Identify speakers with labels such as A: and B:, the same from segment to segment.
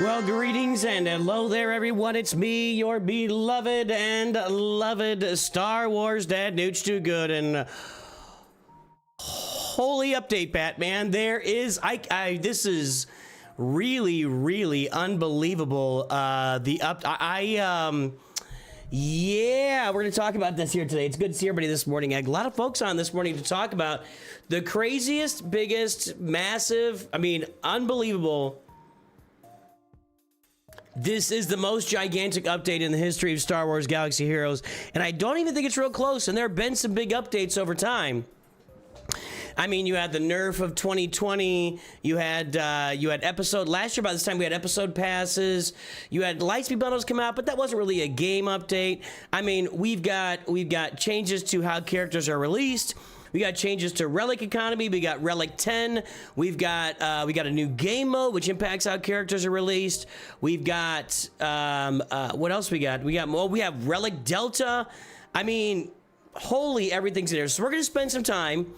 A: Well, greetings and hello there, everyone. It's me, your beloved and loved Star Wars dad, Nooch Too Good, and holy update, Batman. There is, this is really unbelievable. Yeah, we're gonna talk about this here today. It's good to see everybody this morning. I had a lot of folks on this morning to talk about the craziest, biggest, massive, unbelievable. This is the most gigantic update in the history of Star Wars Galaxy Heroes, and I don't even think it's real close, and there have been some big updates over time. I mean, you had the nerf of 2020, you had episode, last year by this time we had episode passes, you had Lightspeed bundles come out, but that wasn't really a game update. I mean, we've got changes to how characters are released. We got changes to Relic economy. We got Relic 10. We've got a new game mode which impacts how characters are released. We've got what else we got? We have Relic Delta. I mean, holy, everything's in there. So we're gonna spend some time.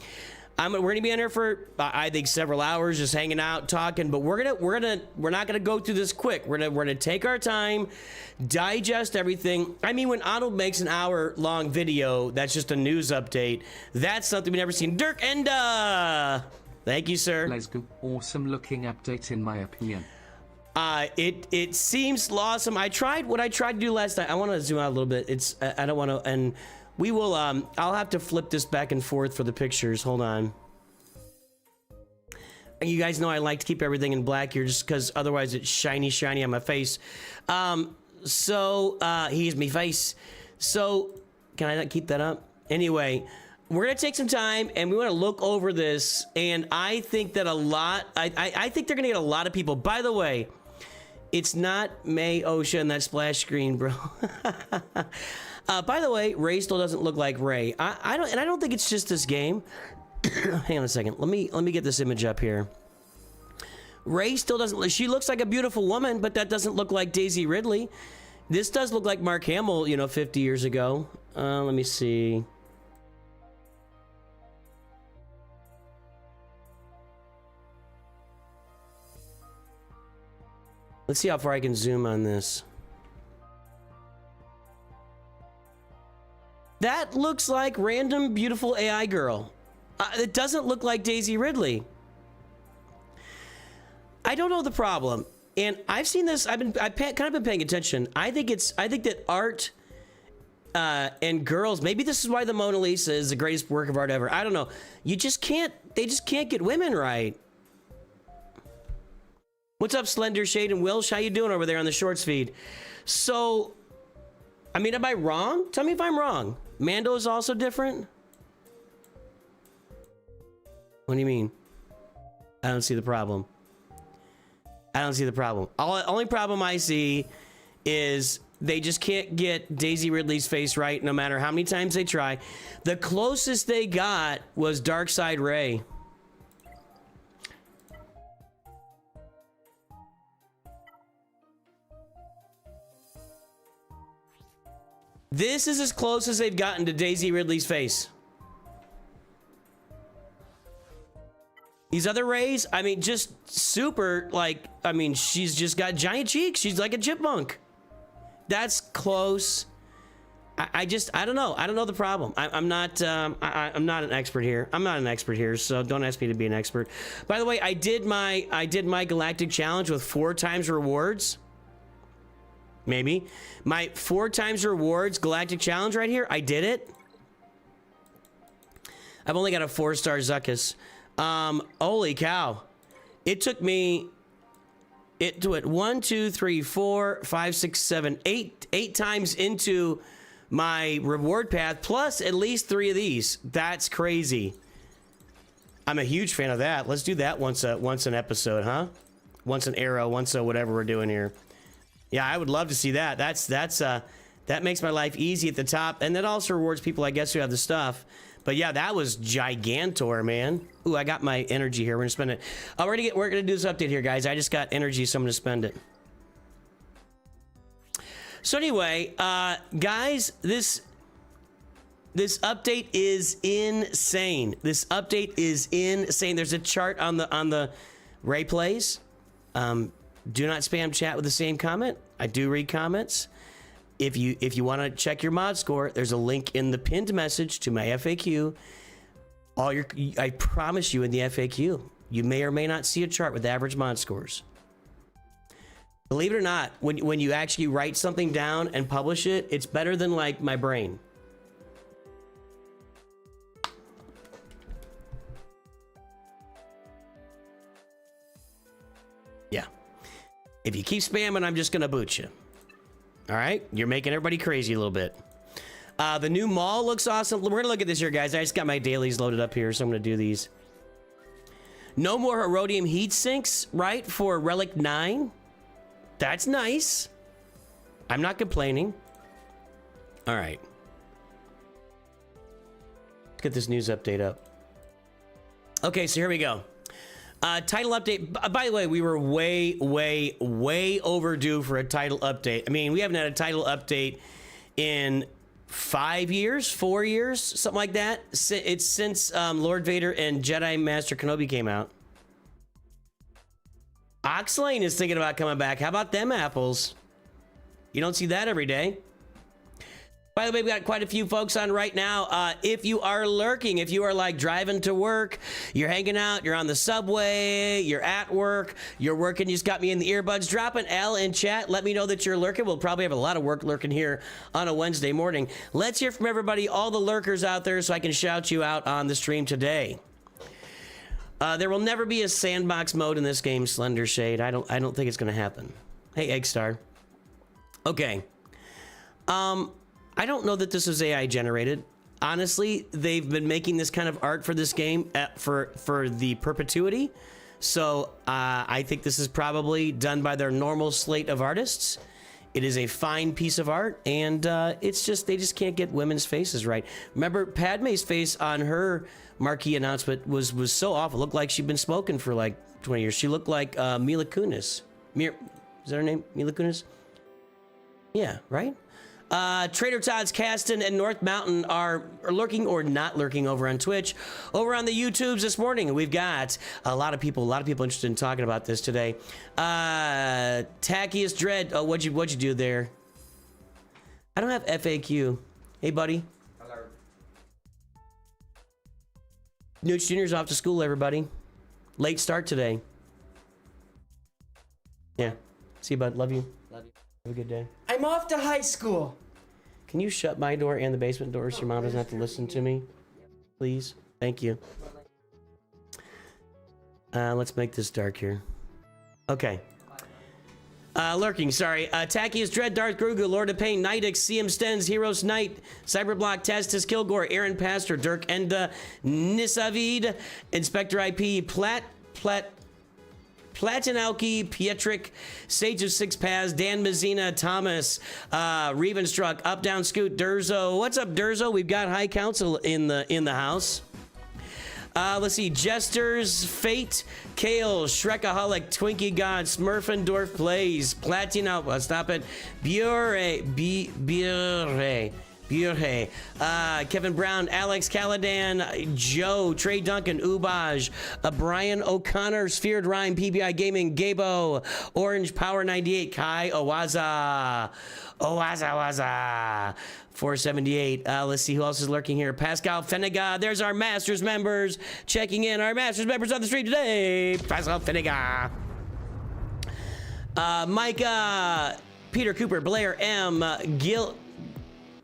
A: We're gonna be in here for I think several hours, just hanging out, talking. But we're not gonna go through this quick. We're gonna take our time, digest everything. I mean, when Arnold makes an hour-long video, that's just a news update. That's something we've never seen. Dirk and thank you, sir.
B: Let's go. Awesome looking update in my opinion.
A: It seems awesome. What I tried to do last night. I want to zoom out a little bit. I don't want to, and we will, I'll have to flip this back and forth for the pictures. Hold on. You guys know I like to keep everything in black here just because otherwise it's shiny on my face. Here's my face. So, can I not keep that up? Anyway, we're going to take some time and we want to look over this. And I think that I think they're going to get a lot of people. By the way, it's not May Osha in that splash screen, bro. By the way, Rey still doesn't look like Rey. I don't think it's just this game. Hang on a second. Let me get this image up here. Rey still doesn't. She looks like a beautiful woman, but that doesn't look like Daisy Ridley. This does look like Mark Hamill, 50 years ago. Let me see. Let's see how far I can zoom on this. That looks like random beautiful AI girl. It doesn't look like Daisy Ridley. I don't know the problem, and I've seen this. I've kind of been paying attention. I think that art and girls. Maybe this is why the Mona Lisa is the greatest work of art ever. I don't know. They just can't get women right. What's up, Slender Shade and Wilsh? How you doing over there on the Shorts feed? So, I mean, am I wrong? Tell me if I'm wrong. Mando is also different? What do you mean? I don't see the problem. I don't see the problem. Only problem I see is they just can't get Daisy Ridley's face right no matter how many times they try. The closest they got was Darkseid Rey. This is as close as they've gotten to Daisy Ridley's face. These other Reys, I mean, just super, she's just got giant cheeks. She's like a chipmunk. That's close. I don't know. I don't know the problem. I'm not an expert here. I'm not an expert here, so don't ask me to be an expert. By the way, I did my Galactic Challenge with 4 times rewards. Maybe. My 4 times rewards Galactic Challenge right here. I did it. I've only got a 4-star Zuckus. Holy cow. It took me... It to it 1, 2, 3, 4, 5, 6, 7, 8 times into my reward path, plus at least 3 of these. That's crazy. I'm a huge fan of that. Let's do that once an episode, huh? Once an era, once a whatever we're doing here. Yeah, I would love to see that. That makes my life easy at the top, and that also rewards people, I guess, who have the stuff. But yeah, that was gigantor, man. Ooh, I got my energy here. We're gonna spend it. We're gonna do this update here, guys. I just got energy, so I'm gonna spend it. So anyway, guys, this update is insane. This update is insane. There's a chart on the Ray plays. Do not spam chat with the same comment. I do read comments. If you want to check your mod score, there's a link in the pinned message to my FAQ. I promise you in the FAQ, you may or may not see a chart with average mod scores. Believe it or not, when you actually write something down and publish it, it's better than like my brain. Yeah. If you keep spamming, I'm just gonna boot you. All right, you're making everybody crazy a little bit. The new mall looks awesome. We're gonna look at this here, guys. I just got my dailies loaded up here, so I'm gonna do these. No more Herodium heat sinks, right? For Relic 9. That's nice. I'm not complaining. All right. Let's get this news update up. Okay, so here we go. Title update. By the way, we were way overdue for a title update. I mean, we haven't had a title update in 5 years, 4 years, something like that. It's since Lord Vader and Jedi Master Kenobi came out. Oxlane is thinking about coming back. How about them apples? You don't see that every day. By the way, we got quite a few folks on right now. If you are lurking, if you are like driving to work, you're hanging out, you're on the subway, you're at work, you're working, you just got me in the earbuds, drop an L in chat. Let me know that you're lurking. We'll probably have a lot of work lurking here on a Wednesday morning. Let's hear from everybody, all the lurkers out there, so I can shout you out on the stream today. There will never be a sandbox mode in this game, Slender Shade. I don't think it's gonna happen. Hey, Eggstar. Okay. I don't know that this is AI generated. Honestly, they've been making this kind of art for this game for the perpetuity. So I think this is probably done by their normal slate of artists. It is a fine piece of art, and it's just, they just can't get women's faces right. Remember, Padme's face on her marquee announcement was so awful. It looked like she'd been smoking for like 20 years. She looked like Mila Kunis. Is that her name? Mila Kunis? Yeah, right? Trader Todd's Caston and North Mountain are lurking or not lurking over on Twitch. Over on the YouTubes this morning, we've got a lot of people interested in talking about this today. Tackiest Dread. Oh, what'd you do there? I don't have FAQ. Hey, buddy.
C: Hello.
A: Nooch Jr.'s off to school, everybody. Late start today. Yeah. See you, bud. Love you.
C: Love you.
A: Have a good day.
D: I'm off to high school.
A: Can you shut my door and the basement door so your mom doesn't have to listen to me? Please? Thank you. Let's make this dark here. Okay. Lurking, sorry. Tackiest Dread, Darth Grugu, Lord of Pain, Nidix, CM Stens, Heroes Knight, Cyberblock, Tastis, Kilgore, Aaron Pastor, Dirk Enda, Nisavid, Inspector IP, Platinauki, Pietrick, Sage of Six Paths, Dan Mazzina, Thomas, Revenstruck, Up Down Scoot, Durzo. What's up, Durzo? We've got High Council in the house. Let's see, Jesters, Fate, Kale, Shrekaholic, Twinkie God, Smurfendorf Plays, Platinum, stop it, Burhe, Kevin Brown, Alex Caladan, Joe, Trey Duncan, Ubaj, Brian O'Connor, Sphered Rhyme, PBI Gaming, Gabo, Orange Power 98, Kai Owaza, 478. Let's see who else is lurking here. Pascal Feniga. There's our Masters members checking in. Our Masters members on the stream today. Pascal Feniga. Micah, Peter Cooper, Blair M,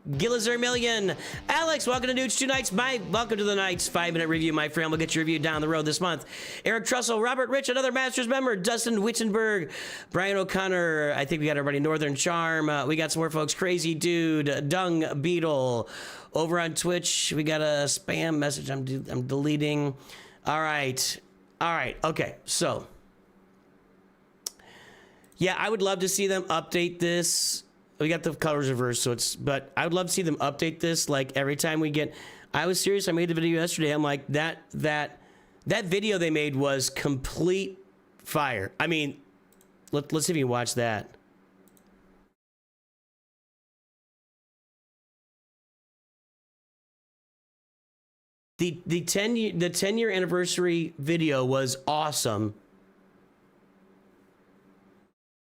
A: Gillazer Million, Alex, welcome to Nooch 2 Nights. Welcome to the Nights 5-minute review, my friend. We'll get your review down the road this month. Eric Trussell, Robert Rich, another Masters member, Dustin Wittenberg, Brian O'Connor. I think we got everybody. Northern Charm. We got some more folks. Crazy Dude, Dung Beetle. Over on Twitch, we got a spam message. I'm deleting. All right. Okay. So, yeah, I would love to see them update this. We got the colors reversed, but I would love to see them update this like every time we get. I was serious. I made the video yesterday. I'm like, that video they made was complete fire. I mean, let's see if you watch that. The 10-year anniversary video was awesome.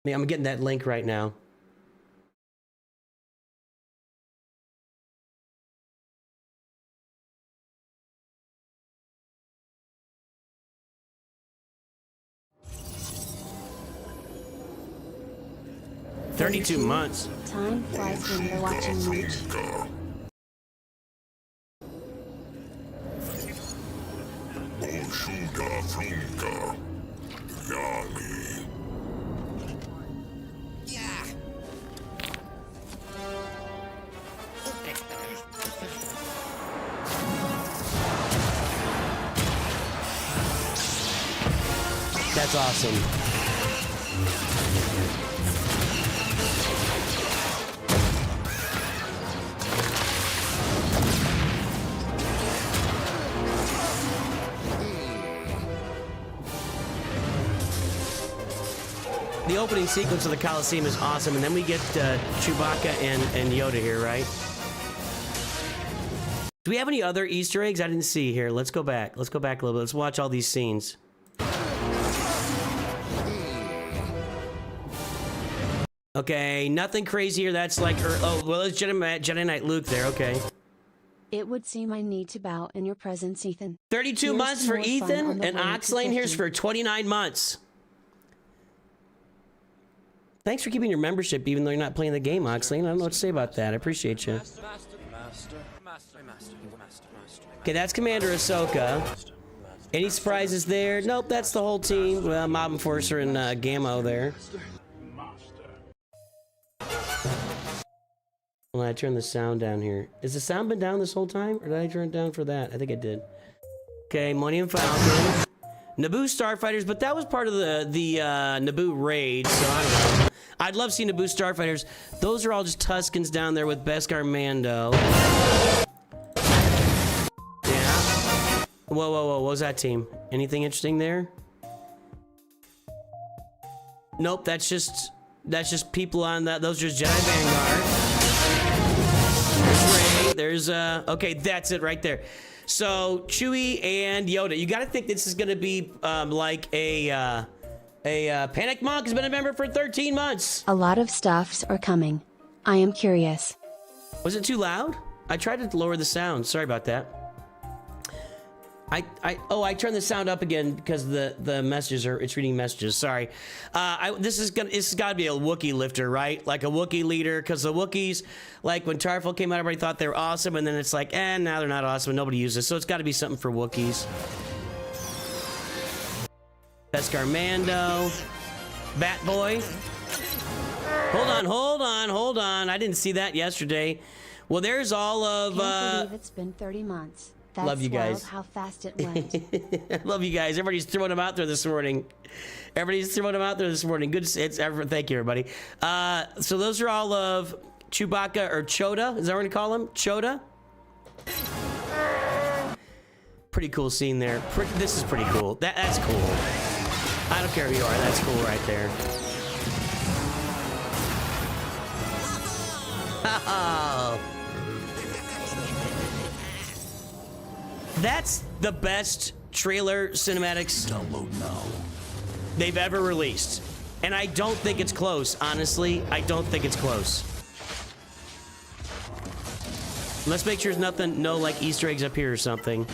A: Yeah, I'm getting that link right now. "32 months.
C: Time flies when you're watching Mooch.
A: That's awesome. The opening sequence of the Coliseum is awesome, and then we get Chewbacca and Yoda here, right? Do we have any other Easter eggs I didn't see here? Let's go back. Let's go back a little bit. Let's watch all these scenes. Okay, nothing crazy here. That's like, oh, well, it's Jedi Knight Luke there. Okay.
C: It would seem I need to bow in your presence, Ethan.
A: 32
C: Here's
A: months for
C: more fun
A: Ethan,
C: on the
A: and
C: road to
A: Oxlane here's
C: 50.
A: for 29 months. Thanks for keeping your membership, even though you're not playing the game, Oxlane. I don't know what to say about that. I appreciate you. Okay, that's Commander Ahsoka. Any surprises there? Nope, that's the whole team. Well, Mob Enforcer and Gammo there. Well, I turned the sound down here. Has the sound been down this whole time, or did I turn it down for that? I think I did. Okay, Millennium Falcon. Naboo Starfighters, but that was part of the Naboo raid, so I don't know. I'd love to see Naboo Starfighters. Those are all just Tuskens down there with Beskar Mando. Yeah. Whoa, whoa, whoa, what was that team? Anything interesting there? Nope, that's just people on that. Those are just Jedi Vanguard. There's Rey, there's okay, that's it right there. So Chewie and Yoda, you got to think this is going to be like a Panic Monk has been a member for 13 months.
C: A lot of stuffs are coming. I am curious.
A: Was it too loud? I tried to lower the sound. Sorry about that. I turned the sound up again because the messages are, it's reading messages. Sorry. This has got to be a Wookiee lifter, right? Like a Wookiee leader, because the Wookiees, like when Tarful came out, everybody thought they were awesome, and then it's like, now they're not awesome, and nobody uses. So it's got to be something for Wookiees. Beskar Mando, Bat Boy. Hold on. I didn't see that yesterday. Well, there's all of.
C: Can't believe it's been 30 months. That's
A: love you guys.
C: Wild how fast it went.
A: I love you guys. Everybody's throwing them out there this morning. Good. Thank you, everybody. So those are all of Chewbacca or Choda. Is that what we're gonna call him? Choda. Pretty cool scene there. This is pretty cool. That's cool. I don't care who you are. That's cool right there. Oh. That's the best trailer cinematics they've ever released. And I don't think it's close, honestly. I don't think it's close. Let's make sure there's no like Easter eggs up here or something.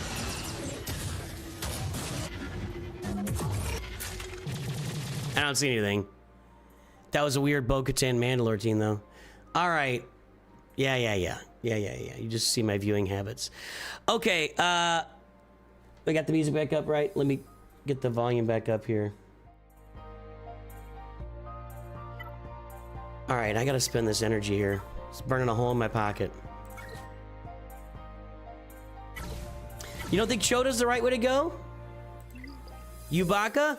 A: I don't see anything. That was a weird Bo-Katan Mandalore team though. All right. Yeah. You just see my viewing habits. Okay, we got the music back up, right? Let me get the volume back up here. All right, I gotta spend this energy here. It's burning a hole in my pocket. You don't think Choda's the right way to go? Chewbacca?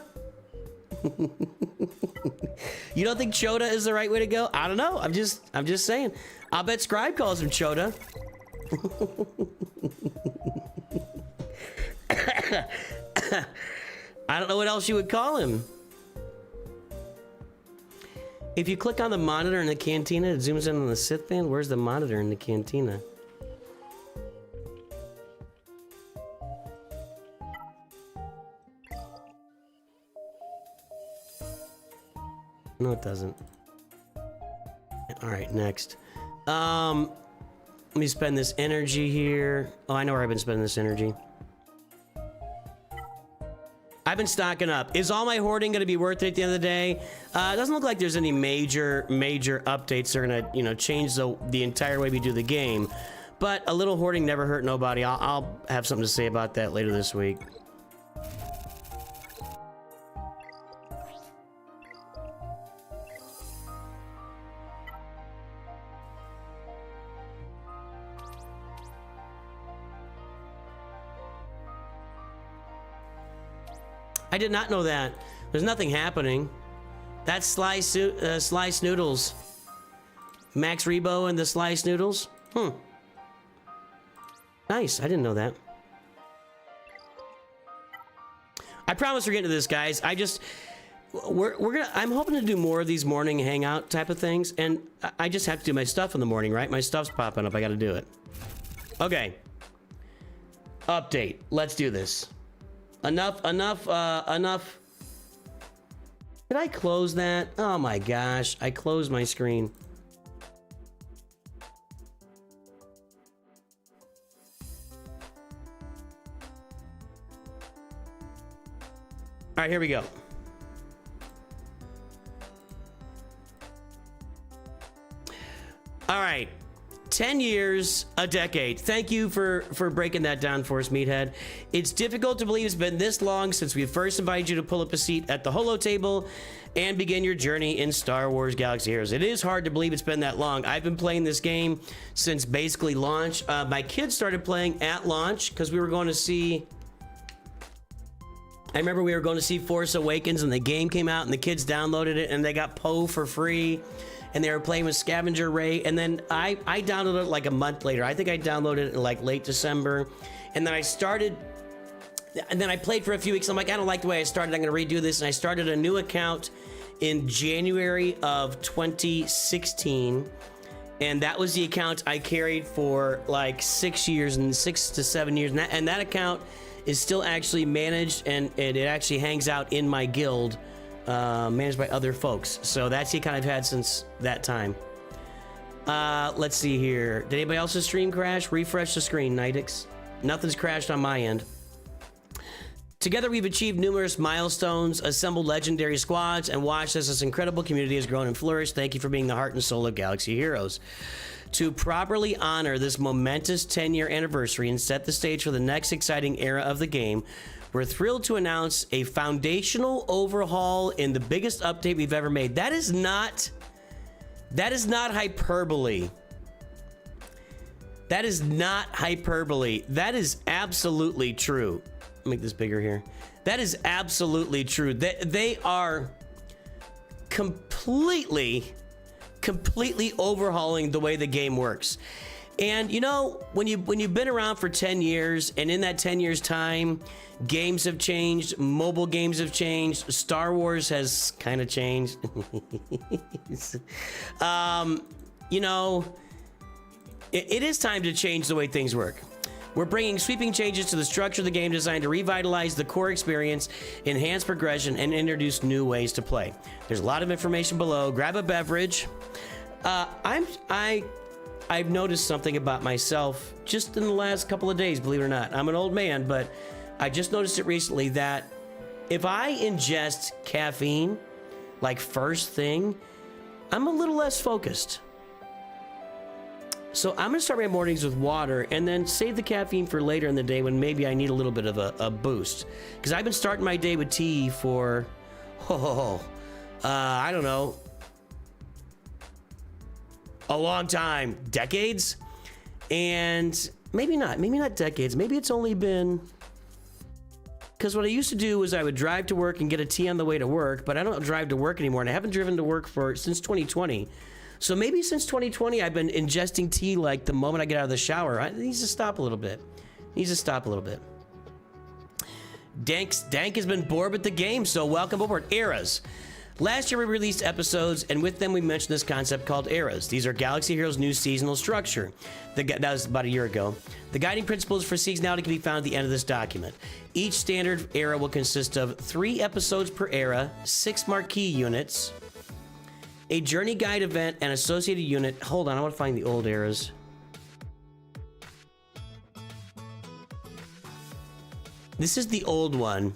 A: You don't think Choda is the right way to go? I don't know. I'm just saying. I'll bet Scribe calls him Choda. I don't know what else you would call him. If you click on the monitor in the cantina, it zooms in on the Sith band. Where's the monitor in the cantina? No, it doesn't. All right, next. Let me spend this energy here. Oh, I know where I've been spending this energy. I've been stocking up. Is all my hoarding going to be worth it at the end of the day? It doesn't look like there's any major updates that are going to, you know, change the entire way we do the game. But a little hoarding never hurt nobody. I'll have something to say about that later this week. I did not know that. There's nothing happening. That's Sly Snoodles. Max Rebo and the Sly Snoodles? Nice, I didn't know that. I promise we're getting to this, guys. I'm hoping to do more of these morning hangout type of things, and I just have to do my stuff in the morning, right? My stuff's popping up, I gotta do it. Okay. Update, let's do this. Enough. Did I close that? Oh my gosh, I closed my screen. All right, here we go. All right. 10 years, a decade. Thank you for breaking that down for us, Meathead. It's difficult to believe it's been this long since we first invited you to pull up a seat at the holo table and begin your journey in Star Wars Galaxy Heroes. It is hard to believe it's been that long. I've been playing this game since basically launch. My kids started playing at launch because we were going to see... I remember we were going to see Force Awakens and the game came out and the kids downloaded it and they got Poe for free. And they were playing with Scavenger Ray, and then I downloaded it like a month later. I think I downloaded it in like late December, and then I played for a few weeks. I'm like, I don't like the way I started. I'm gonna redo this, and I started a new account in January of 2016, and that was the account I carried for like 6 years and 6 to 7 years, and that account is still actually managed, and it actually hangs out in my guild. Managed by other folks. So that's the account I've had since that time. Let's see here. Did anybody else's stream crash? Refresh the screen, Nidix. Nothing's crashed on my end. Together we've achieved numerous milestones, assembled legendary squads, and watched as this incredible community has grown and flourished. Thank you for being the heart and soul of Galaxy Heroes. To properly honor this momentous 10-year anniversary and set the stage for the next exciting era of the game, we're thrilled to announce a foundational overhaul in the biggest update we've ever made. That is not hyperbole. That is not hyperbole. That is absolutely true. Let me make this bigger here. That is absolutely true. They are completely overhauling the way the game works. And you know, when you've been around for 10 years, and in that 10 years time, games have changed, mobile games have changed, Star Wars has kind of changed. You know, it is time to change the way things work. We're bringing sweeping changes to the structure of the game designed to revitalize the core experience, enhance progression, and introduce new ways to play. There's a lot of information below. Grab a beverage. I've noticed something about myself just in the last couple of days, believe it or not. I'm an old man, but I just noticed it recently that if I ingest caffeine, like first thing, I'm a little less focused. So I'm gonna start my mornings with water and then save the caffeine for later in the day when maybe I need a little bit of a boost. Because I've been starting my day with tea for, I don't know, a long time, decades, and maybe not decades. Maybe it's only been, because what I used to do was I would drive to work and get a tea on the way to work, but I don't drive to work anymore, and I haven't driven to work since 2020. So maybe since 2020, I've been ingesting tea like the moment I get out of the shower. It needs to stop a little bit. Dank has been bored with the game, so welcome aboard. Eras. Last year we released episodes, and with them we mentioned this concept called eras. These are Galaxy Heroes' new seasonal structure. That was about a year ago. The guiding principles for seasonality can be found at the end of this document. Each standard era will consist of 3 episodes per era, 6 marquee units, a journey guide event and associated unit. Hold on, I want to find the old eras. This is the old one.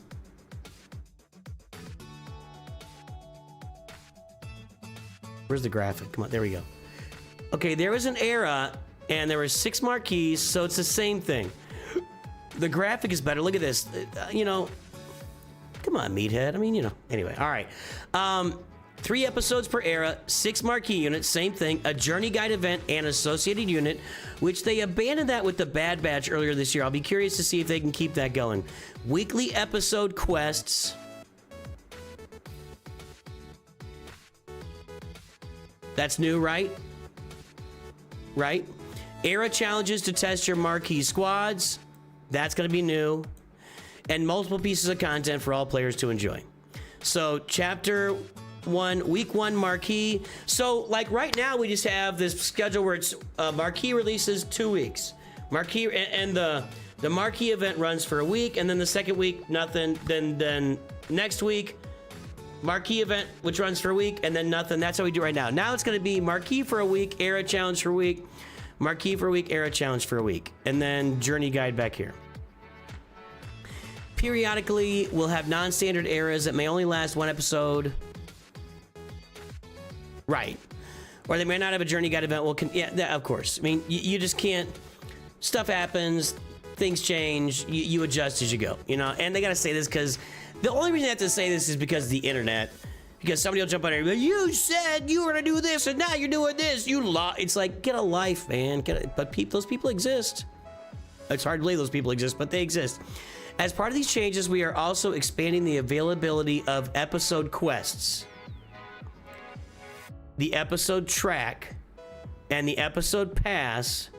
A: Where's the graphic? Come on, there we go. Okay, there was an era, and there were 6 marquees, so it's the same thing. The graphic is better. Look at this. You know, come on, meathead. I mean, you know. Anyway, all right. 3 episodes per era, 6 marquee units, same thing. A journey guide event and associated unit, which they abandoned that with the Bad Batch earlier this year. I'll be curious to see if they can keep that going. Weekly episode quests. That's new, right? Right? Era challenges to test your marquee squads. That's going to be new. And multiple pieces of content for all players to enjoy. So, chapter 1, week 1 marquee. So, like right now, we just have this schedule where it's marquee releases 2 weeks. Marquee and the marquee event runs for a week, and then the second week, nothing. Then next week, marquee event, which runs for a week, and then nothing. That's how we do right now. Now it's going to be marquee for a week, era challenge for a week, marquee for a week, era challenge for a week, and then journey guide back here. Periodically, we'll have non-standard eras that may only last 1 episode. Right. Or they may not have a journey guide event. Well, yeah, of course. I mean, you just can't. Stuff happens. Things change. You adjust as you go. You know, and they got to say this because the only reason they have to say this is because of the internet. Because somebody will jump on there and be like, you said you were going to do this and now you're doing this. It's like, get a life, man. But those people exist. It's hard to believe those people exist, but they exist. As part of these changes, we are also expanding the availability of episode quests, the episode track, and the episode pass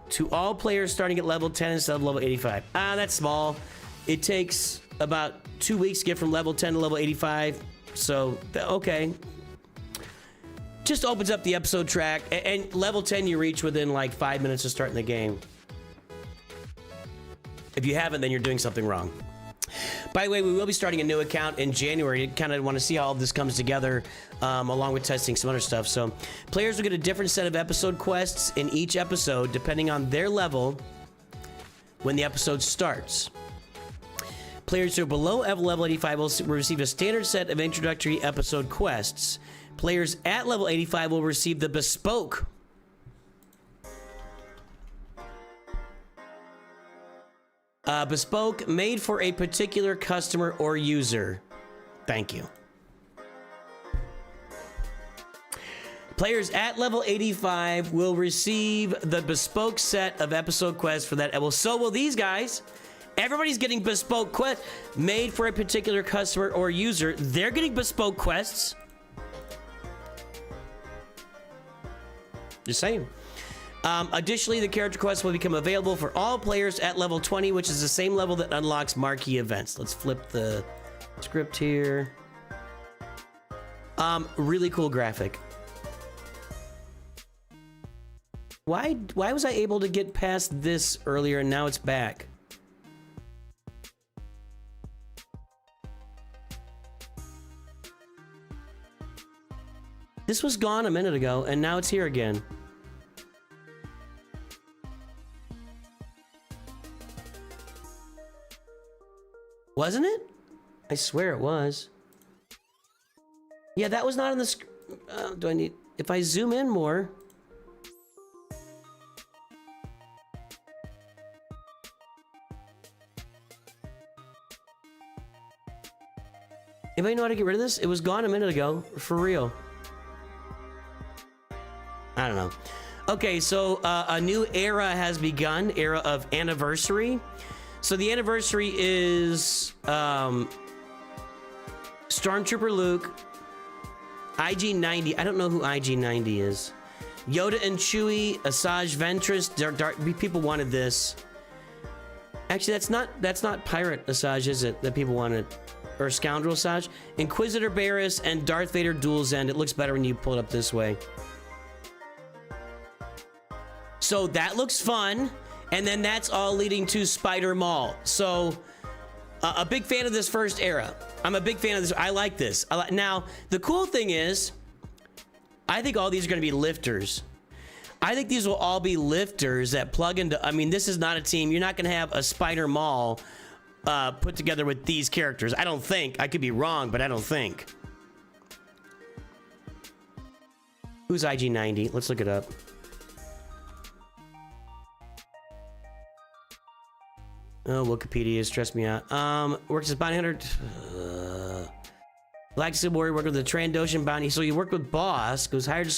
A: to all players starting at level 10 instead of level 85. That's small. It takes about 2 weeks to get from level 10 to level 85. So, okay. Just opens up the episode track, and level 10 you reach within like 5 minutes of starting the game. If you haven't, then you're doing something wrong. By the way, we will be starting a new account in January. Kind of want to see how all this comes together, along with testing some other stuff. So, players will get a different set of episode quests in each episode, depending on their level when the episode starts. Players who are below level 85 will receive a standard set of introductory episode quests. Players at level 85 will receive the bespoke bespoke, made for a particular customer or user. Thank you. Players at level 85 will receive the bespoke set of episode quests for that. Well, so will these guys. Everybody's getting bespoke quests made for a particular customer or user. They're getting bespoke quests. Just saying. Additionally, the character quests will become available for all players at level 20, which is the same level that unlocks marquee events. Let's flip the script here. Really cool graphic. Why was I able to get past this earlier and now it's back? This was gone a minute ago and now it's here again. Wasn't it? I swear it was. Yeah, that was not in the script. Do I need... If I zoom in more... Anybody know how to get rid of this? It was gone a minute ago. For real. I don't know. Okay, so a new era has begun. Era of anniversary. So the anniversary is Stormtrooper Luke, IG-90. I don't know who IG-90 is. Yoda and Chewie, Asajj Ventress. People wanted this. Actually, that's not Pirate Asajj, is it? That people wanted, or Scoundrel Asajj. Inquisitor Barriss and Darth Vader Duel's End. It looks better when you pull it up this way. So that looks fun. And then that's all leading to Spider Maul. So, a big fan of this first era. I'm a big fan of this. I like this. Now, the cool thing is, I think all these are going to be lifters. I think these will all be lifters that plug into... I mean, this is not a team. You're not going to have a Spider Mall put together with these characters. I don't think. I could be wrong, but I don't think. Who's IG90? Let's look it up. Oh, Wikipedia stressed me out. Works as bounty hunter. Galactic Warrior worked with the Trandoshan bounty. So you worked with Boss, who's hired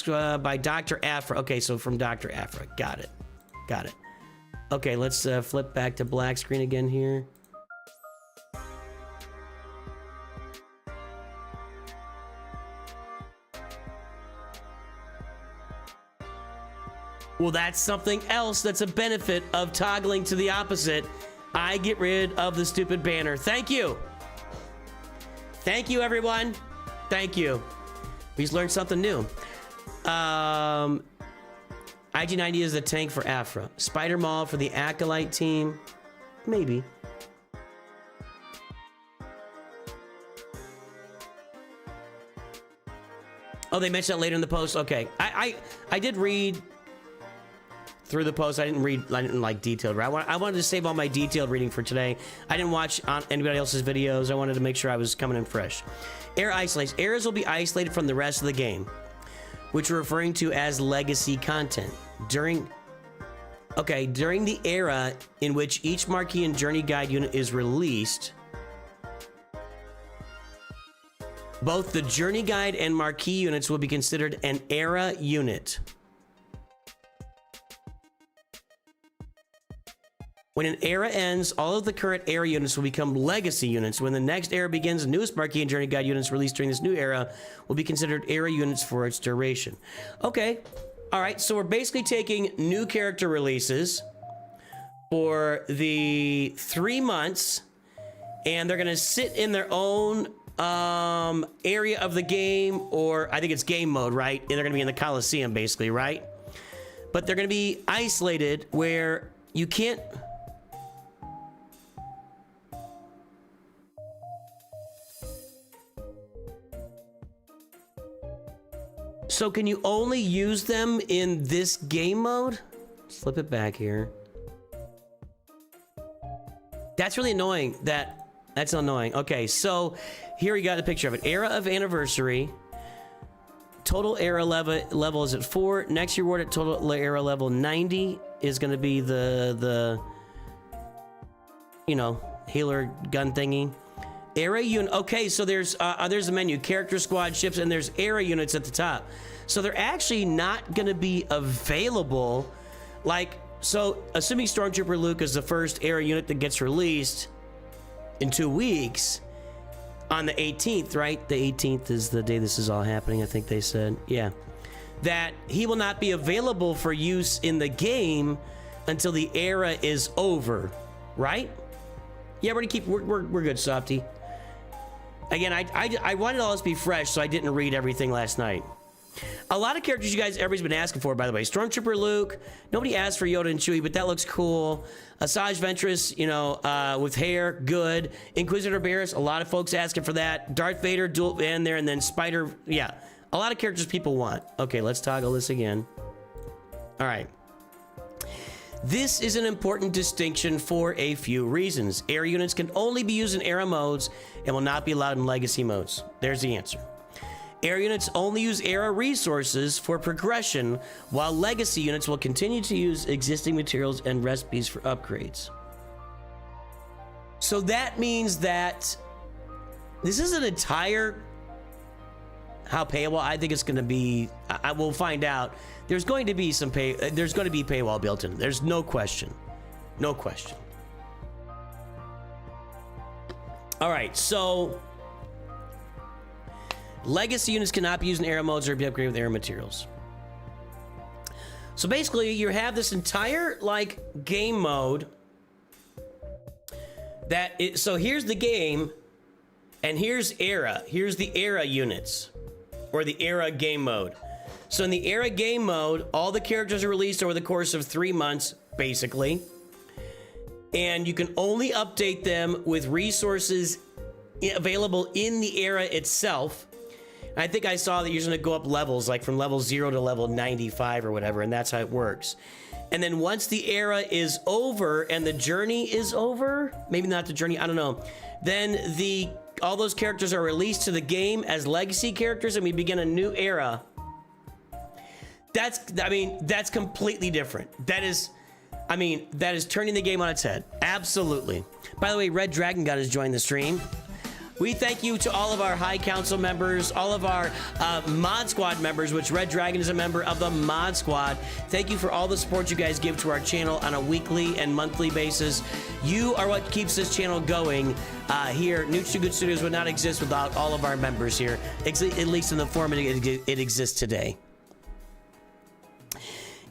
A: by Dr. Afra. Okay, so from Dr. Afra. Got it. Got it. Okay, let's flip back to black screen again here. Well, that's something else that's a benefit of toggling to the opposite. I get rid of the stupid banner. Thank you. Thank you, everyone. Thank you. We just learned something new. IG90 is the tank for Afra. Spider Mall for the Acolyte team. Maybe. Oh, they mentioned that later in the post. Okay. I did read through the post. I didn't like detailed. I wanted to save all my detailed reading for today. I didn't watch on anybody else's videos. I wanted to make sure I was coming in fresh. Era isolates. Eras will be isolated from the rest of the game, which we're referring to as legacy content. During the era in which each Marquee and Journey Guide unit is released, both the Journey Guide and Marquee units will be considered an era unit. When an era ends, all of the current era units will become legacy units. When the next era begins, the newest Marquee and Journey Guide units released during this new era will be considered era units for its duration. Okay. All right. So we're basically taking new character releases for the 3 months, and they're going to sit in their own area of the game, or I think it's game mode, right? And they're going to be in the Coliseum, basically, right? But they're going to be isolated where you can't... So can you only use them in this game mode? Flip it back here. That's really annoying. That's annoying. Okay, so here we got the picture of it. Era of Anniversary. Total era level is at 4. Next reward at total era level 90 is going to be the you know, healer gun thingy. Era unit. Okay, so there's a menu, character squad ships, and there's era units at the top. So they're actually not going to be available. Like, so assuming Stormtrooper Luke is the first era unit that gets released in 2 weeks on the 18th, right? The 18th is the day this is all happening, I think they said. Yeah. That he will not be available for use in the game until the era is over, right? Yeah, we're good, Softy. Again, I wanted all this to be fresh, so I didn't read everything last night. A lot of characters everybody's been asking for, by the way. Stormtrooper Luke, nobody asked for Yoda and Chewie, but that looks cool. Asajj Ventress, you know, with hair, good. Inquisitor Barriss, a lot of folks asking for that. Darth Vader, dual in there, and then Spider, yeah. A lot of characters people want. Okay, let's toggle this again. All right. This is an important distinction for a few reasons. Era units can only be used in era modes and will not be allowed in legacy modes. There's the answer. Era units only use era resources for progression, while legacy units will continue to use existing materials and recipes for upgrades. So that means that this is an entire... How payable? I think it's going to be... I will find out. There's going to be some pay... There's going to be paywall built in. There's no question. No question. All right, so... Legacy units cannot be used in era modes or be upgraded with era materials. So basically, you have this entire, like, game mode so here's the game, and here's era. Here's the era units, or the era game mode. So in the era game mode, all the characters are released over the course of 3 months, basically. And you can only update them with resources available in the era itself. I think I saw that you're going to go up levels, like from level 0 to level 95 or whatever, and that's how it works. And then once the era is over and the journey is over, maybe not the journey, I don't know, then all those characters are released to the game as legacy characters, and we begin a new era. That's completely different. That is turning the game on its head. Absolutely. By the way, Red Dragon God has joined the stream. We thank you to all of our High Council members, all of our Mod Squad members, which Red Dragon is a member of the Mod Squad. Thank you for all the support you guys give to our channel on a weekly and monthly basis. You are what keeps this channel going here. Nooch Too Good Studios would not exist without all of our members here, at least in the form it exists today.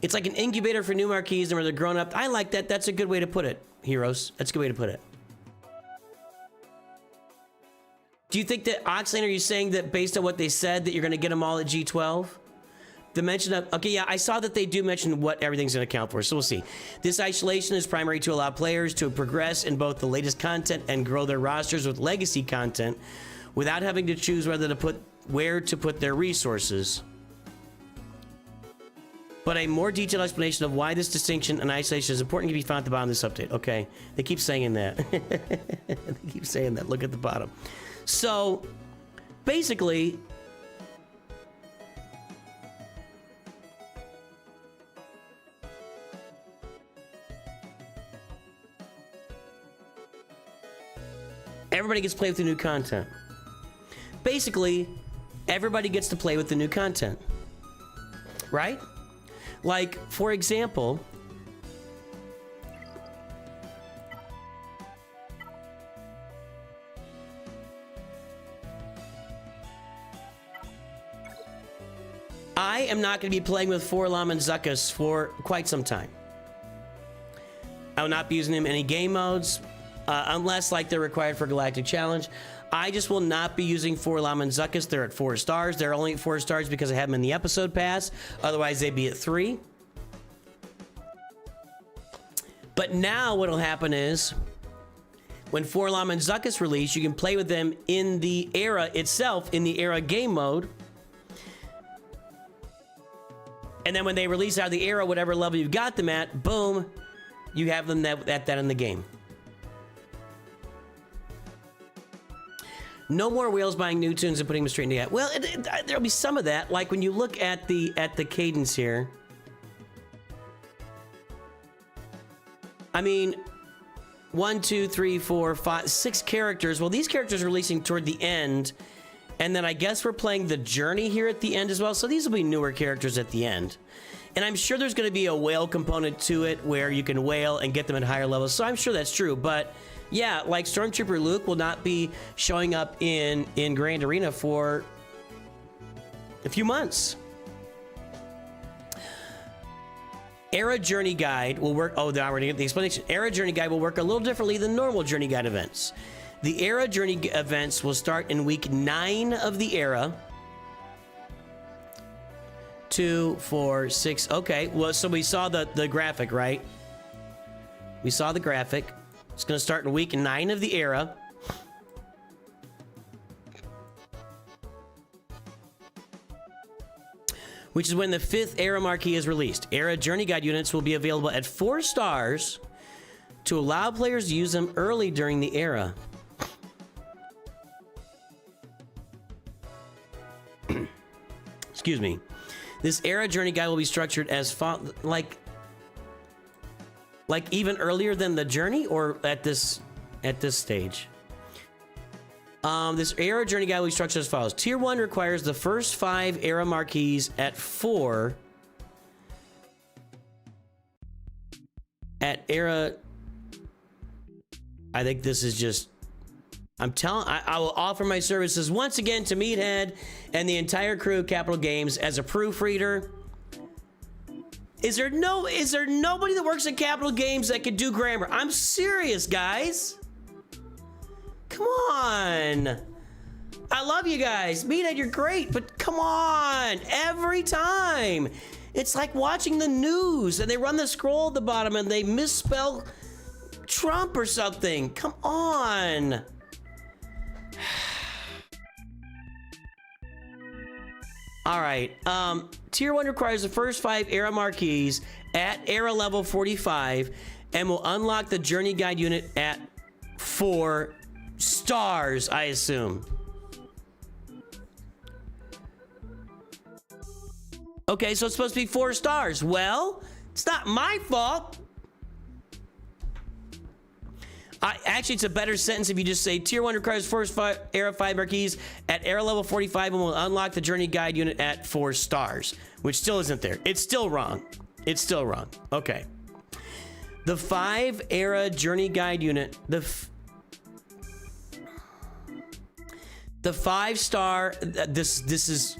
A: It's like an incubator for new Marquees, and where they're grown up. I like that. That's a good way to put it, Heroes. That's a good way to put it. Do you think that, Oxlane, are you saying that based on what they said that you're going to get them all at G12? The mention of, okay, yeah, I saw that they do mention what everything's going to count for, so we'll see. This isolation is primary to allow players to progress in both the latest content and grow their rosters with legacy content without having to choose where to put their resources. But a more detailed explanation of why this distinction and isolation is important can be found at the bottom of this update. Okay, they keep saying that. They keep saying that. Look at the bottom. So, basically, everybody gets to play with the new content. Basically, everybody gets to play with the new content. Right? Like, for example, I am not going to be playing with Forlam and Zuckus for quite some time. I will not be using them in any game modes, unless like they're required for Galactic Challenge. I just will not be using Forlam and Zuckus. They're at 4 stars. They're only at 4 stars because I have them in the episode pass. Otherwise, they'd be at 3. But now what'll happen is, when Forlam and Zuckus release, you can play with them in the era itself, in the era game mode. And then when they release out of the era, whatever level you've got them at, boom, you have them at that in the game. No more whales buying new tunes and putting them straight into the app. Well, there'll be some of that. Like when you look at the cadence here. I mean, 1, 2, 3, 4, 5, 6 characters. Well, these characters are releasing toward the end. And then I guess we're playing the journey here at the end as well. So these will be newer characters at the end. And I'm sure there's going to be a whale component to it where you can whale and get them at higher levels. So I'm sure that's true. But yeah, like Stormtrooper Luke will not be showing up in Grand Arena for a few months. Era Journey Guide will work. Oh, now we're going to get the explanation. Era Journey Guide will work a little differently than normal Journey Guide events. The Era Journey events will start in week 9 of the era. 2, 4, 6. Okay, well, so we saw the graphic, right? We saw the graphic. It's going to start in week 9 of the era. Which is when the 5th Era Marquee is released. Era Journey Guide units will be available at 4 stars to allow players to use them early during the era. Excuse me. This Era Journey Guide will be structured as like even earlier than the journey, or at this stage. This Era Journey Guide will be structured as follows. Tier 1 requires the first 5 Era Marquees at 4. At Era... I think this is just... I will offer my services once again to Meathead and the entire crew of Capital Games as a proofreader. Is there nobody that works at Capital Games that can do grammar? I'm serious, guys. Come on. I love you guys. Meathead, you're great, but come on. Every time. It's like watching the news and they run the scroll at the bottom and they misspell Trump or something. Come on. All right. Tier 1 requires the first 5 Era Marquees at Era level 45 and will unlock the Journey Guide unit at 4 stars, I assume. Okay, so it's supposed to be 4 stars. Well, it's not my fault. Actually, it's a better sentence if you just say Tier 1 requires first Era 5 Marquees at Era level 45 and will unlock the Journey Guide unit at 4 stars, which still isn't there. It's still wrong. It's still wrong. Okay. The 5 Era Journey Guide unit, the 5-star, this is...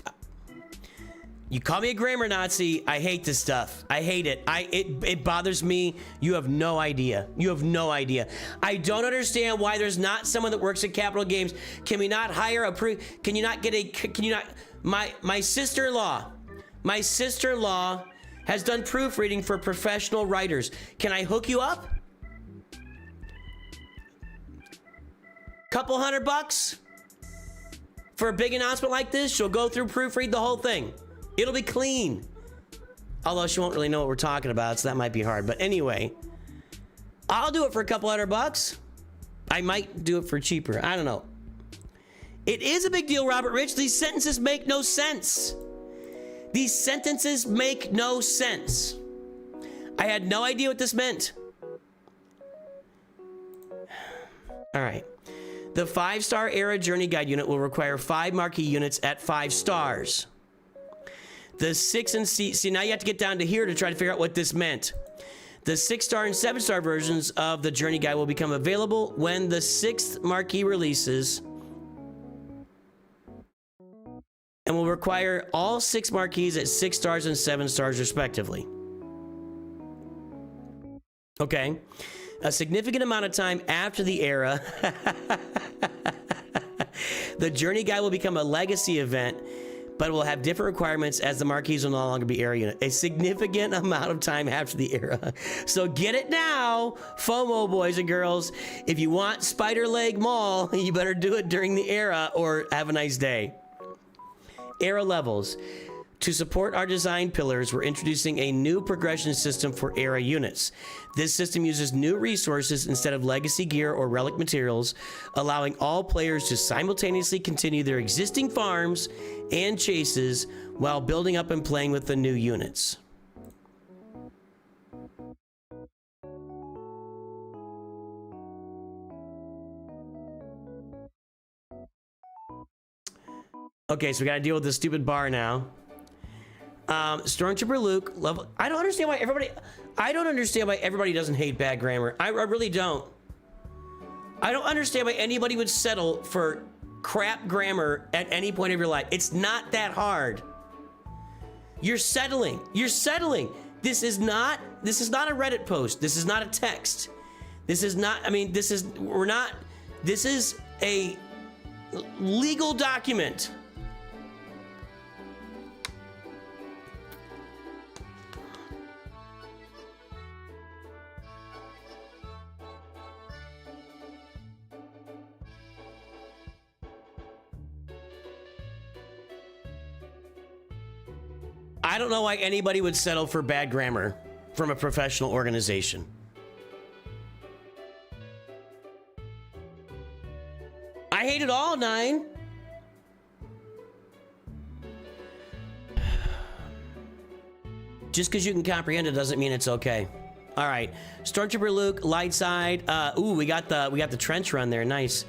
A: You call me a grammar Nazi. I hate this stuff. I hate it. It bothers me. You have no idea. You have no idea. I don't understand why there's not someone that works at Capital Games. Can we not hire a can you not get a, can you not, my sister-in-law has done proofreading for professional writers. Can I hook you up? Couple $100 for a big announcement like this? She'll go through, proofread the whole thing. It'll be clean. Although she won't really know what we're talking about, so that might be hard. But anyway, I'll do it for a couple $100. I might do it for cheaper. I don't know. It is a big deal, Robert Rich. These sentences make no sense. These sentences make no sense. I had no idea what this meant. All right. The 5-star Era Journey Guide unit will require 5 marquee units at 5 stars. The 6 and see, now you have to get down to here to try to figure out what this meant. The 6-star and 7-star versions of the Journey Guide will become available when the 6th marquee releases and will require all 6 marquees at 6 stars and 7 stars respectively. Okay. A significant amount of time after the era, the Journey Guide will become a legacy event, but it will have different requirements as the marquees will no longer be era unit. A significant amount of time after the era. So get it now, FOMO boys and girls. If you want Spider Leg Mall, you better do it during the era or have a nice day. Era levels. To support our design pillars, we're introducing a new progression system for Era units. This system uses new resources instead of legacy gear or relic materials, allowing all players to simultaneously continue their existing farms and chases while building up and playing with the new units. Okay, so we gotta deal with this stupid bar now. Stormtrooper Luke, level. I don't understand why everybody doesn't hate bad grammar. I really don't. I don't understand why anybody would settle for crap grammar at any point of your life. It's not that hard. You're settling. You're settling. This is not a Reddit post. This is not a text. This is not, this is a legal document. I don't know why anybody would settle for bad grammar from a professional organization. I hate it all, 9. Just because you can comprehend it doesn't mean it's okay. All right, Stormtrooper Luke, light side. Ooh, we got the trench run there. Nice.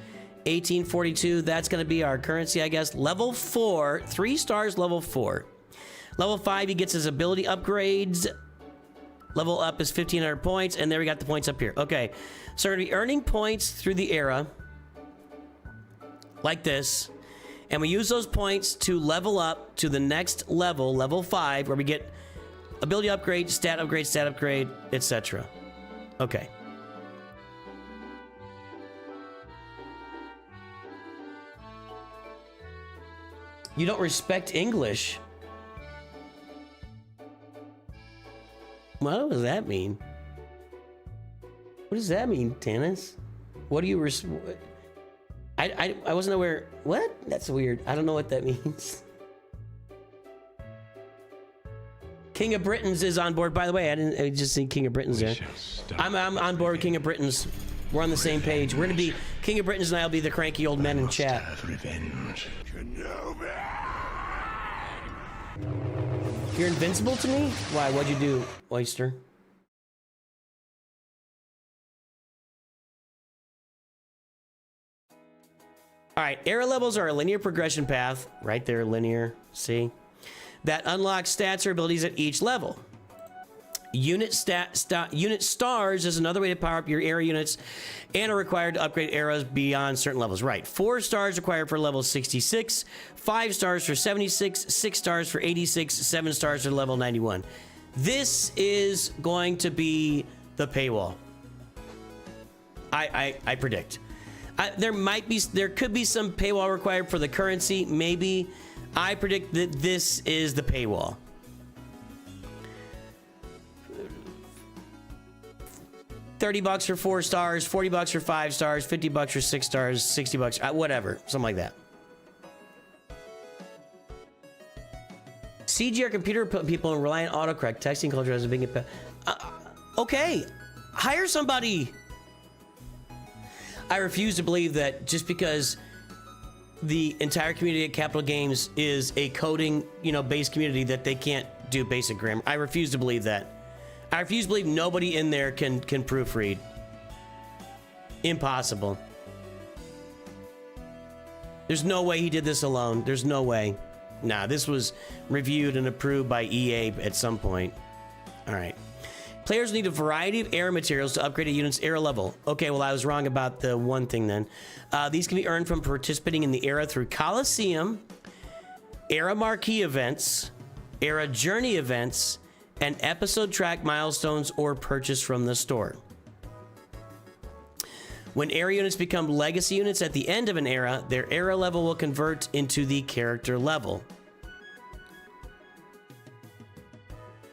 A: 1842. That's gonna be our currency, I guess. Level 4, 3 stars. Level 4. Level 5, he gets his ability upgrades. Level up is 1,500 points, and there we got the points up here. Okay, so we're gonna be earning points through the era, like this, and we use those points to level up to the next level, level 5, where we get ability upgrade, stat upgrade, etc. Okay. You don't respect English. What does that mean? What does that mean, Tannis? What do you I wasn't aware. What? That's weird. I don't know what that means. King of Britons is on board. By the way, I just see King of Britons there. I'm on board with King of Britons. We're on the same page. We're gonna be King of Britons, and I'll be the cranky old men in chat. You're invincible to me? Why? What'd you do, Oyster? All right, era levels are a linear progression path. Right there, linear. See? That unlocks stats or abilities at each level. Unit stars is another way to power up your era units and are required to upgrade eras beyond certain levels. Right. 4 stars required for level 66, 5 stars for 76, 6 stars for 86, 7 stars for level 91. This is going to be the paywall. I predict. There could be some paywall required for the currency, maybe. I predict that this is the paywall. $30 for 4 stars, $40 for 5 stars, $50 for 6 stars, $60, whatever, something like that. CGR computer people and rely on autocorrect. Texting culture has a big impact. Okay, hire somebody. I refuse to believe that just because the entire community at Capital Games is a coding, based community that they can't do basic grammar. I refuse to believe that. I refuse to believe nobody in there can proofread. Impossible. There's no way he did this alone. There's no way. Nah, this was reviewed and approved by EA at some point. All right. Players need a variety of era materials to upgrade a unit's era level. Okay, well, I was wrong about the one thing then. These can be earned from participating in the era through Coliseum, Era Marquee events, Era Journey events, and episode track milestones or purchase from the store. When era units become legacy units at the end of an era, their era level will convert into the character level.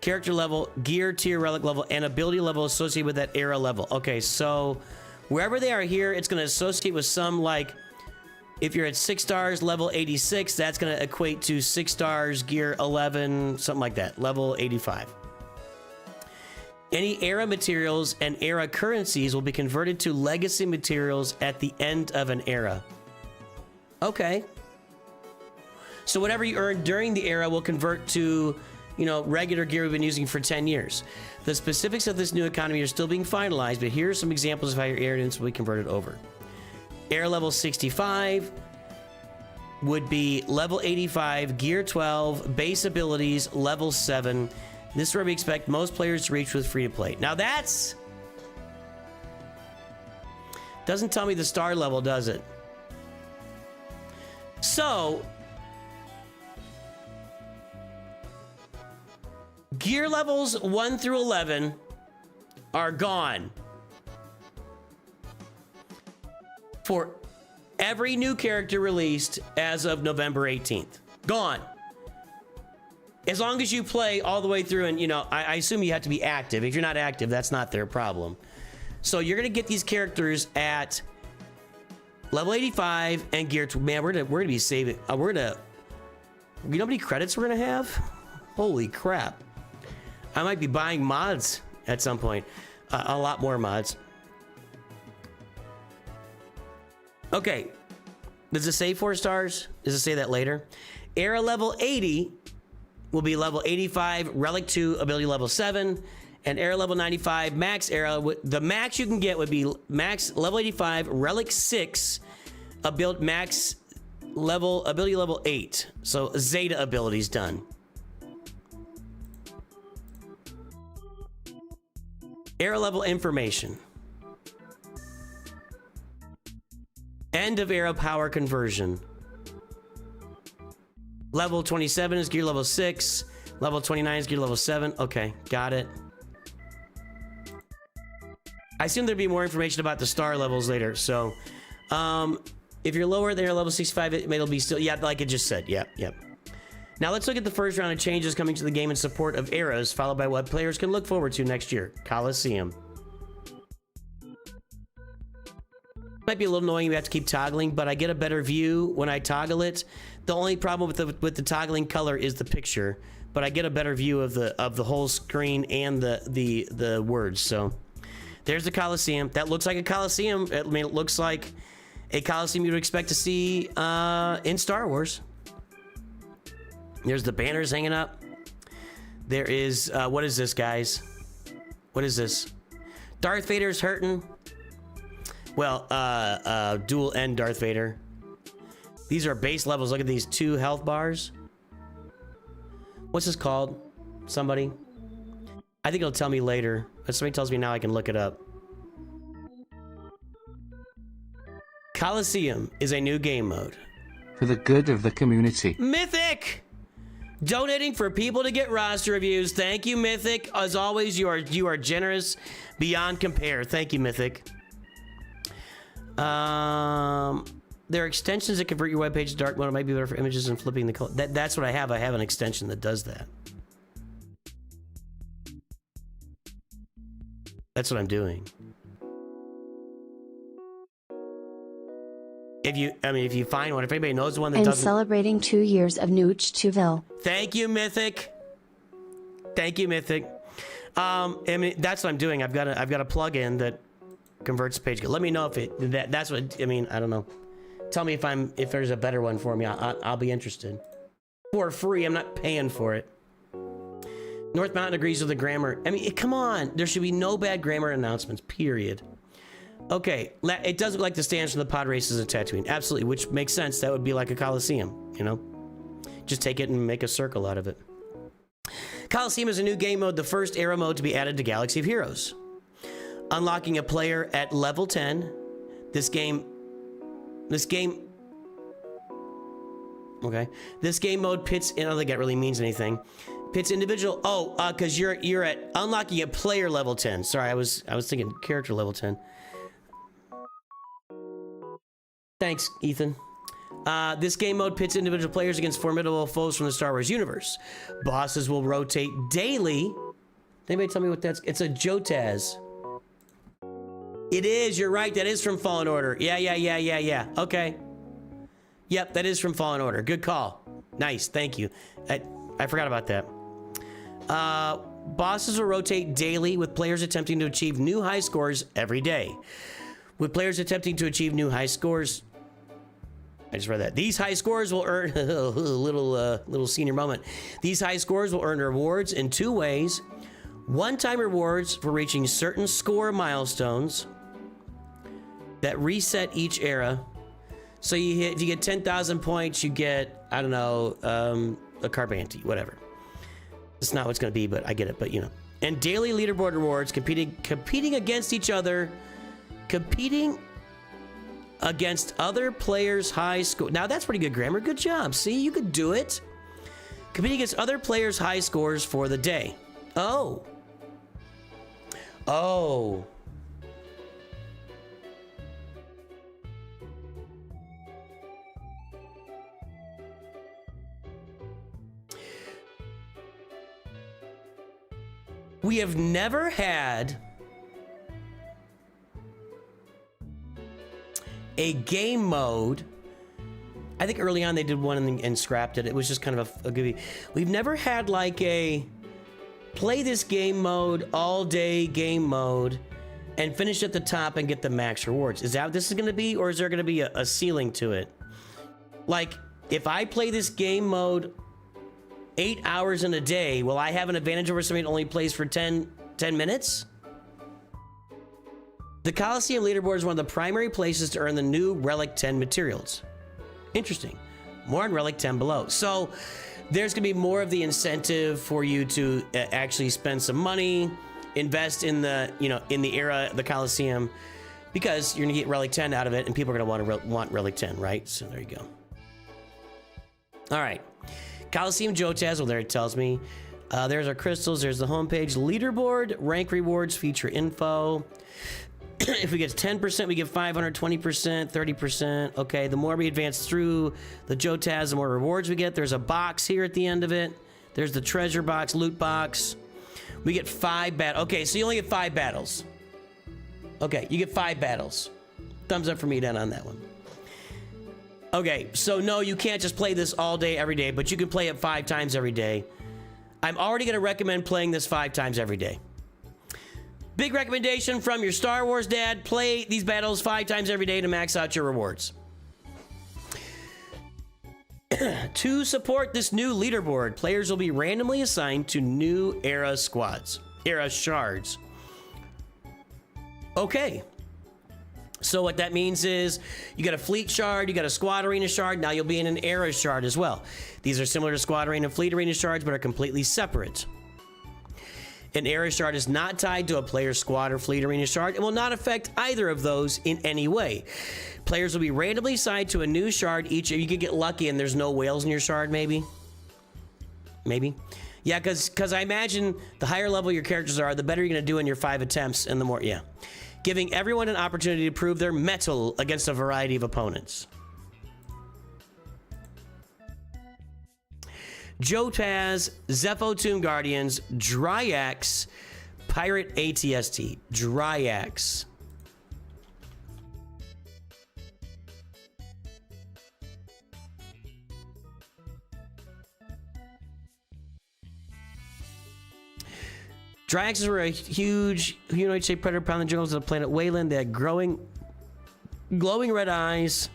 A: Character level, gear tier, relic level, and ability level associated with that era level. Okay, so wherever they are here, it's going to associate with some, like, if you're at 6 stars, level 86, that's going to equate to 6 stars, gear 11, something like that, level 85. Any era materials and era currencies will be converted to legacy materials at the end of an era. Okay. So whatever you earn during the era will convert to, regular gear we've been using for 10 years. The specifics of this new economy are still being finalized, but here are some examples of how your era units will be converted over. Era level 65 would be level 85, gear 12, base abilities, level 7. This is where we expect most players to reach with free-to-play. Now that's... doesn't tell me the star level, does it? So... gear levels 1 through 11 are gone. For every new character released as of November 18th. Gone. As long as you play all the way through, and I assume you have to be active. If you're not active, that's not their problem. So you're gonna get these characters at level 85 and gear. Man, we're gonna be saving. You know how many credits we're gonna have? Holy crap! I might be buying mods at some point. A lot more mods. Okay. Does it say 4 stars? Does it say that later? Era level 80 will be level 85, Relic 2, ability level 7, and era level 95, max era. The max you can get would be max level 85, Relic 6, max level, ability level 8. So Zeta ability's done. Era level information. End of era power conversion. Level 27 is gear level 6. Level 29 is gear level 7. Okay, got it. I assume there'd be more information about the star levels later. So, if you're lower than level 65, it'll be still, yeah, like it just said. Yep. Now let's look at the first round of changes coming to the game in support of eras, followed by what players can look forward to next year. Coliseum. Might be a little annoying, we have to keep toggling, but I get a better view when I toggle it. The only problem with the toggling color is the picture, but I get a better view of the whole screen and the words. So there's the Coliseum. That looks like a Coliseum. I mean, it looks like a Coliseum you'd expect to see in Star Wars. There's the banners hanging up. There is what is this, guys? What is this? Darth Vader's hurting. Well, dual end Darth Vader. These are base levels. Look at these 2 health bars. What's this called? Somebody? I think it'll tell me later. If somebody tells me now, I can look it up. Coliseum is a new game mode.
B: For the good of the community.
A: Mythic! Donating for people to get roster reviews. Thank you, Mythic. As always, you are generous beyond compare. Thank you, Mythic. There are extensions that convert your webpage to dark mode. It might be better for images and flipping the color. That's what I have. I have an extension that does that. That's what I'm doing. If you find one, if anybody knows one that doesn't...
C: I'm celebrating 2 years of Nooch Tuville.
A: Thank you, Mythic. Thank you, Mythic. I mean, that's what I'm doing. I've got a plug-in that converts the page. Let me know if that's what I mean. I don't know. Tell me if there's a better one for me. I'll be interested. For free. I'm not paying for it. North Mountain agrees with the grammar. I mean, come on. There should be no bad grammar announcements. Period. Okay, it does look like the stands from the pod races at Tatooine. Absolutely, which makes sense. That would be like a Coliseum, you know? Just take it and make a circle out of it. Coliseum is a new game mode, the first era mode to be added to Galaxy of Heroes. Unlocking a player at level 10. This game mode pits, I don't think that really means anything. Pits individual, because you're at unlocking a player level 10. Sorry, I was thinking character level 10. Thanks, Ethan. This game mode pits individual players against formidable foes from the Star Wars universe. Bosses will rotate daily. Anybody tell me what that's? It's a Jotaz. It is, you're right, that is from Fallen Order. Yeah. Okay. Yep, that is from Fallen Order. Good call. Nice, thank you. I forgot about that. Bosses will rotate daily with players attempting to achieve new high scores every day. With players attempting to achieve new high scores... I just read that. These high scores will earn... little senior moment. These high scores will earn rewards in 2 ways. One-time rewards for reaching certain score milestones that reset each era. So if you get 10,000 points, you get, I don't know, a Carbanti, whatever. It's not what it's going to be, but I get it, but you know. And daily leaderboard rewards, competing against each other, competing against other players' high score. Now that's pretty good grammar. Good job. See, you could do it. Competing against other players' high scores for the day. Oh. We have never had a game mode. I think early on they did one and scrapped it. It was just kind of a goofy. We've never had like a play this game mode all day game mode and finish at the top and get the max rewards. Is that what this is going to be, or is there going to be a ceiling to it? Like if I play this game mode 8 hours in a day, will I have an advantage over somebody that only plays for 10 minutes? The Coliseum leaderboard is one of the primary places to earn the new Relic 10 materials. Interesting. More on Relic 10 below. So there's going to be more of the incentive for you to actually spend some money, invest in the, in the era, the Coliseum, because you're going to get Relic 10 out of it, and people are going to want Relic 10, right? So there you go. All right. Coliseum Jotaz, well, there it tells me. There's our crystals. There's the homepage. Leaderboard, rank rewards, feature info. If we get 10%, we get 520%, 30%. Okay, the more we advance through the Jotaz, the more rewards we get. There's a box here at the end of it. There's the treasure box, loot box. We get 5 battles. Okay, so you only get 5 battles. Okay, you get 5 battles. Thumbs up for me then on that one. Okay, so no, you can't just play this all day, every day, but you can play it 5 times every day. I'm already going to recommend playing this 5 times every day. Big recommendation from your Star Wars dad. Play these battles 5 times every day to max out your rewards. To support this new leaderboard, players will be randomly assigned to new Era squads. Era shards. Okay. So what that means is you got a fleet shard, you got a squad arena shard, now you'll be in an Era shard as well. These are similar to squad arena and fleet arena shards, but are completely separate. An Era shard is not tied to a player's squad or fleet arena shard and will not affect either of those in any way. Players will be randomly assigned to a new shard each. You could get lucky and there's no whales in your shard, maybe. Maybe. Yeah, because I imagine the higher level your characters are, the better you're going to do in your 5 attempts and the more, yeah. Giving everyone an opportunity to prove their mettle against a variety of opponents. Jotaz, Zepho Tomb Guardians, Dryax, Pirate ATST, Dryax. Dryaxes were a huge humanoid-shaped predator found in the jungles of the planet Wayland. They had glowing red eyes.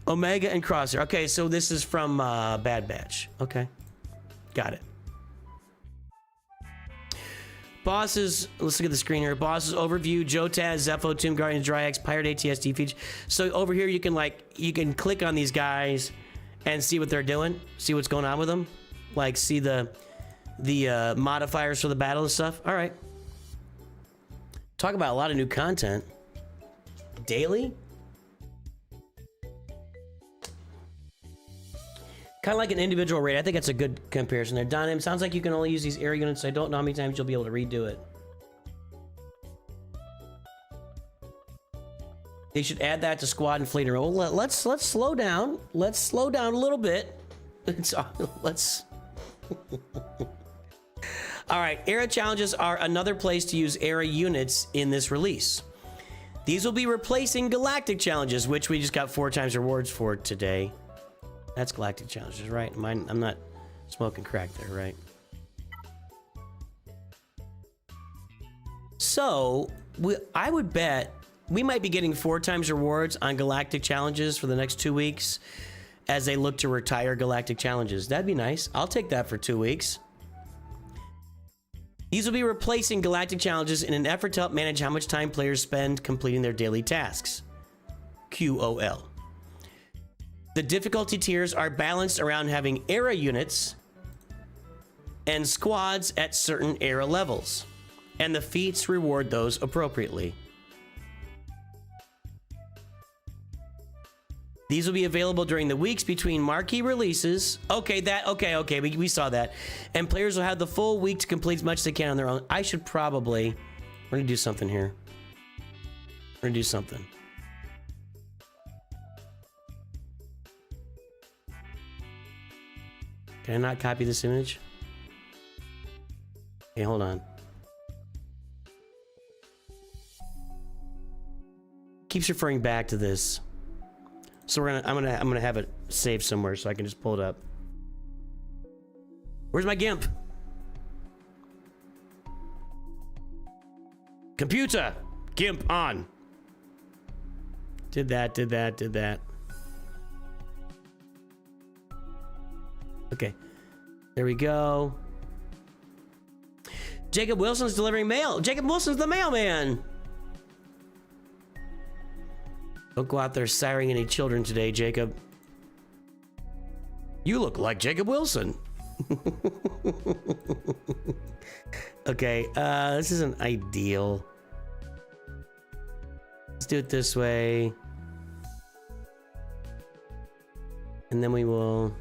A: Omega and Crosshair. Okay, so this is from Bad Batch. Okay, got it. Bosses, let's look at the screen here. Bosses overview, Jotaz, Zepho, Tomb Guardians, Dryax, Pirate ATSD feature. So over here you can click on these guys and see what they're doing, see what's going on with them. Like see the modifiers for the battle and stuff. All right. Talk about a lot of new content. Daily? Kind of like an individual raid. I think that's a good comparison there. Donim, sounds like you can only use these area units. I don't know how many times you'll be able to redo it. They should add that to squad and fleet. Well, let's slow down. Let's slow down a little bit. Let's. All right, Era challenges are another place to use Era units in this release. These will be replacing Galactic challenges, which we just got 4 times rewards for today. That's Galactic challenges, right? I'm not smoking crack there, right? So, I would bet we might be getting 4 times rewards on Galactic challenges for the next 2 weeks as they look to retire Galactic challenges. That'd be nice. I'll take that for 2 weeks. These will be replacing Galactic challenges in an effort to help manage how much time players spend completing their daily tasks. QOL. The difficulty tiers are balanced around having Era units and squads at certain Era levels, and the feats reward those appropriately. These will be available during the weeks between marquee releases. Okay, we saw that. And players will have the full week to complete as much as they can on their own. I should probably... We're gonna do something here. We're gonna do something. Can I not copy this image? Okay, hold on. Keeps referring back to this. So I'm gonna have it saved somewhere so I can just pull it up. Where's my GIMP? Computer! GIMP on. Did that. Okay. There we go. Jacob Wilson's delivering mail. Jacob Wilson's the mailman. Don't go out there siring any children today, Jacob. You look like Jacob Wilson. Okay, this isn't ideal. Let's do it this way. And then we will...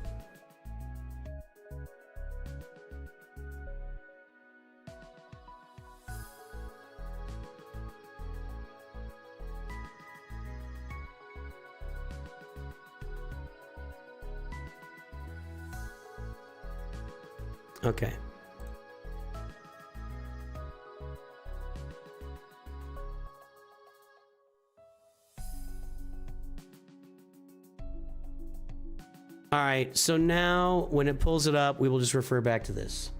A: Okay. All right, so now when it pulls it up, we will just refer back to this.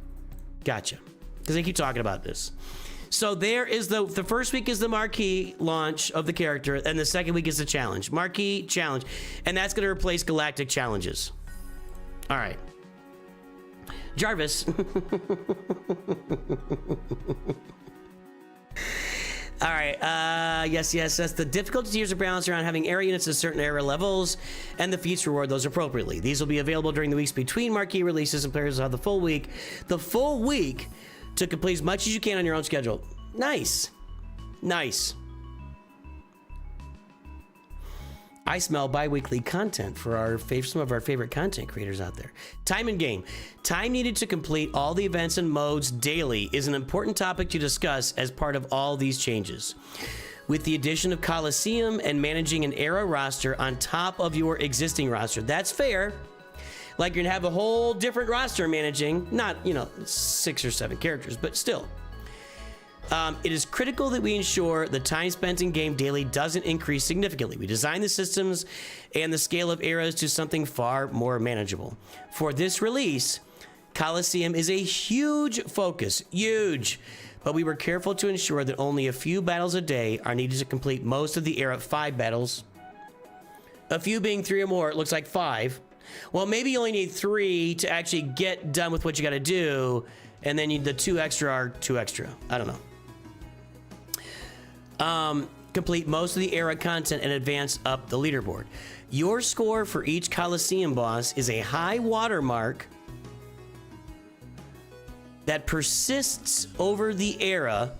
A: Gotcha. Because they keep talking about this. So there is the first week is the marquee launch of the character, and the second week is the challenge. Marquee challenge. And that's going to replace galactic challenges. All right. Jarvis. All right. Yes. That's the difficulty tiers are balanced around having era units at certain era levels, and the feats reward those appropriately. These will be available during the weeks between marquee releases, and players will have the full week to complete as much as you can on your own schedule. Nice. I smell bi-weekly content for some of our favorite content creators out there. Time and game. Time needed to complete all the events and modes daily is an important topic to discuss as part of all these changes. With the addition of Coliseum and managing an era roster on top of your existing roster. That's fair. Like you're gonna have a whole different roster managing, not, 6 or 7 characters, but still. It is critical that we ensure the time spent in game daily doesn't increase significantly. We designed the systems and the scale of eras to something far more manageable. For this release, Coliseum is a huge focus, but we were careful to ensure that only a few battles a day are needed to complete most of the era 5 battles. A few being 3 or more, it looks like 5. Well, maybe you only need 3 to actually get done with what you got to do, and then the 2 extra are 2 extra. I don't know. Complete most of the era content and advance up the leaderboard. Your score for each Coliseum boss is a high watermark that persists over the era,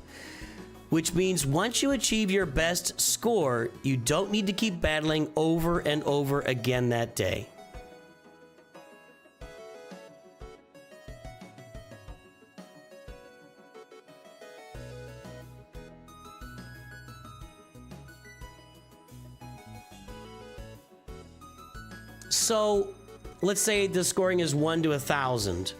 A: which means once you achieve your best score, you don't need to keep battling over and over again that day. So let's say the scoring is 1 to 1,000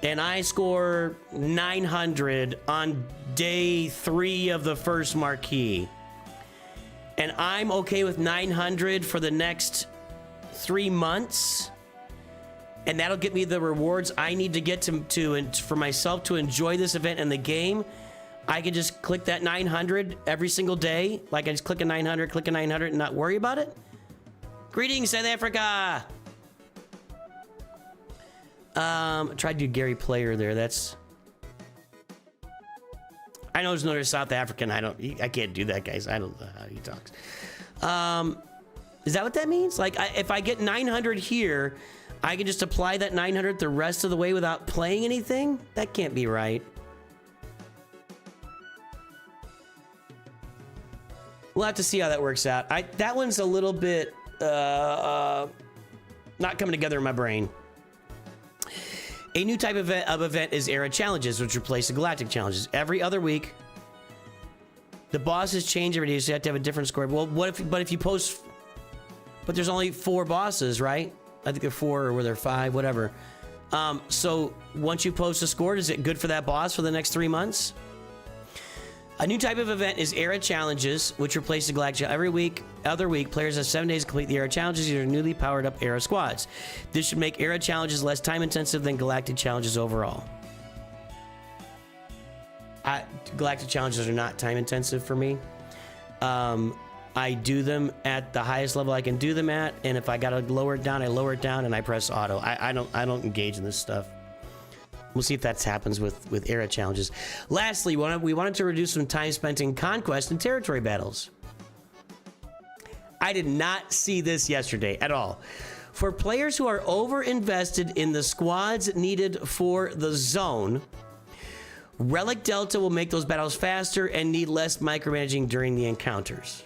A: and I score 900 on day 3 of the first marquee, and I'm okay with 900 for the next 3 months, and that'll get me the rewards I need to get for myself to enjoy this event and the game. I can just click that 900 every single day. Like I just click a 900 and not worry about it. Greetings, South Africa. I tried to do Gary Player there. I know there's another South African. I can't do that, guys. I don't know how he talks. Is that what that means? Like, if I get 900 here, I can just apply that 900 the rest of the way without playing anything? That can't be right. We'll have to see how that works out. That one's a little bit not coming together in my brain. A new type of event is Era Challenges, which replace the Galactic Challenges. Every other week, the bosses change every day, so you have to have a different score. Well, but if you post... But there's only 4 bosses, right? I think they're 4 or were there 5, whatever. So once you post a score, is it good for that boss for the next 3 months? A new type of event is Era Challenges, which replaces the Galactic. Every other week, players have 7 days to complete the Era Challenges. These are newly powered up Era squads. This should make Era Challenges less time intensive than Galactic Challenges overall. Galactic Challenges are not time intensive for me. I do them at the highest level I can do them at, and if I gotta lower it down, I lower it down and I press auto. I don't engage in this stuff. We'll see if that happens with Era Challenges. Lastly, we wanted to reduce some time spent in conquest and territory battles. I did not see this yesterday at all. For players who are over-invested in the squads needed for the zone, Relic Delta will make those battles faster and need less micromanaging during the encounters.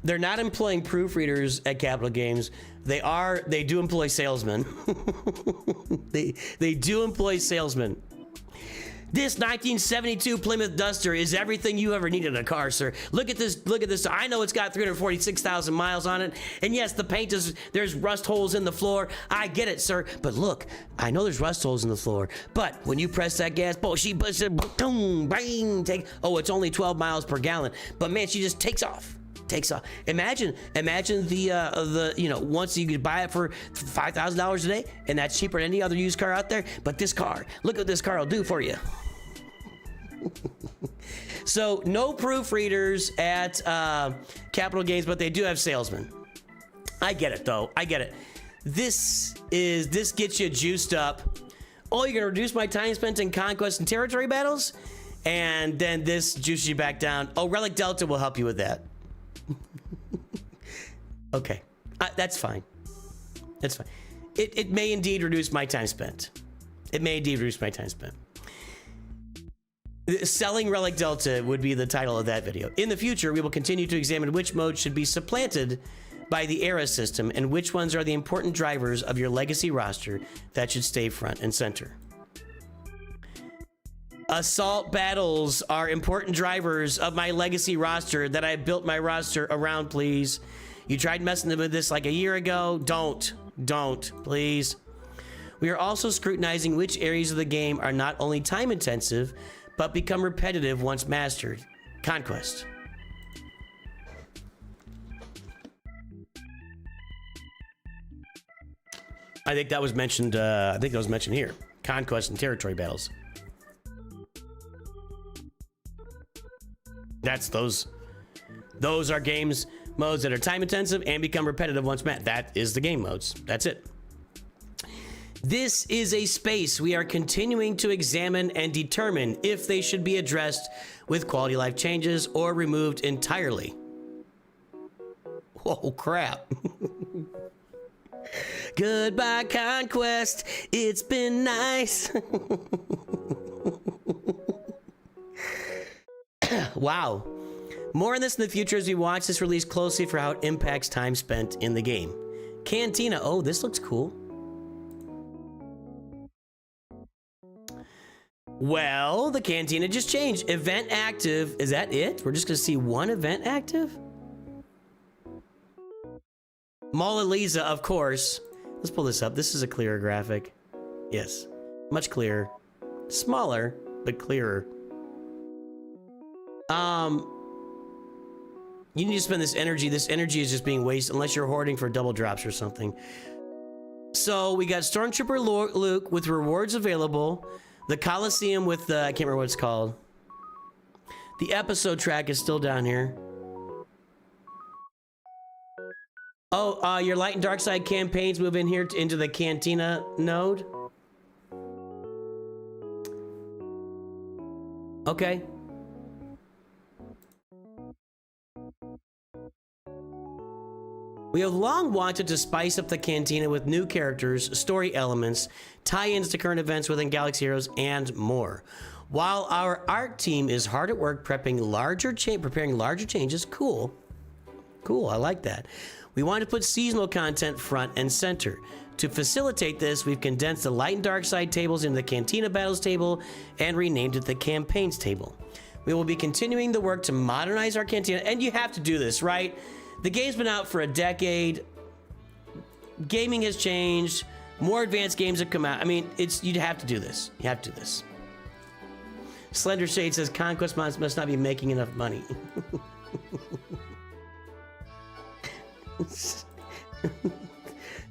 A: They're not employing proofreaders at Capital Games. They do employ salesmen. they do employ salesmen. This 1972 Plymouth Duster is everything you ever needed in a car, sir. Look at this. Look at this. I know it's got 346,000 miles on it. And yes, the paint is, there's rust holes in the floor. I get it, sir. But look, I know there's rust holes in the floor. But when you press that gas, she pushes, boom, bang, oh, it's only 12 miles per gallon. But man, she just takes off. Imagine the you know, once you could buy it for $5,000 a day, and that's cheaper than any other used car out there. But this car, look what this car will do for you. So no proofreaders at Capital Games, but they do have salesmen. I get it though. I get it. This gets you juiced up. Oh, you're gonna reduce my time spent in conquest and territory battles, and then this juices you back down. Oh, Relic Delta will help you with that. Okay, that's fine. That's fine. It may indeed reduce my time spent. It may indeed reduce my time spent. Selling Relic Delta would be the title of that video. In the future, we will continue to examine which modes should be supplanted by the Era system and which ones are the important drivers of your legacy roster that should stay front and center. Assault battles are important drivers of my legacy roster that I built my roster around, please. You tried messing with this like a year ago. Don't, please. We are also scrutinizing which areas of the game are not only time intensive, but become repetitive once mastered. Conquest. I think that was mentioned, here. Conquest and territory battles. That's those are games modes that are time intensive and become repetitive once met. That is the game modes. That's it. This is a space we are continuing to examine and determine if they should be addressed with quality of life changes or removed entirely. Oh crap. Goodbye, Conquest. It's been nice. Wow. More on this in the future as we watch this release closely for how it impacts time spent in the game. Cantina. Oh, this looks cool. Well, the Cantina just changed. Event active. Is that it? We're just going to see one event active? Mona Lisa, of course. Let's pull this up. This is a clearer graphic. Yes. Much clearer. Smaller, but clearer. You need to spend this energy. This energy is just being wasted unless you're hoarding for double drops or something. So we got Stormtrooper Luke with rewards available. The Coliseum with the, I can't remember what it's called. The episode track is still down here. Oh, your light and dark side campaigns move in here into the Cantina node. Okay. We have long wanted to spice up the Cantina with new characters, story elements, tie-ins to current events within Galaxy Heroes, and more. While our art team is hard at work preparing larger changes, cool, I like that. We want to put seasonal content front and center. To facilitate this, we've condensed the light and dark side tables into the Cantina Battles table and renamed it the Campaigns table. We will be continuing the work to modernize our Cantina, and you have to do this, right? The game's been out for a decade. Gaming has changed. More advanced games have come out. I mean, you'd have to do this. You have to do this. Slender Shade says Conquest mods must not be making enough money.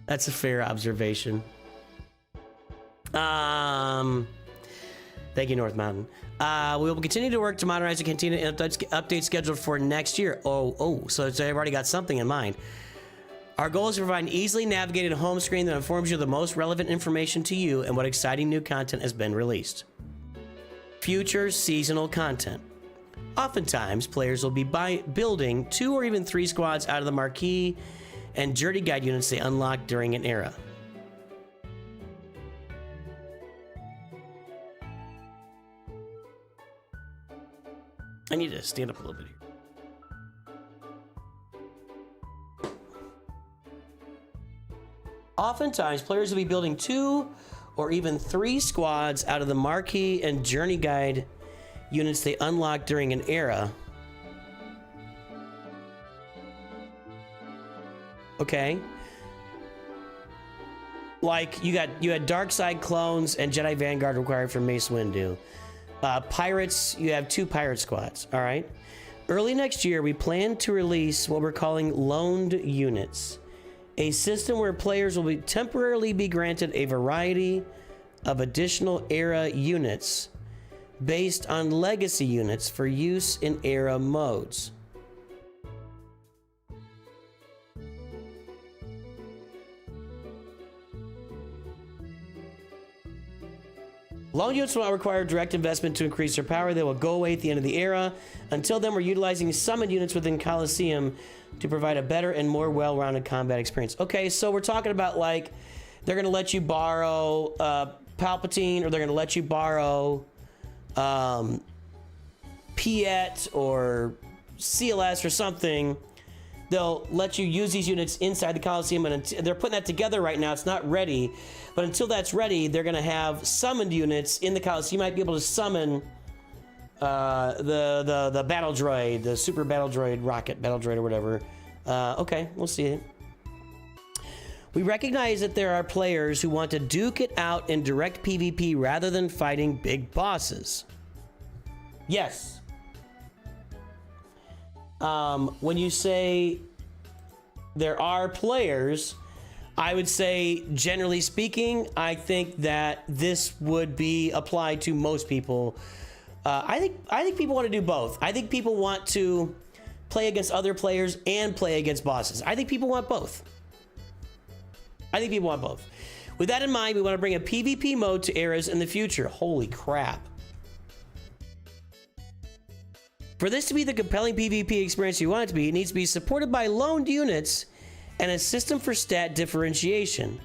A: That's a fair observation. Thank you, North Mountain. We will continue to work to modernize the Cantina and update scheduled for next year. So they've already got something in mind. Our goal is to provide an easily navigated home screen that informs you of the most relevant information to you and what exciting new content has been released. Future seasonal content. Oftentimes, players will be building 2 or even 3 squads out of the Marquee and Journey Guide units they unlock during an era. I need to stand up a little bit here. Oftentimes, players will be building 2 or even 3 squads out of the Marquee and Journey Guide units they unlock during an era. Okay. Like, you had Dark Side clones and Jedi Vanguard required for Mace Windu. Pirates, you have 2 pirate squads, all right? Early next year, we plan to release what we're calling loaned units, a system where players will temporarily be granted a variety of additional era units based on legacy units for use in era modes. Loan units will not require direct investment to increase their power. They will go away at the end of the era. Until then, we're utilizing summon units within Coliseum to provide a better and more well-rounded combat experience. Okay, so we're talking about, like, they're going to let you borrow Palpatine, or they're going to let you borrow Piet or CLS or something. They'll let you use these units inside the Coliseum, and they're putting that together right now. It's not ready, but until that's ready, they're going to have summoned units in the Coliseum. You might be able to summon the battle droid, the super battle droid, rocket battle droid, or whatever. Okay, we'll see it. We recognize that there are players who want to duke it out in direct PvP rather than fighting big bosses. Yes. When you say there are players, I would say, generally speaking, I think that this would be applied to most people. I think people want to do both. I think people want to play against other players and play against bosses. I think people want both. With that in mind, we want to bring a PvP mode to eras in the future. Holy crap. For this to be the compelling PvP experience you want it to be, it needs to be supported by loaned units and a system for stat differentiation.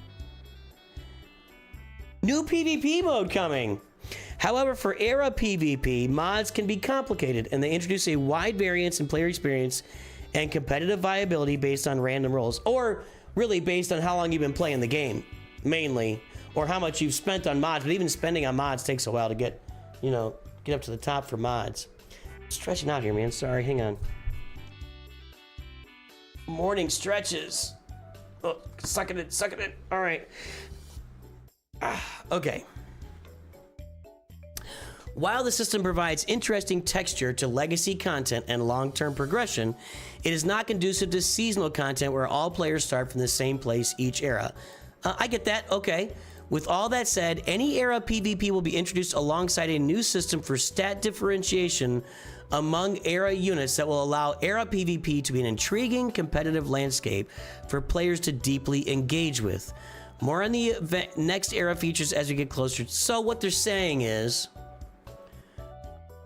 A: New PvP mode coming. However, for era PvP, mods can be complicated, and they introduce a wide variance in player experience and competitive viability based on random rolls, or really based on how long you've been playing the game, mainly, or how much you've spent on mods. But even spending on mods takes a while to get up to the top for mods. Stretching out here, man. Sorry, hang on. Morning stretches. Oh, sucking it. All right. Okay. While the system provides interesting texture to legacy content and long-term progression, it is not conducive to seasonal content where all players start from the same place each era. I get that. Okay. With all that said, any era PvP will be introduced alongside a new system for stat differentiation among era units that will allow era PvP to be an intriguing competitive landscape for players to deeply engage with. More on the next era features as we get closer. So what they're saying is,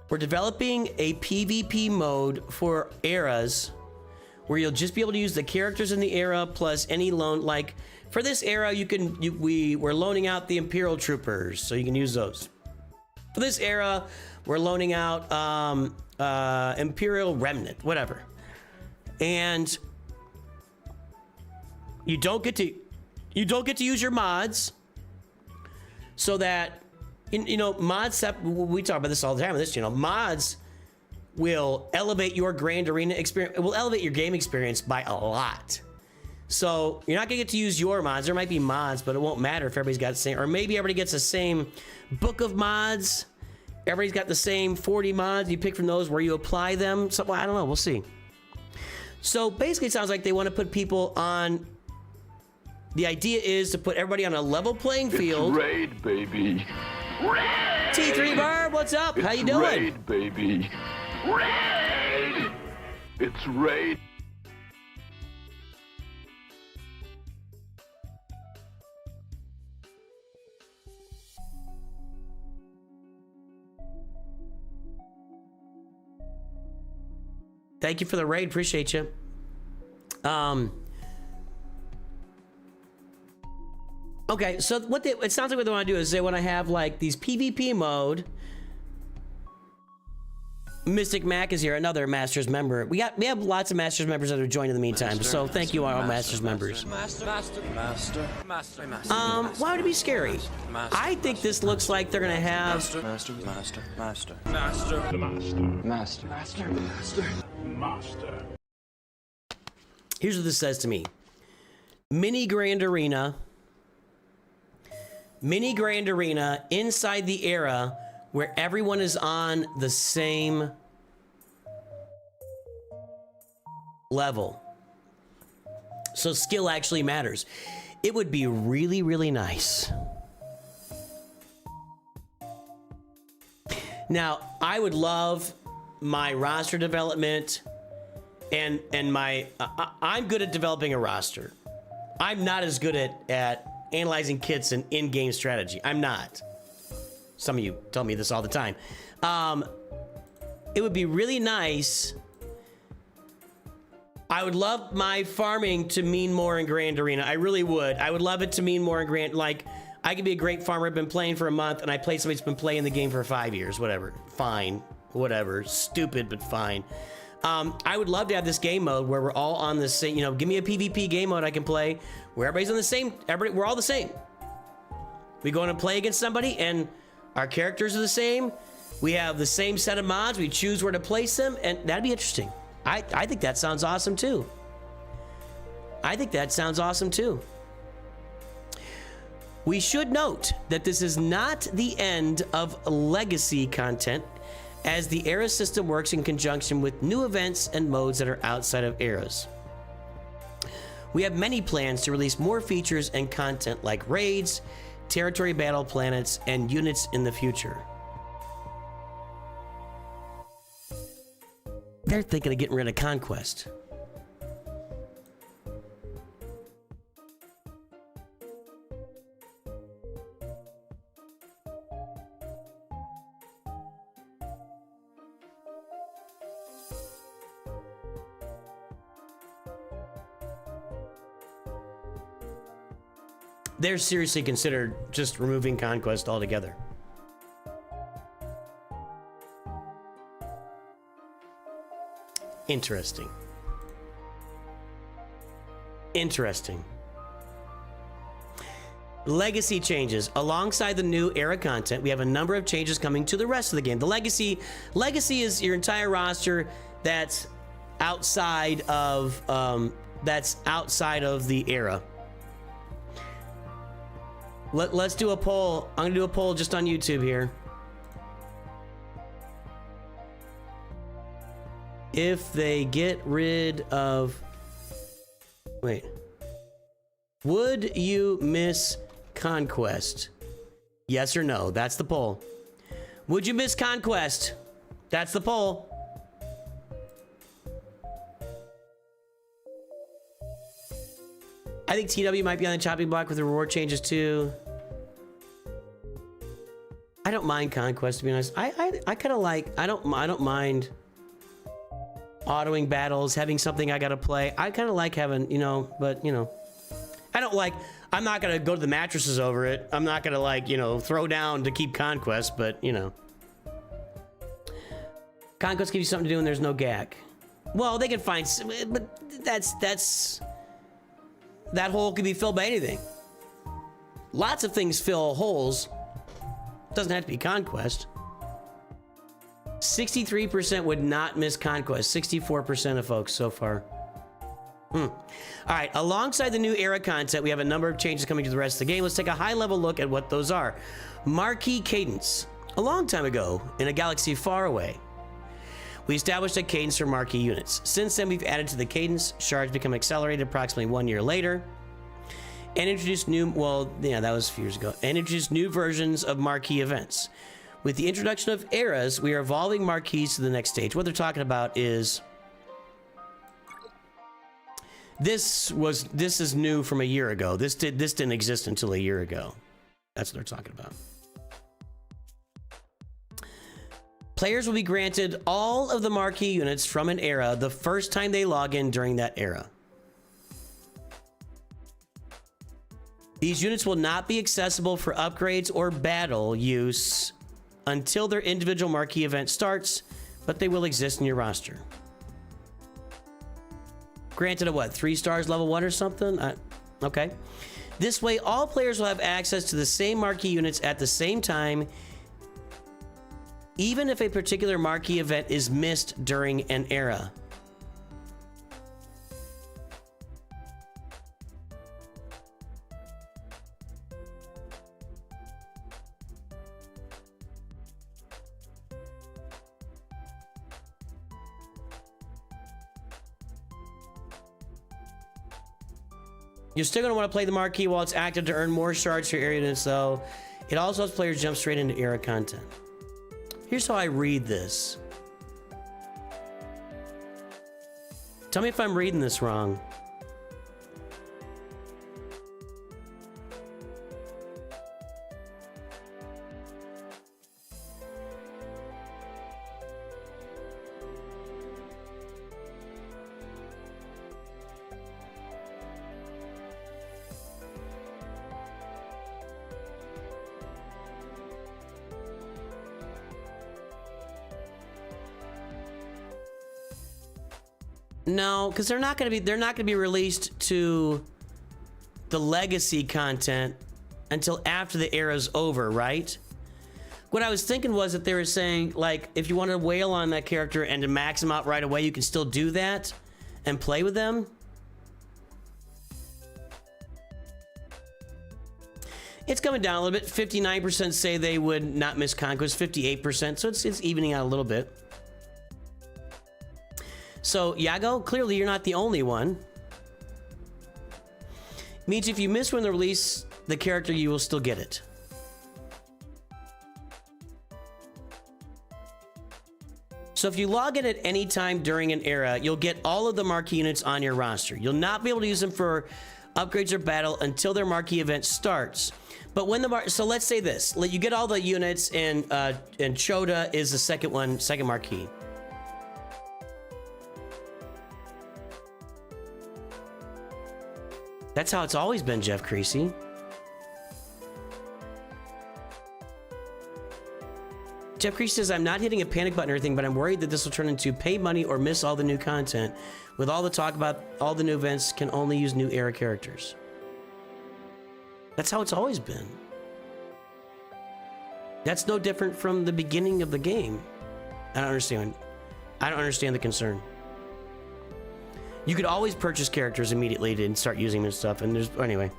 A: we're developing a PvP mode for eras where you'll just be able to use the characters in the era plus any loan. Like for this era, we're loaning out the Imperial Troopers, so you can use those. For this era, we're loaning out Imperial Remnant, whatever. And you don't get to use your mods, so that mods, we talk about this all the time. Mods will elevate your Grand Arena experience. It will elevate your game experience by a lot. So you're not gonna get to use your mods. There might be mods, but it won't matter if everybody's got the same, or maybe everybody gets the same book of mods. Everybody's got the same 40 mods. You pick from those where you apply them. Something, I don't know. We'll see. So basically, it sounds like they want to put people on. The idea is to put everybody on a level playing field.
E: It's raid, baby. Raid!
A: T3 Barb, what's up? How you doing?
E: Raid, baby. Raid! It's raid.
A: Thank you for the raid. Appreciate you. Okay, so it sounds like what they want to do is they want to have like these PvP mode Mystic Mac is here, another Masters member. We have lots of Masters members that have joined in the meantime, so thank you all Masters members. Why would it be scary? I think this looks like they're gonna have Here's what this says to me. Mini Grand Arena inside the era where everyone is on the same level. So skill actually matters. It would be really, really nice. Now, I would love my roster development and my... I'm good at developing a roster. I'm not as good at analyzing kits and in-game strategy. I'm not. Some of you tell me this all the time. It would be really nice. I would love my farming to mean more in Grand Arena. I really would. I would love it to mean more in Grand. Like, I could be a great farmer. I've been playing for a month, and I play somebody who's been playing the game for 5 years. Whatever. Fine. Whatever. Stupid, but fine. I would love to have this game mode where we're all on the same. You know, give me a PvP game mode I can play where everybody's on the same. We're all the same. We go in and play against somebody, and our characters are the same. We have the same set of mods. We choose where to place them, and that'd be interesting. I think that sounds awesome too. We should note that this is not the end of legacy content, as the Era system works in conjunction with new events and modes that are outside of Eras. We have many plans to release more features and content like raids, territory battle planets, and units in the future. They're thinking of getting rid of Conquest. They're seriously considered just removing Conquest altogether. Interesting. Legacy changes. Alongside the new Era content, we have a number of changes coming to the rest of the game. The Legacy is your entire roster that's outside of the Era. Let's do a poll. I'm gonna do a poll just on YouTube here. If they get rid of... Wait. Would you miss Conquest? Yes or no? That's the poll. Would you miss Conquest? That's the poll. I think TW might be on the chopping block with the reward changes too. I don't mind Conquest, to be honest. I kind of like... I don't mind autoing battles, having something I gotta play. I kind of like having, you know, but, you know, I don't like... I'm not gonna go to the mattresses over it. I'm not gonna, like, you know, throw down to keep Conquest, but, you know. Conquest gives you something to do and there's no gag. Well, they can find... But that's... That hole can be filled by anything. Lots of things fill holes. Doesn't have to be Conquest. 63% would not miss Conquest. 64% of folks so far. All right, alongside the new Era content, we have a number of changes coming to the rest of the game. Let's take a high-level look at what those are. Marquee cadence. A long time ago, in a galaxy far away, we established a cadence for marquee units. Since then, we've added to the cadence. Shards become accelerated approximately 1 year later. And introduced new, well, yeah, that was a few years ago. And introduced new versions of marquee events. With the introduction of eras, we are evolving marquees to the next stage. What they're talking about is... This is new from a year ago. This didn't exist until a year ago. That's what they're talking about. Players will be granted all of the marquee units from an era the first time they log in during that era. These units will not be accessible for upgrades or battle use until their individual marquee event starts, but they will exist in your roster. Granted a what, 3 stars level 1 or something? Okay. This way, all players will have access to the same marquee units at the same time, even if a particular marquee event is missed during an era. You're still going to want to play the marquee while it's active to earn more shards for area units, though. It also helps players jump straight into era content. Here's how I read this. Tell me if I'm reading this wrong. No, because they're not going to be released to the legacy content until after the era's over, right? What I was thinking was that they were saying, like, if you want to wail on that character and to max them out right away, you can still do that and play with them. It's coming down a little bit. 59% say they would not miss Conquest, 58%, so it's evening out a little bit. So, Yago, clearly you're not the only one. Means if you miss when they release the character, you will still get it. So if you log in at any time during an era, you'll get all of the marquee units on your roster. You'll not be able to use them for upgrades or battle until their marquee event starts. But when so let's say this, you get all the units and Chota is the second marquee. That's how it's always been, Jeff Creasy. Jeff Creasy says, I'm not hitting a panic button or anything, but I'm worried that this will turn into pay money or miss all the new content. With all the talk about all the new events, can only use new era characters. That's how it's always been. That's no different from the beginning of the game. I don't understand. I don't understand the concern. You could always purchase characters immediately and start using them and stuff. And there's anyway.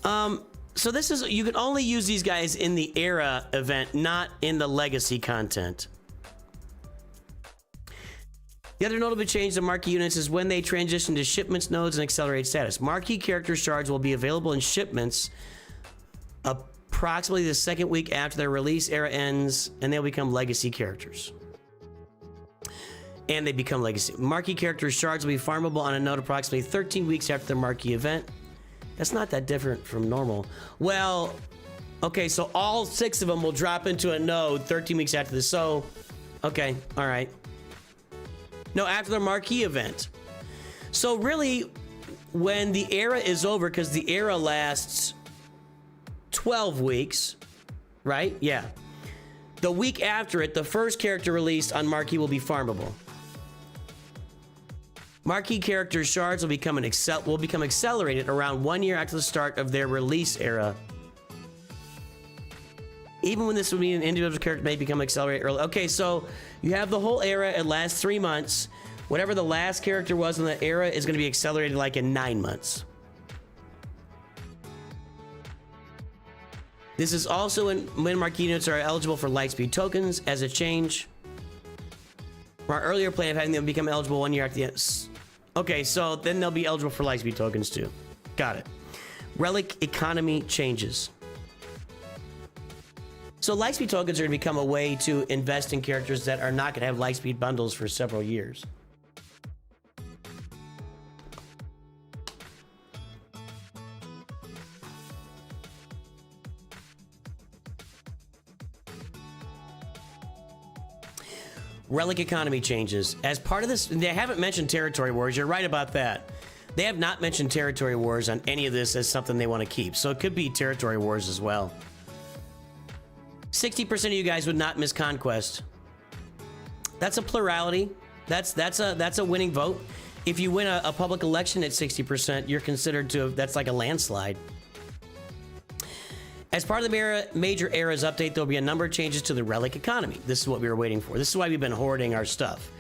A: So this is, you can only use these guys in the era event, not in the legacy content. The other notable change to marquee units is when they transition to shipments nodes and accelerate status. Marquee character shards will be available in shipments approximately the second week after their release era ends, and they'll become legacy characters. And they become legacy. Marquee character shards will be farmable on a node approximately 13 weeks after the marquee event. That's not that different from normal. Well, okay, so all 6 of them will drop into a node 13 weeks after this. So, okay, all right. No, after the marquee event. So really, when the era is over, because the era lasts 12 weeks, right? Yeah. The week after it, the first character released on marquee will be farmable. Marquee character shards will become accelerated around 1 year after the start of their release era. Even when this would mean an individual character may become accelerated early. Okay, so you have the whole era, it lasts 3 months. Whatever the last character was in the era is going to be accelerated like in 9 months. This is also when marquee units are eligible for lightspeed tokens as a change. From our earlier plan of having them become eligible 1 year after the end. Okay, so then they'll be eligible for lightspeed tokens too. Got it. Relic economy changes. So lightspeed tokens are going to become a way to invest in characters that are not going to have lightspeed bundles for several years. Relic economy changes. As part of this, they haven't mentioned territory wars. You're right about that. They have not mentioned territory wars on any of this as something they want to keep. So it could be territory wars as well. 60% of you guys would not miss Conquest. That's a plurality. That's a winning vote. If you win a public election at 60%, you're considered to have, that's like a landslide. As part of the major eras update, there'll be a number of changes to the relic economy. This is what we were waiting for. This is why we've been hoarding our stuff.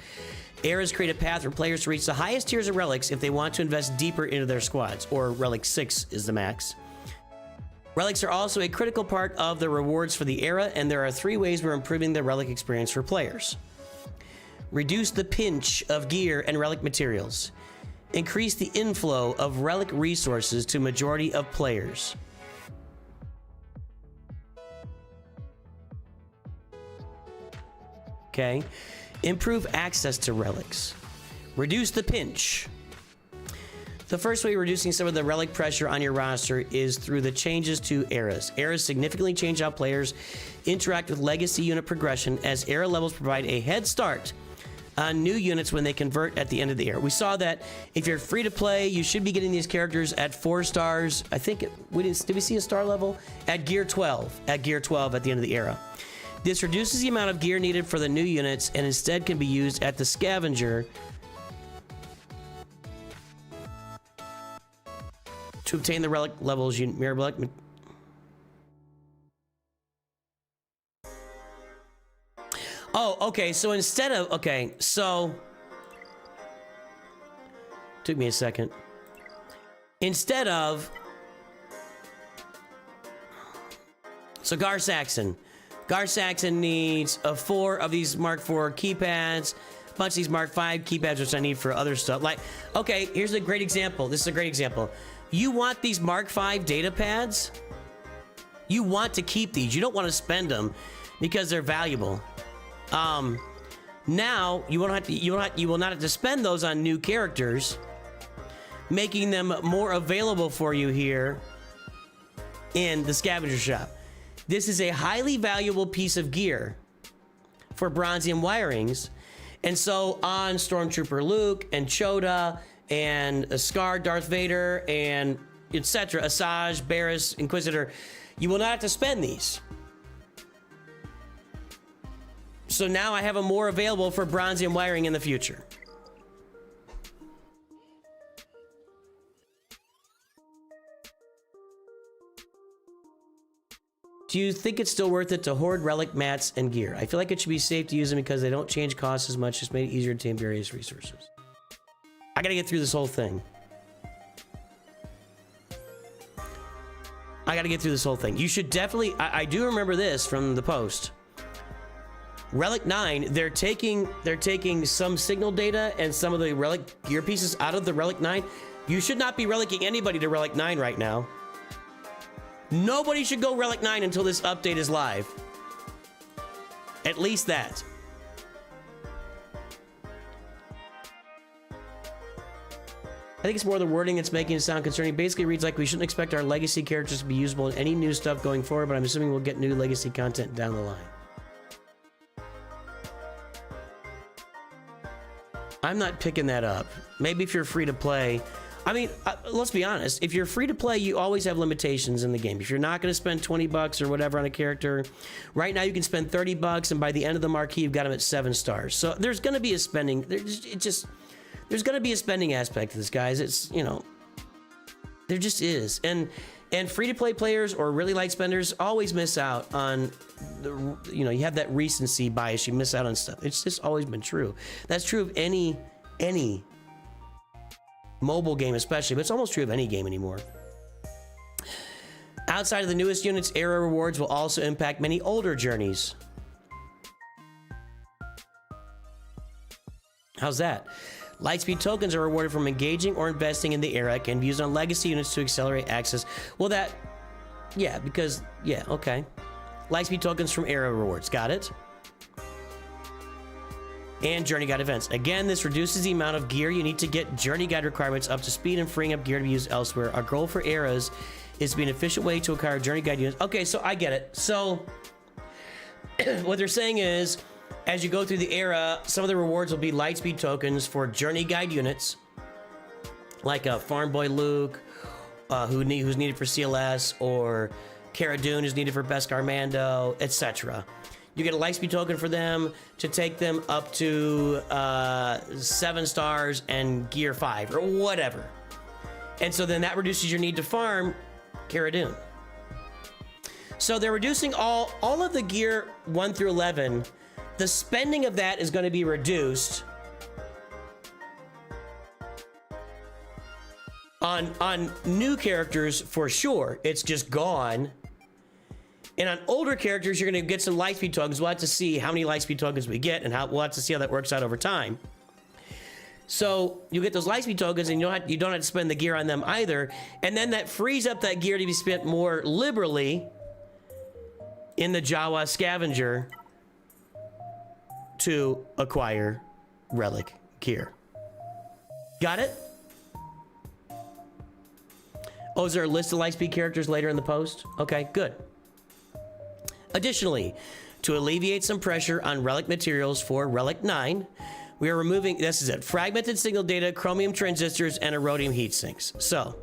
A: Eras create a path for players to reach the highest tiers of relics if they want to invest deeper into their squads, or relic 6 is the max. Relics are also a critical part of the rewards for the era, and there are 3 ways we're improving the relic experience for players. Reduce the pinch of gear and relic materials. Increase the inflow of relic resources to majority of players. Okay. Improve access to relics. Reduce the pinch. The first way reducing some of the relic pressure on your roster is through the changes to eras. Eras significantly change how players interact with legacy unit progression, as era levels provide a head start on new units when they convert at the end of the era. We saw that if you're free to play, you should be getting these characters at 4 stars. I think did we see a star level? At gear 12. At gear 12 at the end of the era. This reduces the amount of gear needed for the new units and instead can be used at the scavenger to obtain the relic levels you relic. Oh, okay. So instead of took me a second. Instead of Gar Saxon. Gar Saxon needs 4 of these Mark IV keypads, a bunch of these Mark V keypads, which I need for other stuff. Like, okay, here's a great example. This is a great example. You want these Mark V data pads? You want to keep these. You don't want to spend them because they're valuable. Now you will not have to spend those on new characters, making them more available for you here in the scavenger shop. This is a highly valuable piece of gear for Bronzium wirings. And so on Stormtrooper Luke and Choda and Scar Darth Vader and etc., Asajj, Barriss, Inquisitor, you will not have to spend these. So now I have them more available for Bronzium wiring in the future. Do you think it's still worth it to hoard relic mats and gear? I feel like it should be safe to use them because they don't change costs as much. Just made it easier to obtain various resources. I gotta get through this whole thing. You should definitely, I do remember this from the post. Relic 9, they're taking some signal data and some of the relic gear pieces out of the Relic 9. You should not be relicking anybody to Relic 9 right now. Nobody should go Relic 9 until this update is live. At least that. I think it's more the wording that's making it sound concerning. Basically, it reads like we shouldn't expect our legacy characters to be usable in any new stuff going forward, but I'm assuming we'll get new legacy content down the line. I'm not picking that up. Maybe if you're free to play. I mean, let's be honest. If you're free to play, you always have limitations in the game. If you're not going to spend 20 bucks or whatever on a character, right now you can spend 30 bucks, and by the end of the marquee, you've got them at 7 stars. So there's going to be a spending. There's going to be a spending aspect to this, guys. It's, you know, there just is. And free to play players or really light spenders always miss out on the, you know, you have that recency bias. You miss out on stuff. It's just always been true. That's true of any mobile game especially, but it's almost true of any game anymore. Outside of the newest units, era rewards will also impact many older journeys. How's that? Lightspeed tokens are rewarded from engaging or investing in the era, can be used on legacy units to accelerate access. Well, that, yeah, because, yeah, okay. Lightspeed tokens from era rewards, got it. And Journey Guide events. Again, this reduces the amount of gear you need to get Journey Guide requirements up to speed and freeing up gear to be used elsewhere. Our goal for eras is to be an efficient way to acquire Journey Guide units. Okay, so I get it. So what they're saying is, as you go through the era, some of the rewards will be Lightspeed tokens for Journey Guide units, like a Farm Boy Luke, who's needed for CLS, or Cara Dune is needed for Beskar Mando, etc. You get a lightspeed token for them to take them up to 7 stars and gear 5 or whatever. And so then that reduces your need to farm Cara Dune. So they're reducing all of the gear 1 through 11. The spending of that is going to be reduced on new characters for sure. It's just gone. And on older characters, you're going to get some lightspeed tokens. We'll have to see how many lightspeed tokens we get, and we'll have to see how that works out over time. So you get those lightspeed tokens, and you don't have to spend the gear on them either. And then that frees up that gear to be spent more liberally in the Jawa scavenger to acquire relic gear. Got it? Oh, is there a list of lightspeed characters later in the post? Okay, good. Additionally, to alleviate some pressure on relic materials for Relic 9, we are removing, this is it, fragmented signal data, chromium transistors, and erodium heat sinks. So,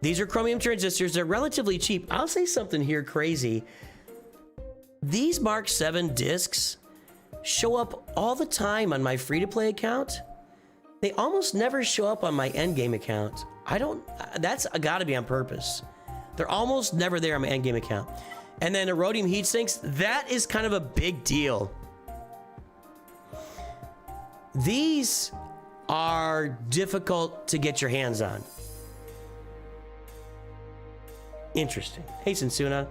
A: these are chromium transistors. They're relatively cheap. I'll say something here crazy. These Mark 7 discs show up all the time on my free-to-play account. They almost never show up on my endgame account. That's gotta be on purpose. They're almost never there on my endgame account. And then erodium heat sinks, that is kind of a big deal. These are difficult to get your hands on. Interesting. Hey, Sensuna.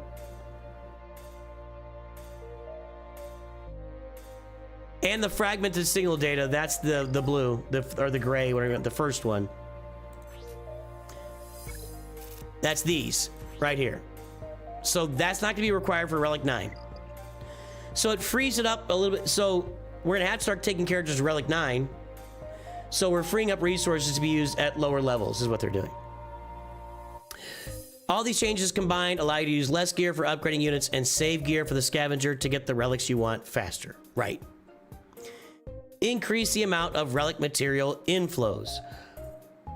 A: And the fragmented signal data, that's the blue, or the gray, whatever, the first one. That's these right here. So that's not going to be required for Relic 9. So it frees it up a little bit. So we're going to have to start taking characters to Relic 9. So we're freeing up resources to be used at lower levels is what they're doing. All these changes combined allow you to use less gear for upgrading units and save gear for the scavenger to get the relics you want faster. Right. Increase the amount of relic material inflows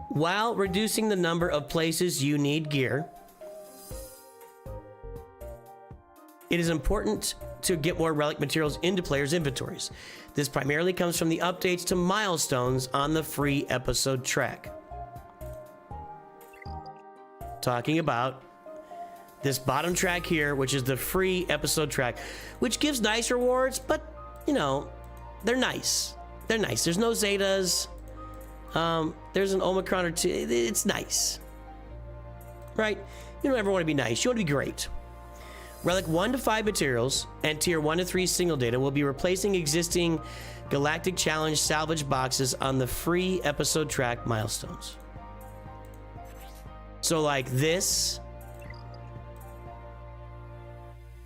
A: while reducing the number of places you need gear. It is important to get more relic materials into players' inventories. This primarily comes from the updates to milestones on the free episode track. Talking about this bottom track here, which is the free episode track, which gives nice rewards, but, you know, they're nice. They're nice. There's no Zetas. There's an Omicron or two. It's nice. Right? You don't ever want to be nice. You want to be great. Relic 1 to 5 materials and tier 1 to 3 single data will be replacing existing Galactic Challenge salvage boxes on the free episode track milestones. So like this.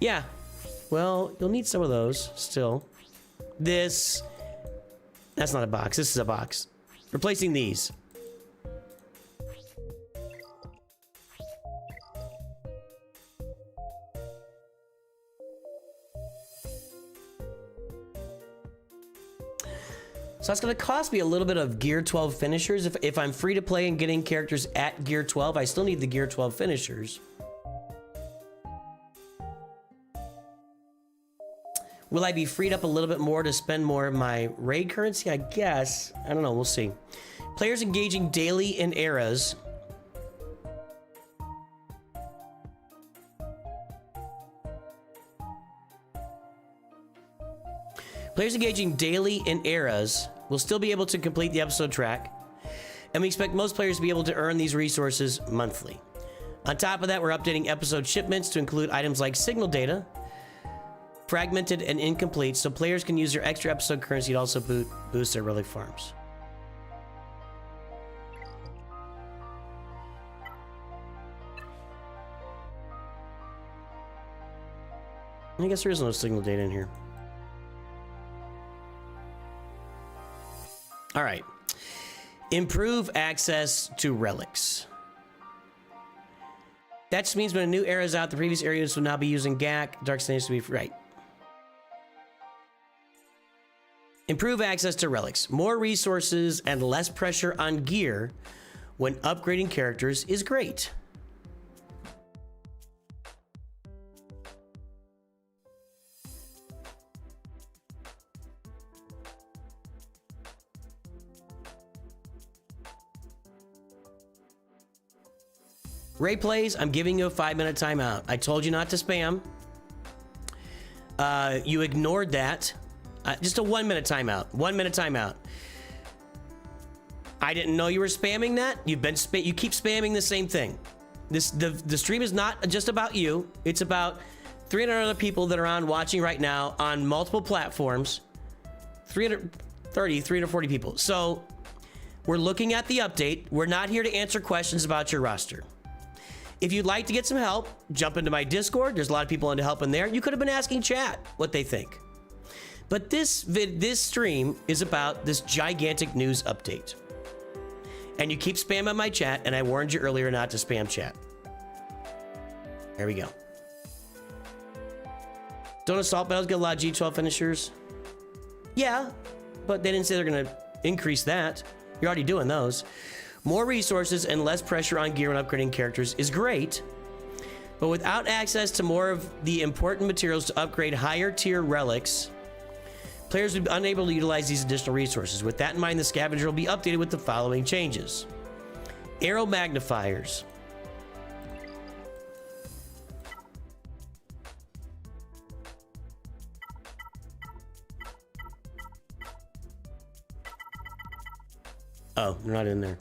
A: Yeah. Well, you'll need some of those still. This. That's not a box. This is a box. Replacing these. So that's going to cost me a little bit of Gear 12 finishers. If I'm free to play and getting characters at Gear 12, I still need the Gear 12 finishers. Will I be freed up a little bit more to spend more of my raid currency? I guess. I don't know. We'll see. Players engaging daily in eras. Players engaging daily in eras will still be able to complete the episode track, and we expect most players to be able to earn these resources monthly. On top of that, we're updating episode shipments to include items like signal data, fragmented and incomplete, so players can use their extra episode currency to also boost their relic farms. I guess there is no signal data in here. All right. Improve access to relics. That just means when a new era is out, the previous areas will now be using GAC. Dark Stains to be right. Improve access to relics. More resources and less pressure on gear when upgrading characters is great. Ray Plays, I'm giving you a 5-minute timeout. I told you not to spam. You ignored that. Just a 1-minute timeout. 1-minute timeout. I didn't know you were spamming that. You keep spamming the same thing. The stream is not just about you. It's about 300 other people that are on watching right now on multiple platforms. 340 people. So we're looking at the update. We're not here to answer questions about your roster. If you'd like to get some help, jump into my Discord. There's a lot of people into help in there. You could have been asking chat what they think. But this stream is about this gigantic news update. And you keep spamming my chat, and I warned you earlier not to spam chat. There we go. Don't assault battles get a lot of G12 finishers? Yeah, but they didn't say they're going to increase that. You're already doing those. More resources and less pressure on gear when upgrading characters is great, but without access to more of the important materials to upgrade higher tier relics, players would be unable to utilize these additional resources. With that in mind, the scavenger will be updated with the following changes. Arrow magnifiers. Oh, they're not in there.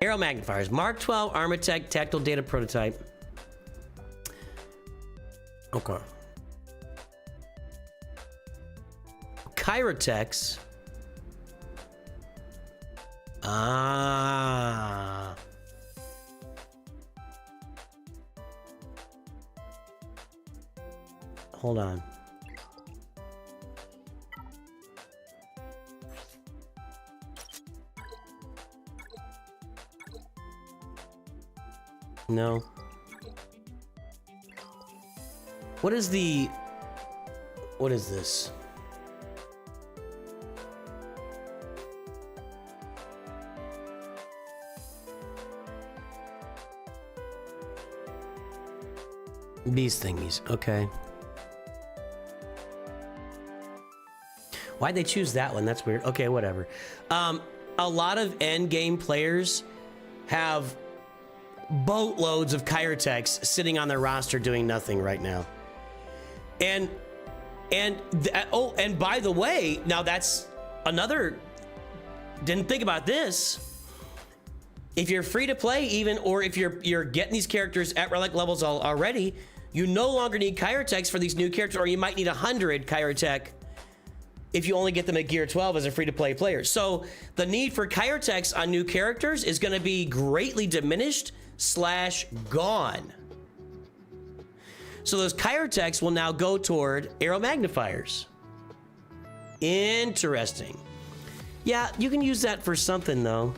A: Arrow magnifiers. Mark 12 Armatech tactile data prototype. Okay. Kyrotex. Ah. Hold on. No. What is this? These thingies, okay. Why'd they choose that one? That's weird. Okay, whatever. A lot of end game players have boatloads of Kyrotex sitting on their roster doing nothing right now. And by the way, now that's another, didn't think about this. If you're free to play even, or if you're getting these characters at relic levels already, you no longer need Kyrotex for these new characters, or you might need 100 Kyrotech if you only get them at Gear 12 as a free-to-play player. So the need for Kyrotex on new characters is going to be greatly diminished / gone. So those Kyrotex will now go toward arrow magnifiers. Interesting. Yeah, you can use that for something, though.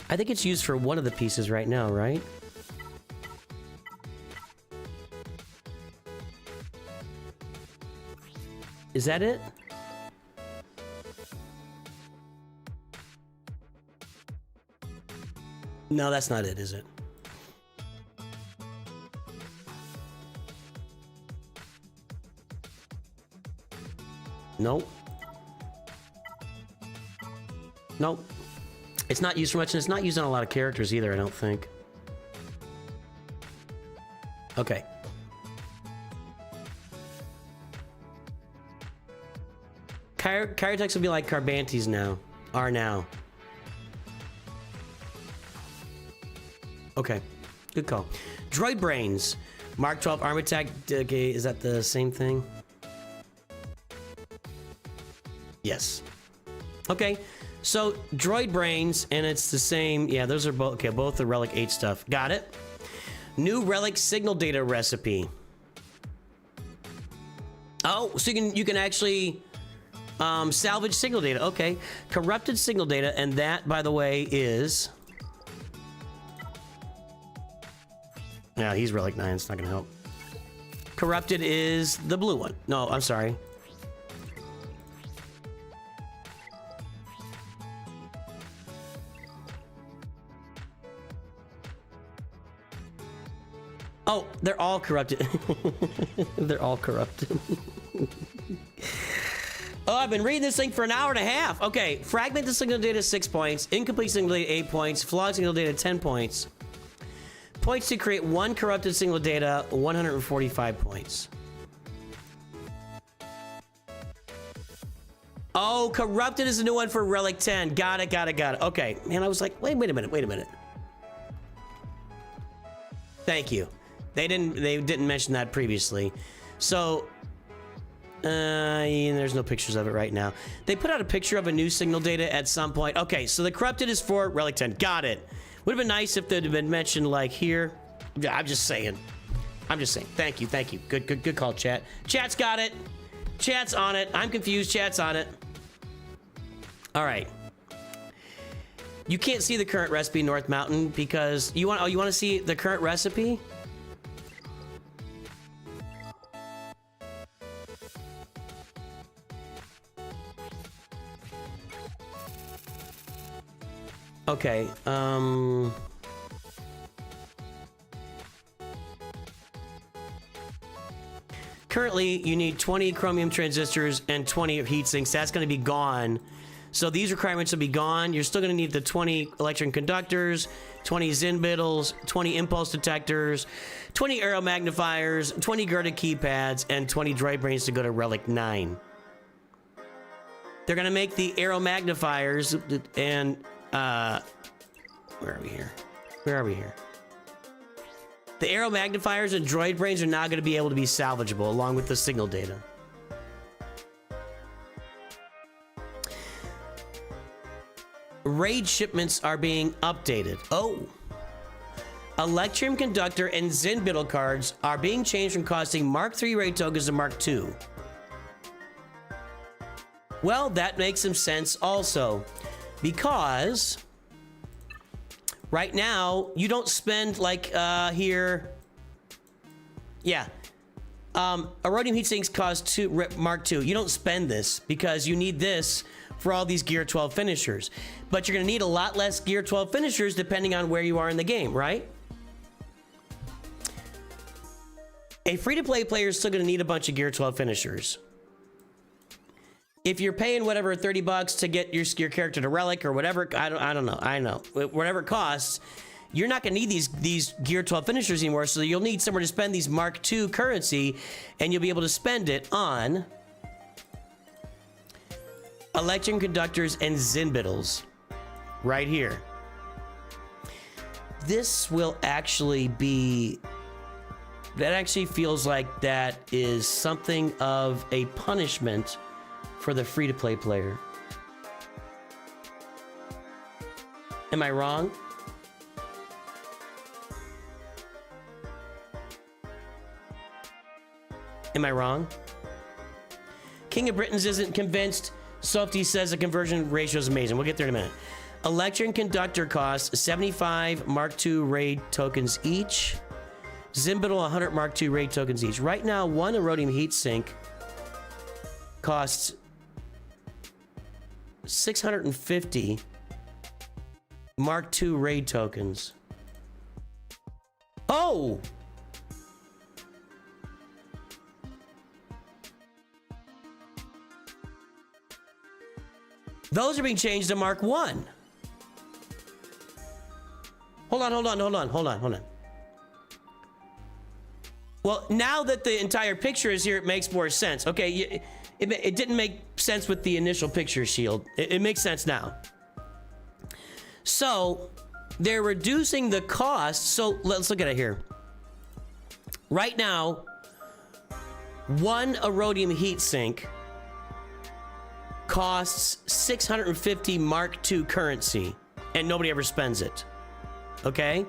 A: I think it's used for one of the pieces right now, right? Is that it? No, that's not it, is it? Nope. Nope. It's not used for much, and it's not used on a lot of characters either, I don't think. Okay. Kyrotex will be like Carbantes now. Are now. Okay. Good call. Droid Brains. Mark 12 Arm Attack. Okay, is that the same thing? Yes. Okay. So, Droid Brains, and it's the same. Yeah, those are both. Okay, both the Relic 8 stuff. Got it. New Relic Signal Data recipe. Oh, so you can actually salvage signal data. Okay. Corrupted signal data, and that, by the way, is... Yeah, he's Relic 9. It's not going to help. Corrupted is the blue one. No, I'm sorry. Oh, they're all corrupted. They're all corrupted. Oh, I've been reading this thing for an hour and a half. Okay, fragment the signal data 6 points, incomplete signal data 8 points, flawed signal data 10 points. Points to create one corrupted signal data 145 points. Oh, corrupted is a new one for Relic 10. Got it. Okay, man, I was like, wait a minute. Thank you. They didn't mention that previously. So, there's no pictures of it right now. They put out a picture of a new signal data at some point. Okay, so the corrupted is for Relic 10. Got it. Would have been nice if they'd have been mentioned like here. I'm just saying. Thank you. Good call, chat. Chat's got it. Chat's on it. I'm confused. Chat's on it. All right. You can't see the current recipe, North Mountain, because you want to see the current recipe? Okay, currently, you need 20 chromium transistors and 20 heat sinks. That's going to be gone. So these requirements will be gone. You're still going to need the 20 electron conductors, 20 Zinbiddles, 20 impulse detectors, 20 arrow magnifiers, 20 girded keypads, and 20 droid brains to go to Relic 9. They're going to make the arrow magnifiers and, where are we here? The arrow magnifiers and droid brains are now going to be able to be salvageable along with the signal data. Raid shipments are being updated. Oh. Electrum Conductor and Zinbiddle cards are being changed from costing Mark III raid tokens to Mark II. Well, that makes some sense also, because right now you don't spend like here. Yeah. Erodium heat sinks cost Mark II. You don't spend this because you need this for all these Gear 12 finishers. But you're going to need a lot less Gear 12 finishers depending on where you are in the game, right? A free-to-play player is still going to need a bunch of Gear 12 finishers. If you're paying whatever $30 to get your character to Relic or whatever, I don't know, whatever it costs, you're not going to need these Gear 12 finishers anymore, so you'll need somewhere to spend these Mark II currency, and you'll be able to spend it on Electron Conductors and Zinbiddles right here. This will actually be... That actually feels like that is something of a punishment for the free-to-play player. Am I wrong? Am I wrong? King of Britons isn't convinced. Softy says the conversion ratio is amazing. We'll get there in a minute. Electron Conductor costs 75 Mark II raid tokens each. Zinbiddle 100 Mark II raid tokens each. Right now, one Erodium heatsink costs 650 Mark II raid tokens. Oh! Those are being changed to Mark I. Hold on. Well, now that the entire picture is here, it makes more sense. Okay, it didn't make sense with the initial picture, Shield. It makes sense now. So, they're reducing the cost. So, let's look at it here. Right now, one Erodium heatsink costs 650 Mark II currency, and nobody ever spends it. Okay?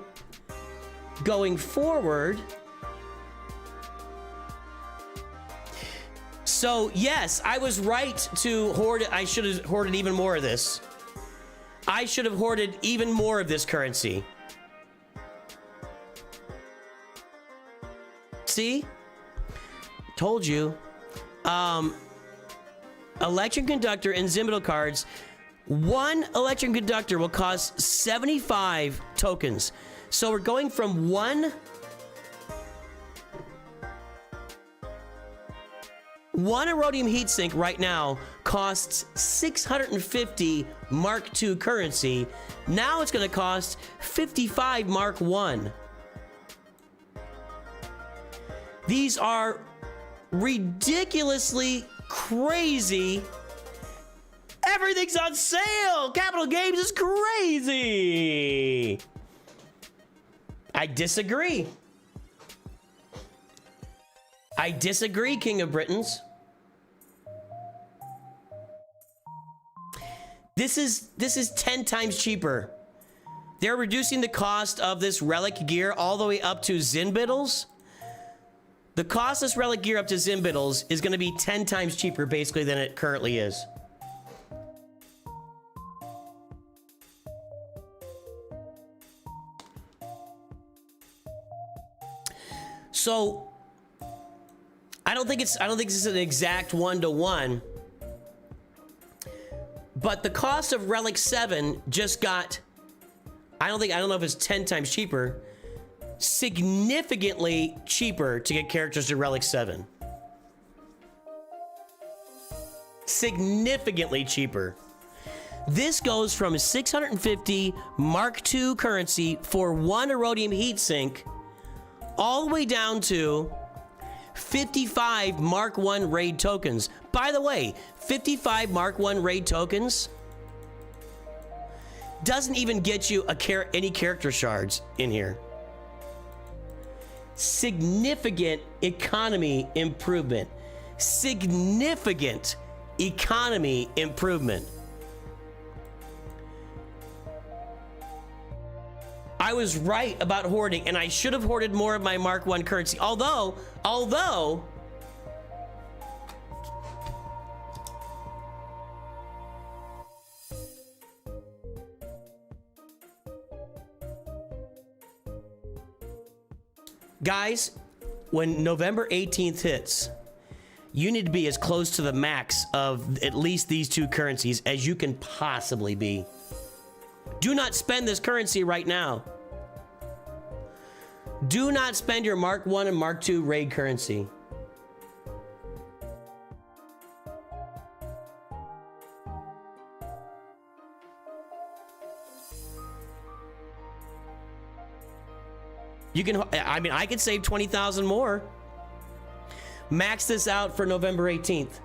A: Going forward... So, yes, I was right to hoard it. I should have hoarded even more of this. I should have hoarded even more of this currency. See? Told you. Electron Conductor and Zinbiddle cards. One Electron Conductor will cost 75 tokens. So we're going from one One Erodium heatsink right now costs 650 Mark II currency. Now it's going to cost 55 Mark I. These are ridiculously crazy. Everything's on sale. Capital Games is crazy. I disagree. I disagree, King of Britons. This is 10 times cheaper. They're reducing the cost of this relic gear all the way up to Zinbiddles. The cost of this relic gear up to Zinbiddles is going to be 10 times cheaper, basically, than it currently is. So, I don't think this is an exact 1-to-1, but the cost of Relic 7 just got, I don't know if it's 10 times cheaper, significantly cheaper to get characters to Relic 7. Significantly cheaper. This goes from 650 Mark II currency for one Erodium heatsink all the way down to 55 Mark I raid tokens. By the way, 55 Mark I raid tokens doesn't even get you any character shards in here. Significant economy improvement. Significant economy improvement. I was right about hoarding, and I should have hoarded more of my Mark I currency. Although, guys, when November 18th hits, you need to be as close to the max of at least these two currencies as you can possibly be. Do not spend this currency right now. Do not spend your Mark I and Mark II raid currency. You can, I mean, I could save 20,000 more. Max this out for November 18th.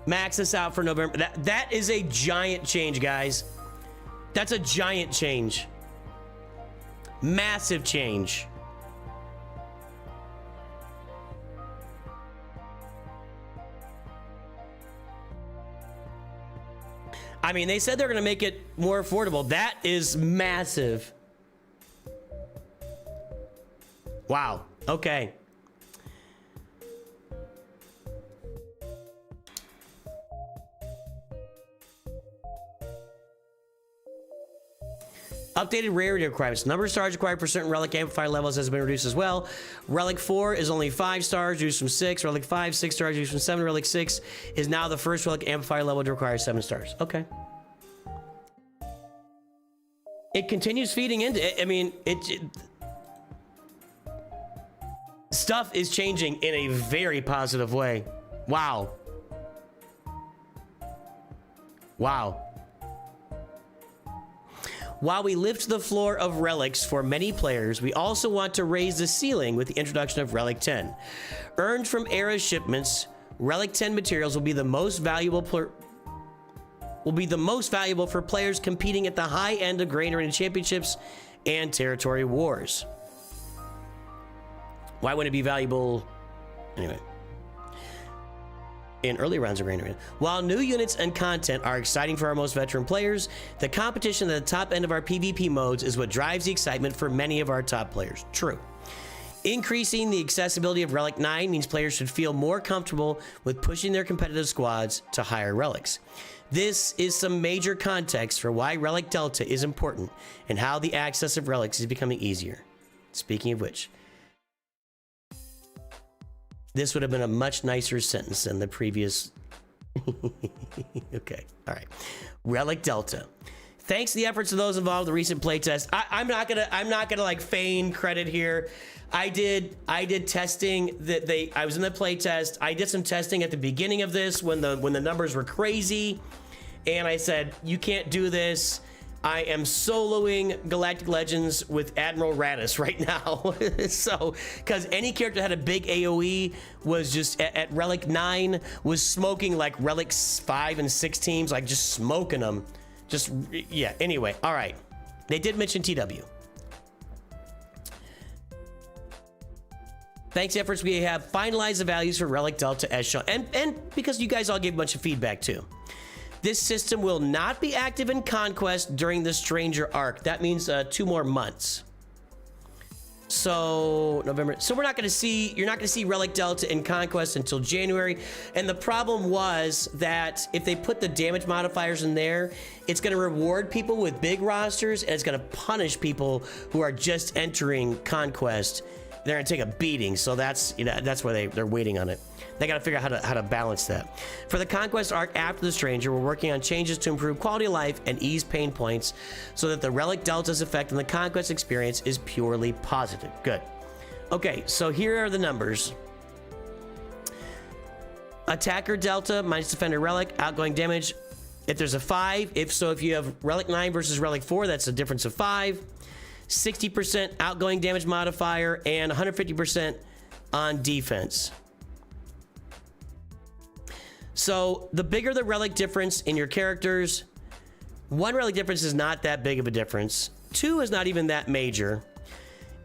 A: Max this out for November. That is a giant change, guys. That's a giant change. Massive change. I mean, they said they're going to make it more affordable. That is massive. Wow. Okay. Updated rarity requirements. Number of stars required for certain relic amplifier levels has been reduced as well. Relic 4 is only 5 stars, reduced from 6. Relic 5, 6 stars, reduced from 7. Relic 6 is now the first relic amplifier level to require 7 stars. Okay. It continues feeding into it. I mean, stuff is changing in a very positive way. Wow. Wow. While we lift the floor of relics for many players, we also want to raise the ceiling with the introduction of Relic 10. Earned from Era shipments, Relic 10 materials will be the most valuable for players competing at the high end of Grand Arena Championships and Territory Wars. Why wouldn't it be valuable anyway? In early rounds of Grand Arena. While new units and content are exciting for our most veteran players, the competition at the top end of our PvP modes is what drives the excitement for many of our top players. True. Increasing the accessibility of Relic 9 means players should feel more comfortable with pushing their competitive squads to higher relics. This is some major context for why Relic Delta is important and how the access of relics is becoming easier. Speaking of which, this would have been a much nicer sentence than the previous. Okay, all right. Relic Delta. Thanks to the efforts of those involved in the recent playtest. I'm not gonna like feign credit here. I did testing that I was in the playtest. I did some testing at the beginning of this when the numbers were crazy, and I said, you can't do this. I am soloing Galactic Legends with Admiral Radis right now. So, because any character that had a big AoE was just at Relic 9 was smoking like Relic 5 and 6 teams, like just smoking them. Just, yeah, anyway, all right. They did mention TW. Thanks to efforts, we have finalized the values for Relic Delta as shown. And because you guys all gave a bunch of feedback too. This system will not be active in Conquest during the Stranger arc. That means 2 more months. So November. So you're not going to see Relic Delta in Conquest until January. And the problem was that if they put the damage modifiers in there, it's going to reward people with big rosters and it's going to punish people who are just entering Conquest. They're going to take a beating. So that's, you know, that's why they're waiting on it. They got to figure out how to balance that. For the Conquest arc after the Stranger, we're working on changes to improve quality of life and ease pain points so that the Relic Delta's effect on the Conquest experience is purely positive. Good. Okay, so here are the numbers. Attacker Delta minus Defender Relic, outgoing damage. If there's a 5, if you have Relic 9 versus Relic 4, that's a difference of 5. 60% outgoing damage modifier and 150% on defense. So the bigger the relic difference in your characters, 1 relic difference is not that big of a difference. 2 is not even that major.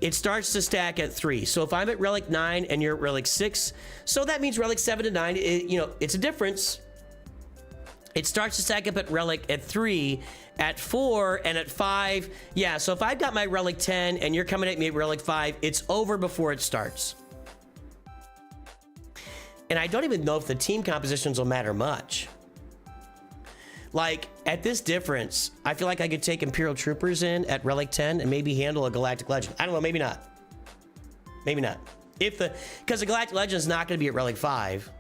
A: It starts to stack at 3. So if I'm at relic 9 and you're at relic 6, so that means relic 7 to 9, it's a difference. It starts to stack up at relic at 3, at 4, and at 5. Yeah, so if I've got my relic 10 and you're coming at me at relic 5, it's over before it starts. And I don't even know if the team compositions will matter much. Like, at this difference, I feel like I could take Imperial Troopers in at Relic 10 and maybe handle a Galactic Legend. I don't know, maybe not. Maybe not. Because the Galactic Legend is not going to be at Relic 5.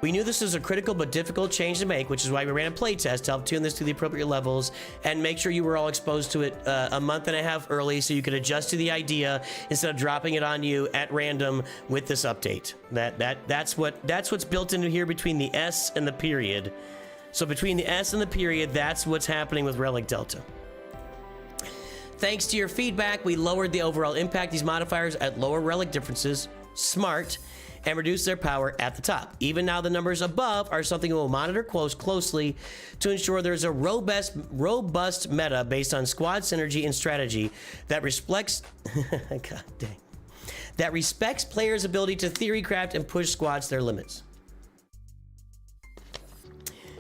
A: We knew this was a critical but difficult change to make, which is why we ran a playtest to help tune this to the appropriate levels and make sure you were all exposed to it a month and a half early so you could adjust to the idea instead of dropping it on you at random with this update. That's what's built into here between the S and the period. So between the S and the period, that's what's happening with Relic Delta. Thanks to your feedback, we lowered the overall impact of these modifiers at lower relic differences. Smart. And reduce their power at the top. Even now, the numbers above are something we will monitor closely to ensure there's a robust meta based on squad synergy and strategy that respects God dang, that respects players' ability to theory craft and push squads to their limits.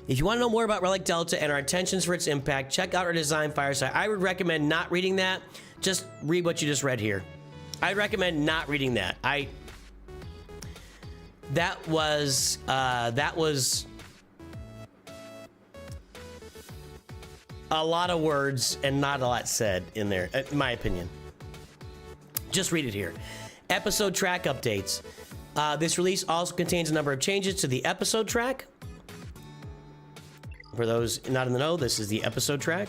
A: If you want to know more about Relic Delta and our intentions for its impact, check out our design fireside. I would recommend not reading that. Just read what you just read here. I'd recommend not reading that. That was a lot of words and not a lot said in there, in my opinion. Just read it here. Episode track updates. This release also contains a number of changes to the episode track. For those not in the know, this is the episode track.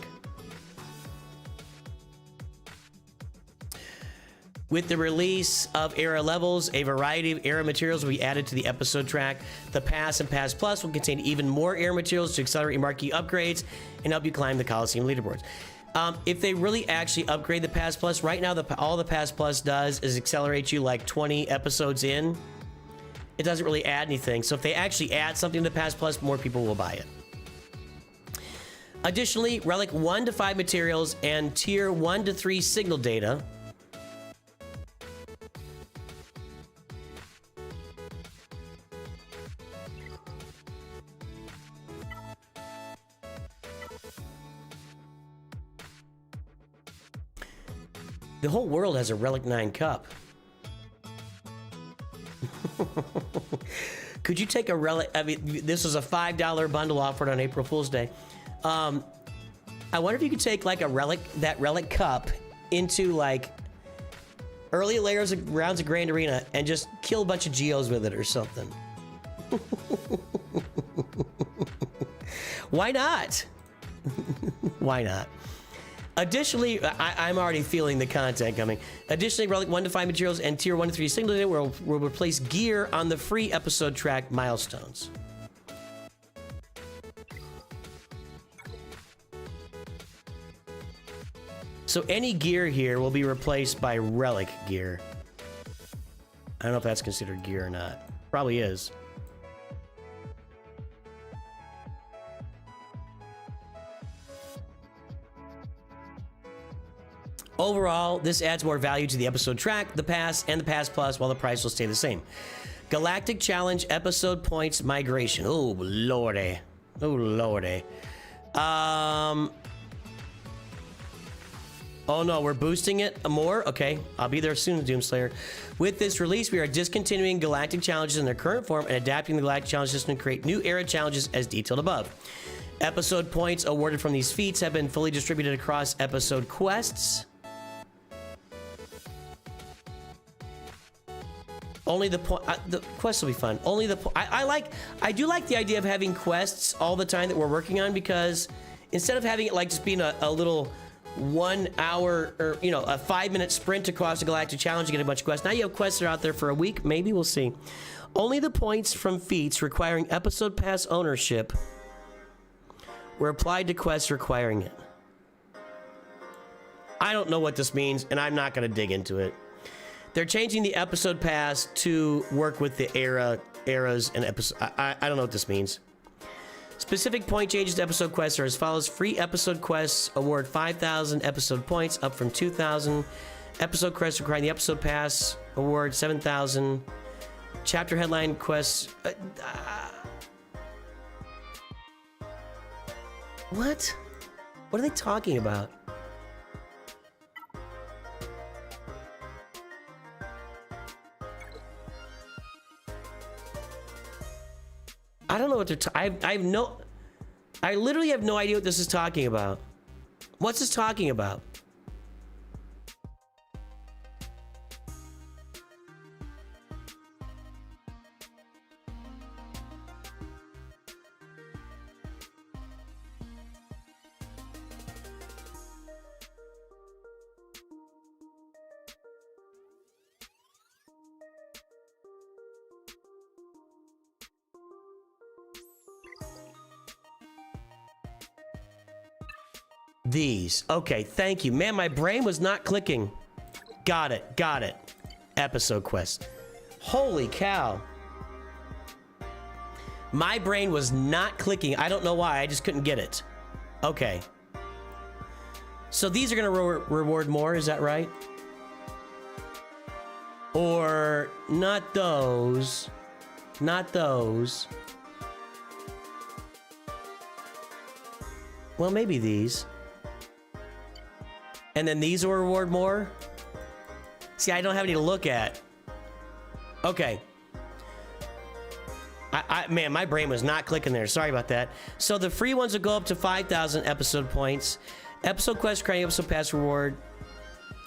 A: With the release of Era levels, a variety of Era materials will be added to the episode track. The Pass and Pass Plus will contain even more Era materials to accelerate your marquee upgrades and help you climb the Coliseum leaderboards. If they really actually upgrade the Pass Plus, right now all the Pass Plus does is accelerate you like 20 episodes in. It doesn't really add anything. So if they actually add something to the Pass Plus, more people will buy it. Additionally, Relic 1 to 5 materials and Tier 1 to 3 signal data The whole world has a Relic 9 cup. Could you take a Relic? I mean, this was a $5 bundle offered on April Fool's Day. I wonder if you could take like that Relic cup into like early layers of rounds of Grand Arena and just kill a bunch of geos with it or something. Why not? Why not? Additionally, I'm already feeling the content coming. Additionally, Relic 1 to 5 materials and Tier 1 to 3 single unit will replace gear on the free episode track milestones. So any gear here will be replaced by Relic gear. I don't know if that's considered gear or not. Probably is. Overall, this adds more value to the episode track, the pass, and the pass plus, while the price will stay the same. Galactic Challenge episode points migration. Oh, lordy. Oh, lordy. Oh no, we're boosting it more? Okay, I'll be there soon, Doomslayer. With this release, we are discontinuing Galactic Challenges in their current form and adapting the Galactic Challenge system to create new Era Challenges as detailed above. Episode points awarded from these feats have been fully distributed across episode quests. Only the quests will be fun. Only the I do like the idea of having quests all the time that we're working on, because instead of having it like just being a little 1 hour or a 5-minute sprint across the Galactic Challenge to get a bunch of quests. Now you have quests that are out there for a week. Maybe we'll see. Only the points from feats requiring episode pass ownership were applied to quests requiring it. I don't know what this means, and I'm not going to dig into it. They're changing the episode pass to work with the eras and episode. I don't know what this means. Specific point changes to episode quests are as follows. Free episode quests award 5,000 episode points, up from 2,000. Episode quests requiring the episode pass award 7,000. Chapter headline quests. What? What are they talking about? I don't know what they're I literally have no idea what this is talking about. What's this talking about? These. Okay, thank you. Man, my brain was not clicking. Got it. Got it. Episode quest. Holy cow. My brain was not clicking. I don't know why. I just couldn't get it. Okay. So these are going to reward more. Is that right? Or not those. Not those. Well, maybe these. And then these will reward more? See, I don't have any to look at. Okay. Man, my brain was not clicking there. Sorry about that. So the free ones will go up to 5,000 episode points. Episode quest, creating episode pass reward.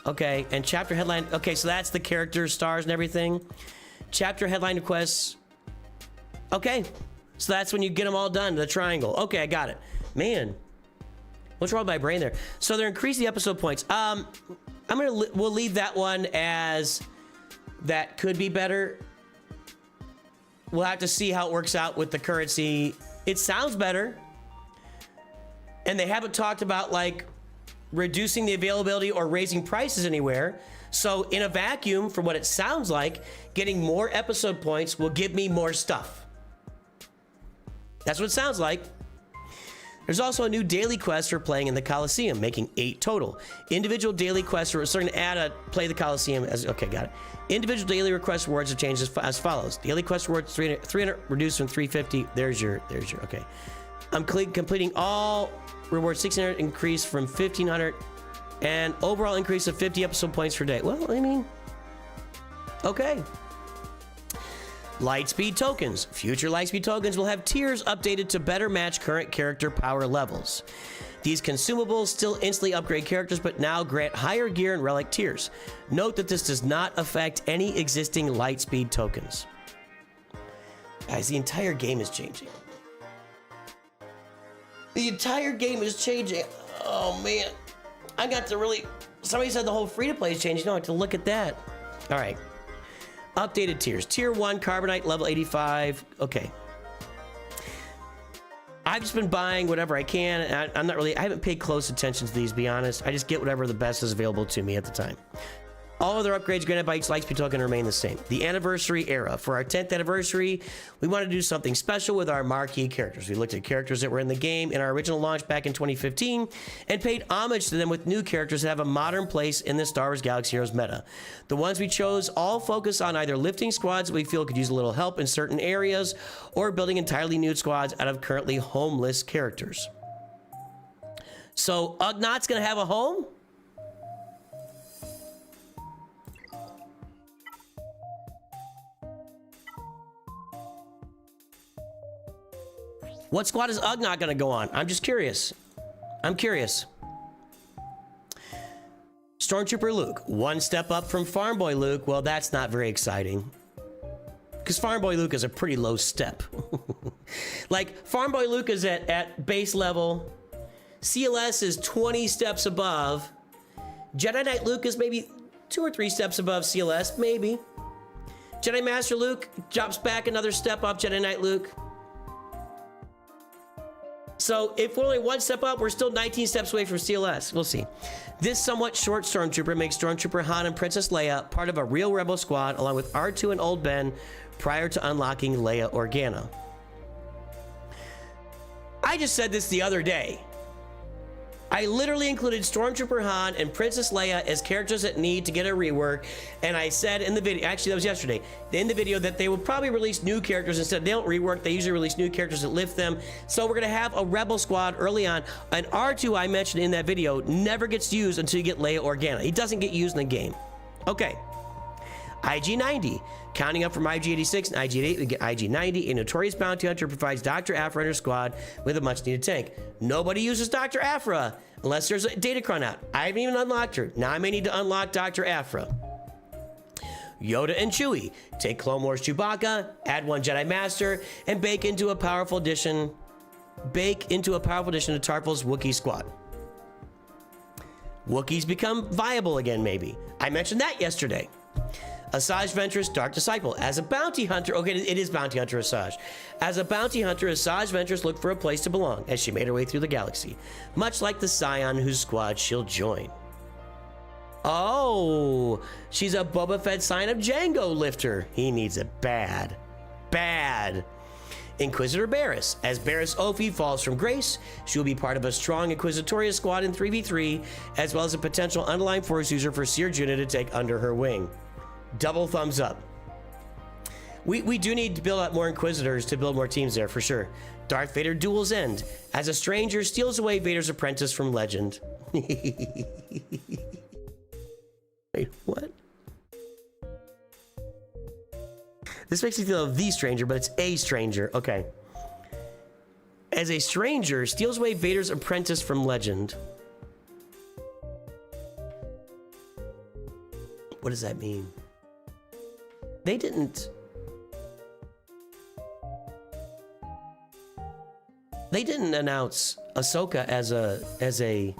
A: Okay, and chapter headline. Okay, so that's the characters, stars, and everything. Chapter headline quests. Okay, so that's when you get them all done, the triangle. Okay, I got it. Man. What's wrong with my brain there? So they're increasing the episode points. We'll leave that one as that could be better. We'll have to see how it works out with the currency. It sounds better. And they haven't talked about like reducing the availability or raising prices anywhere. So in a vacuum, from what it sounds like, getting more episode points will give me more stuff. That's what it sounds like. There's also a new daily quest for playing in the Coliseum, making 8 total. Individual daily quests are starting to add a play the Coliseum as, okay, got it. Individual daily request rewards have changed as follows. Daily quest rewards 300 reduced from 350. There's your, okay. I'm completing all rewards 600 increase from 1,500 and overall increase of 50 episode points per day. Well, I mean, okay. Lightspeed tokens. Future Lightspeed tokens will have tiers updated to better match current character power levels. These consumables still instantly upgrade characters, but now grant higher gear and relic tiers. Note that this does not affect any existing Lightspeed tokens. Guys, the entire game is changing. The entire game is changing. Oh man, I got to really, somebody said the whole free-to-play is changing. No, I have to look at that. All right, updated tiers. Tier 1, Carbonite, level 85. Okay. I've just been buying whatever I can. I'm not really, I haven't paid close attention to these, to be honest. I just get whatever the best is available to me at the time. All other upgrades granted by each Lightspeed token remain the same. The anniversary era. For our 10th anniversary, we wanted to do something special with our marquee characters. We looked at characters that were in the game in our original launch back in 2015 and paid homage to them with new characters that have a modern place in the Star Wars Galaxy Heroes meta. The ones we chose all focus on either lifting squads that we feel could use a little help in certain areas or building entirely new squads out of currently homeless characters. So Ugnaugh's gonna have a home? What squad is Ugnaught gonna go on? I'm just curious. I'm curious. Stormtrooper Luke, one step up from Farm Boy Luke. Well, that's not very exciting. Because Farm Boy Luke is a pretty low step. Like, Farm Boy Luke is at base level. CLS is 20 steps above. Jedi Knight Luke is maybe 2 or 3 steps above CLS, maybe. Jedi Master Luke drops back another step off Jedi Knight Luke. So if we're only 1 step up, we're still 19 steps away from CLS. We'll see. This somewhat short Stormtrooper makes Stormtrooper Han and Princess Leia part of a real Rebel squad, along with R2 and Old Ben, prior to unlocking Leia Organa. I just said this the other day. I literally included Stormtrooper Han and Princess Leia as characters that need to get a rework, and I said in the video, actually that was yesterday, in the video that they will probably release new characters instead. They don't rework, they usually release new characters that lift them. So we're gonna have a Rebel squad early on, and R2 I mentioned in that video never gets used until you get Leia Organa. He doesn't get used in the game. Okay. IG-90. Counting up from IG-86 and IG-8, we get IG-90. A notorious bounty hunter provides Dr. Aphra and her squad with a much-needed tank. Nobody uses Dr. Aphra unless there's a Datacron out. I haven't even unlocked her. Now I may need to unlock Dr. Aphra. Yoda and Chewie. Take Clone Wars Chewbacca, add 1 Jedi Master, and bake into a powerful addition to Tarful's Wookiee squad. Wookiees become viable again, maybe. I mentioned that yesterday. Asajj Ventress, Dark Disciple. As a bounty hunter, okay, it is Bounty Hunter Asajj. As a bounty hunter, Asajj Ventress looked for a place to belong as she made her way through the galaxy, much like the Scion whose squad she'll join. Oh, she's a Boba Fett Scion of Django lifter. He needs it bad. Bad. Inquisitor Barriss. As Barriss Ophi falls from grace, she will be part of a strong Inquisitorial squad in 3v3, as well as a potential underlying force user for Seer Juna to take under her wing. Double thumbs up. We do need to build out more Inquisitors to build more teams there, for sure. Darth Vader Duel's End. As a stranger steals away Vader's apprentice from Legend. Wait, what? This makes me feel the stranger, but it's a stranger. Okay. As a stranger steals away Vader's apprentice from Legend. What does that mean? They didn't announce Ahsoka as a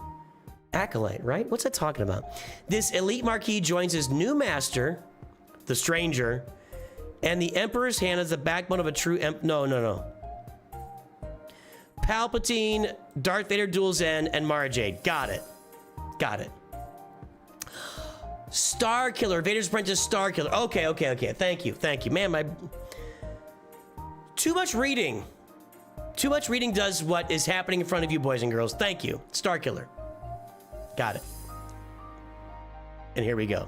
A: acolyte, right? What's that talking about? This elite Marquee joins his new master, the stranger, and the Emperor's hand is the backbone of a true no. Palpatine, Darth Vader Duel's End, and Mara Jade. Got it. Star Killer, Vader's apprentice Star Killer. Okay. Thank you. Man, too much reading. Too much reading does what is happening in front of you, boys and girls. Thank you. Star Killer. Got it. And here we go.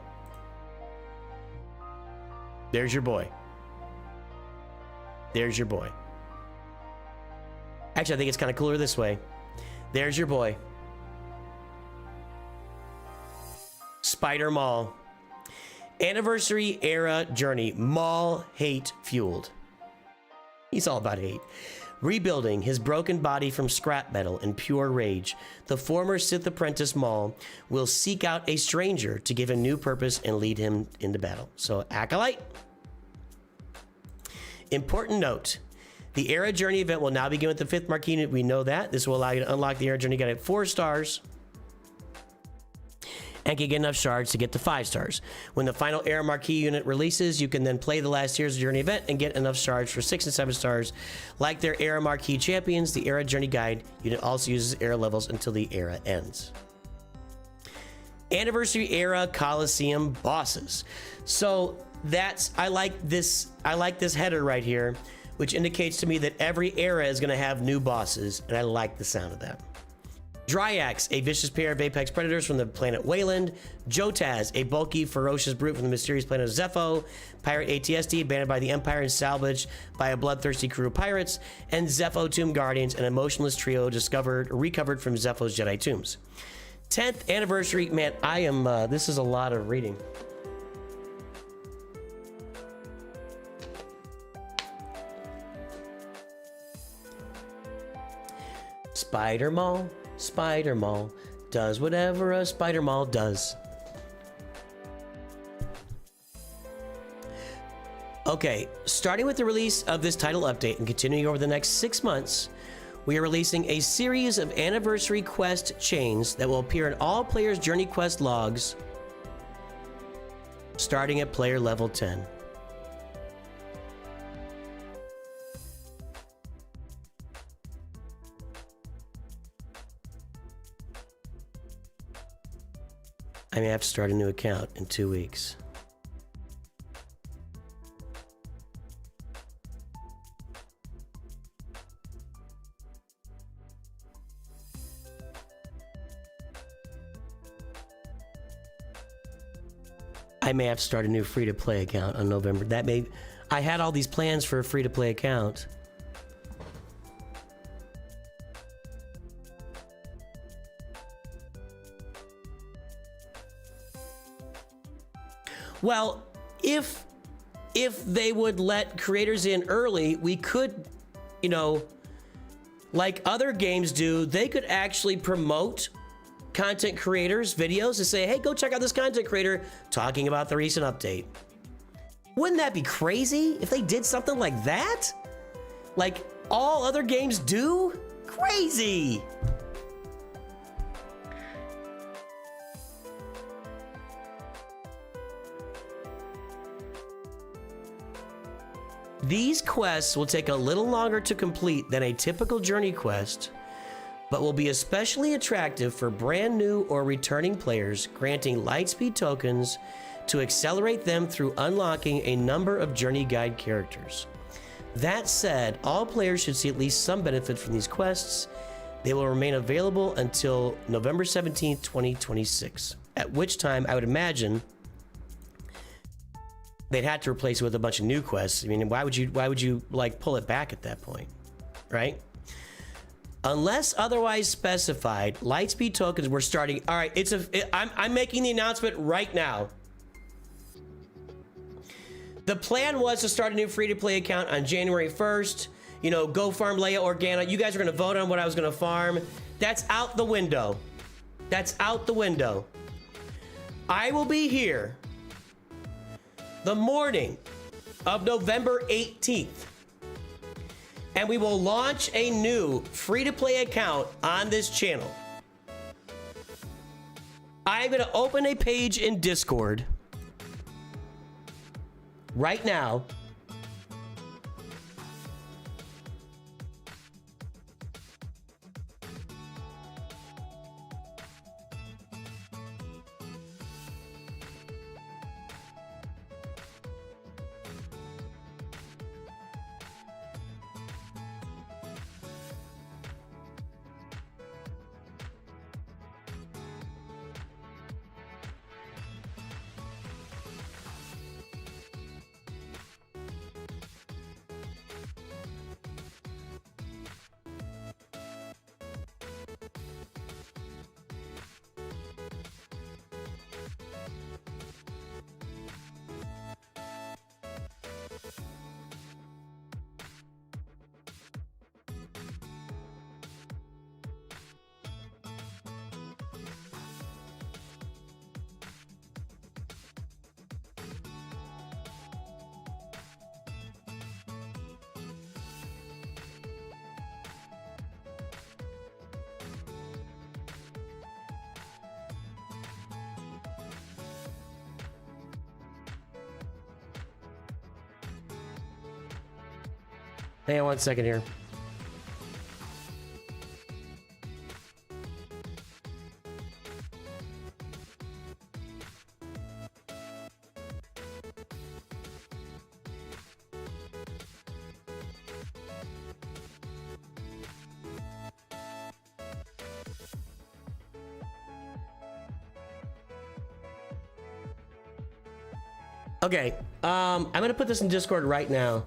A: There's your boy. Actually, I think it's kind of cooler this way. There's your boy. Spider Maul. Anniversary Era Journey. Maul hate fueled. He's all about hate. Rebuilding his broken body from scrap metal in pure rage, the former Sith apprentice Maul will seek out a stranger to give him new purpose and lead him into battle. So, Acolyte. Important note. The Era Journey event will now begin with the 5th Marquee unit. We know that. This will allow you to unlock the Era Journey Guide at 4 stars. And can get enough shards to get to 5 stars. When the final Era Marquee unit releases, you can then play the last Hero's Journey event and get enough shards for 6 and 7 stars. Like their Era Marquee champions, the Era Journey Guide unit also uses Era levels until the era ends. Anniversary Era Coliseum bosses. So that's, I like this header right here, which indicates to me that every era is going to have new bosses, and I like the sound of that. Dryax, a vicious pair of apex predators from the planet Wayland. Jotaz, a bulky, ferocious brute from the mysterious planet of Zepho. Pirate ATSD, abandoned by the Empire and salvaged by a bloodthirsty crew of pirates. And Zepho Tomb Guardians, an emotionless trio recovered from Zepho's Jedi tombs. 10th anniversary. Man, this is a lot of reading. Spider Maul does whatever a Spider Maul does. Okay, starting with the release of this title update and continuing over the next 6 months, we are releasing a series of anniversary quest chains that will appear in all players' journey quest logs starting at player level 10. I may have to start a new account in 2 weeks. I may have to start a new free-to-play account on November. I had all these plans for a free-to-play account. Well, if they would let creators in early, we could, like other games do, they could actually promote content creators' videos to say, hey, go check out this content creator talking about the recent update. Wouldn't that be crazy if they did something like that? Like all other games do? Crazy! These quests will take a little longer to complete than a typical journey quest, but will be especially attractive for brand new or returning players, granting lightspeed tokens to accelerate them through unlocking a number of journey guide characters. That said, all players should see at least some benefit from these quests. They will remain available until November 17th, 2026, at which time I would imagine they'd have to replace it with a bunch of new quests. I mean, why would you like pull it back at that point, right? Unless otherwise specified, lightspeed tokens we're starting. All right, I'm making the announcement right now. The plan was to start a new free-to-play account on January 1st. Go farm Leia Organa. You guys are gonna vote on what I was gonna farm. That's out the window. That's out the window. I will be here the morning of November 18th, and we will launch a new free-to-play account on this channel. I'm going to open a page in Discord right now. Hang on 1 second here. Okay, I'm gonna put this in Discord right now.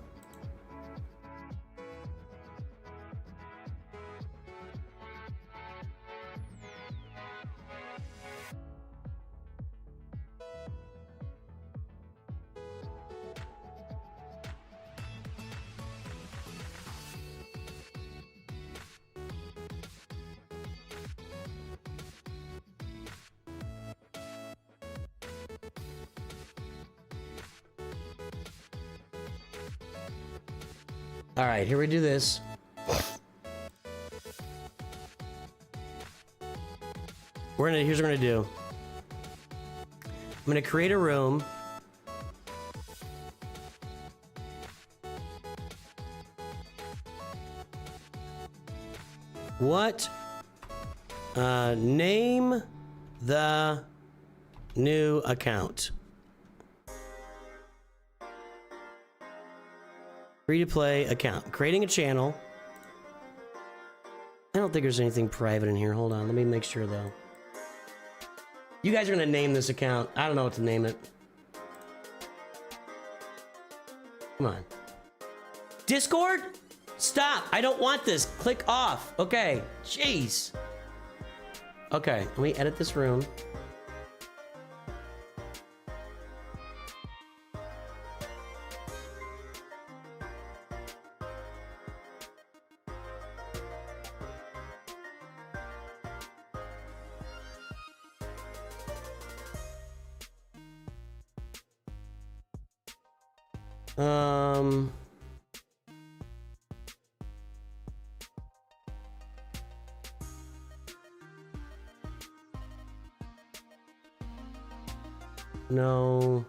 A: All right, here we do this. Here's what we're gonna do. I'm gonna create a room. What? Name the new account. Free to play account. Creating a channel. I don't think there's anything private in here. Hold on. Let me make sure though. You guys are going to name this account. I don't know what to name it. Come on. Discord? Stop. I don't want this. Click off. Okay. Jeez. Okay. Let me edit this room. No.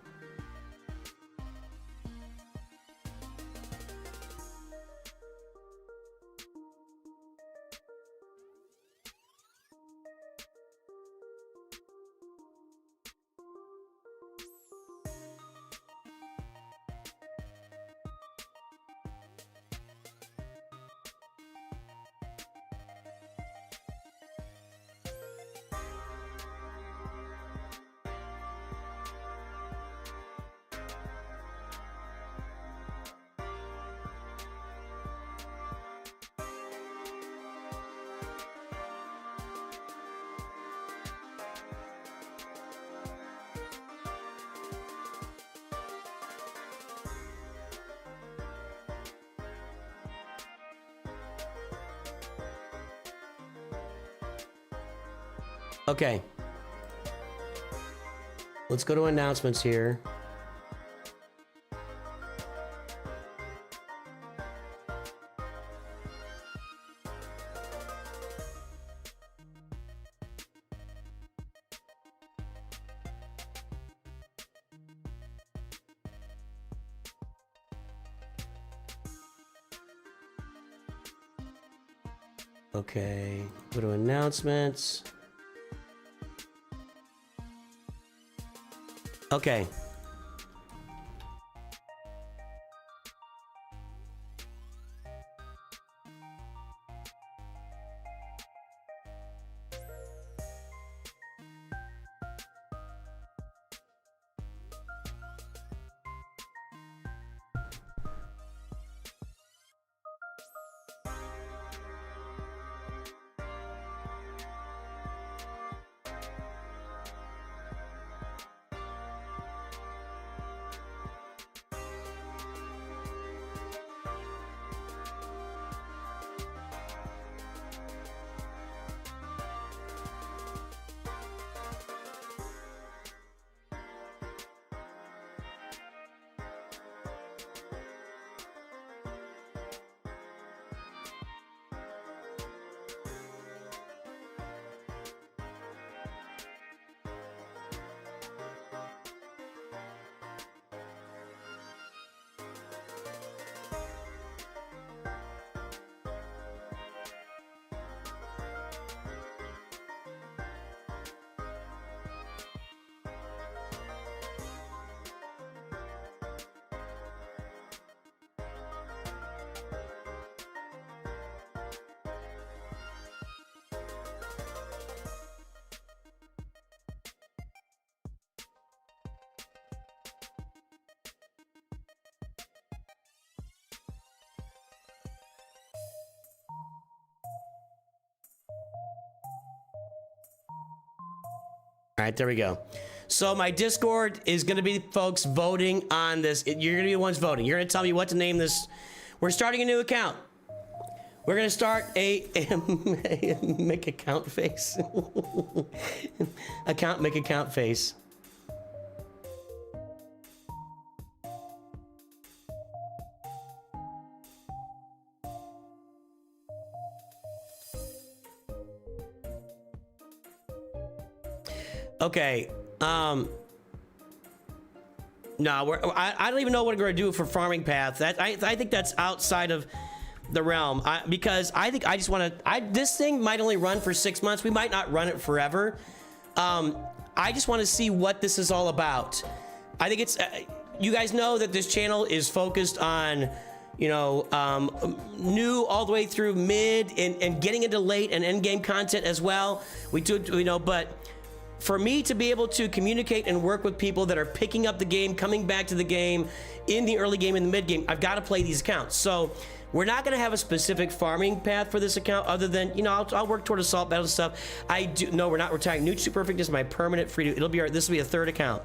A: Okay. Let's go to announcements here. Okay, go to announcements. Okay. All right, there we go. So my Discord is going to be folks voting on this. You're going to be the ones voting. You're going to tell me what to name this. We're starting a new account. We're going to start a make account face. Make account face. Okay. No, I don't even know what we're going to do for farming path. I think that's outside of the realm. Because I think I just want to. This thing might only run for 6 months. We might not run it forever. I just want to see what this is all about. I think it's. You guys know that this channel is focused on, you know, new all the way through mid and getting into late and end game content as well. We do, you know, but. For me to be able to communicate and work with people that are picking up the game, coming back to the game, in the early game and the mid game, I've got to play these accounts. So we're not going to have a specific farming path for this account other than, you know, I'll work toward assault battle stuff. No, we're not retiring. Nuke Super Perfect is my permanent free to, this will be a third account.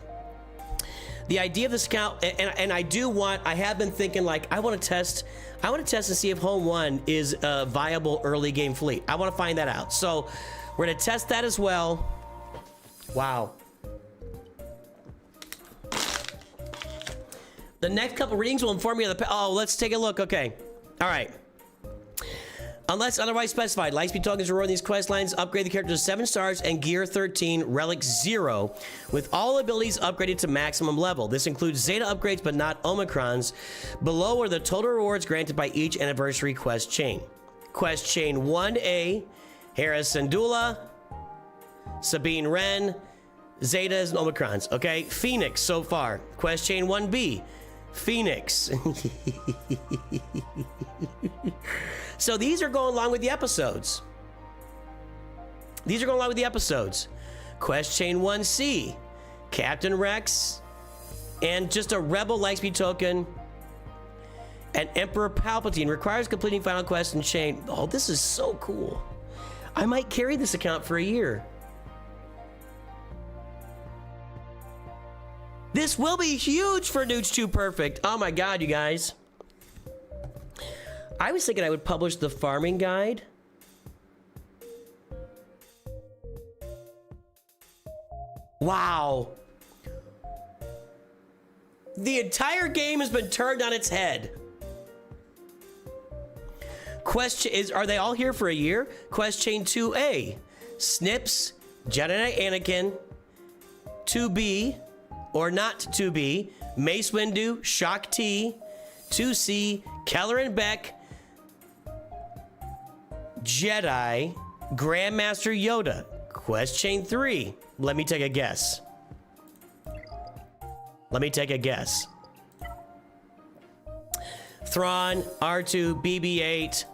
A: The idea of this account, and I have been thinking like, I want to test and see if Home 1 is a viable early game fleet. I want to find that out. So we're going to test that as well. Wow. The next couple readings will inform you of the... Oh, let's take a look. Okay. All right. Unless otherwise specified, Lightspeed tokens reward these quest lines upgrade the character to 7 stars and gear 13, relic 0, with all abilities upgraded to maximum level. This includes Zeta upgrades, but not Omicrons. Below are the total rewards granted by each anniversary quest chain. Quest chain 1A, Hera Syndulla, Sabine Wren, Zetas, and Omicrons. Okay, Phoenix so far. Quest chain 1B, Phoenix. So these are going along with the episodes. Quest chain 1C, Captain Rex, and just a Rebel Lightspeed token. And Emperor Palpatine requires completing final quest and chain. Oh, this is so cool. I might carry this account for a year. This will be huge for Nuke 2 Perfect. Oh my god, you guys. I was thinking I would publish the farming guide. Wow. The entire game has been turned on its head. Question is, are they all here for a year? Quest chain 2A, Snips, Jedi Anakin, 2B, or not 2B, Mace Windu, Shock T, 2C, Keller and Beck, Jedi, Grandmaster Yoda. Quest chain 3. Let me take a guess. Thrawn, R2, BB-8.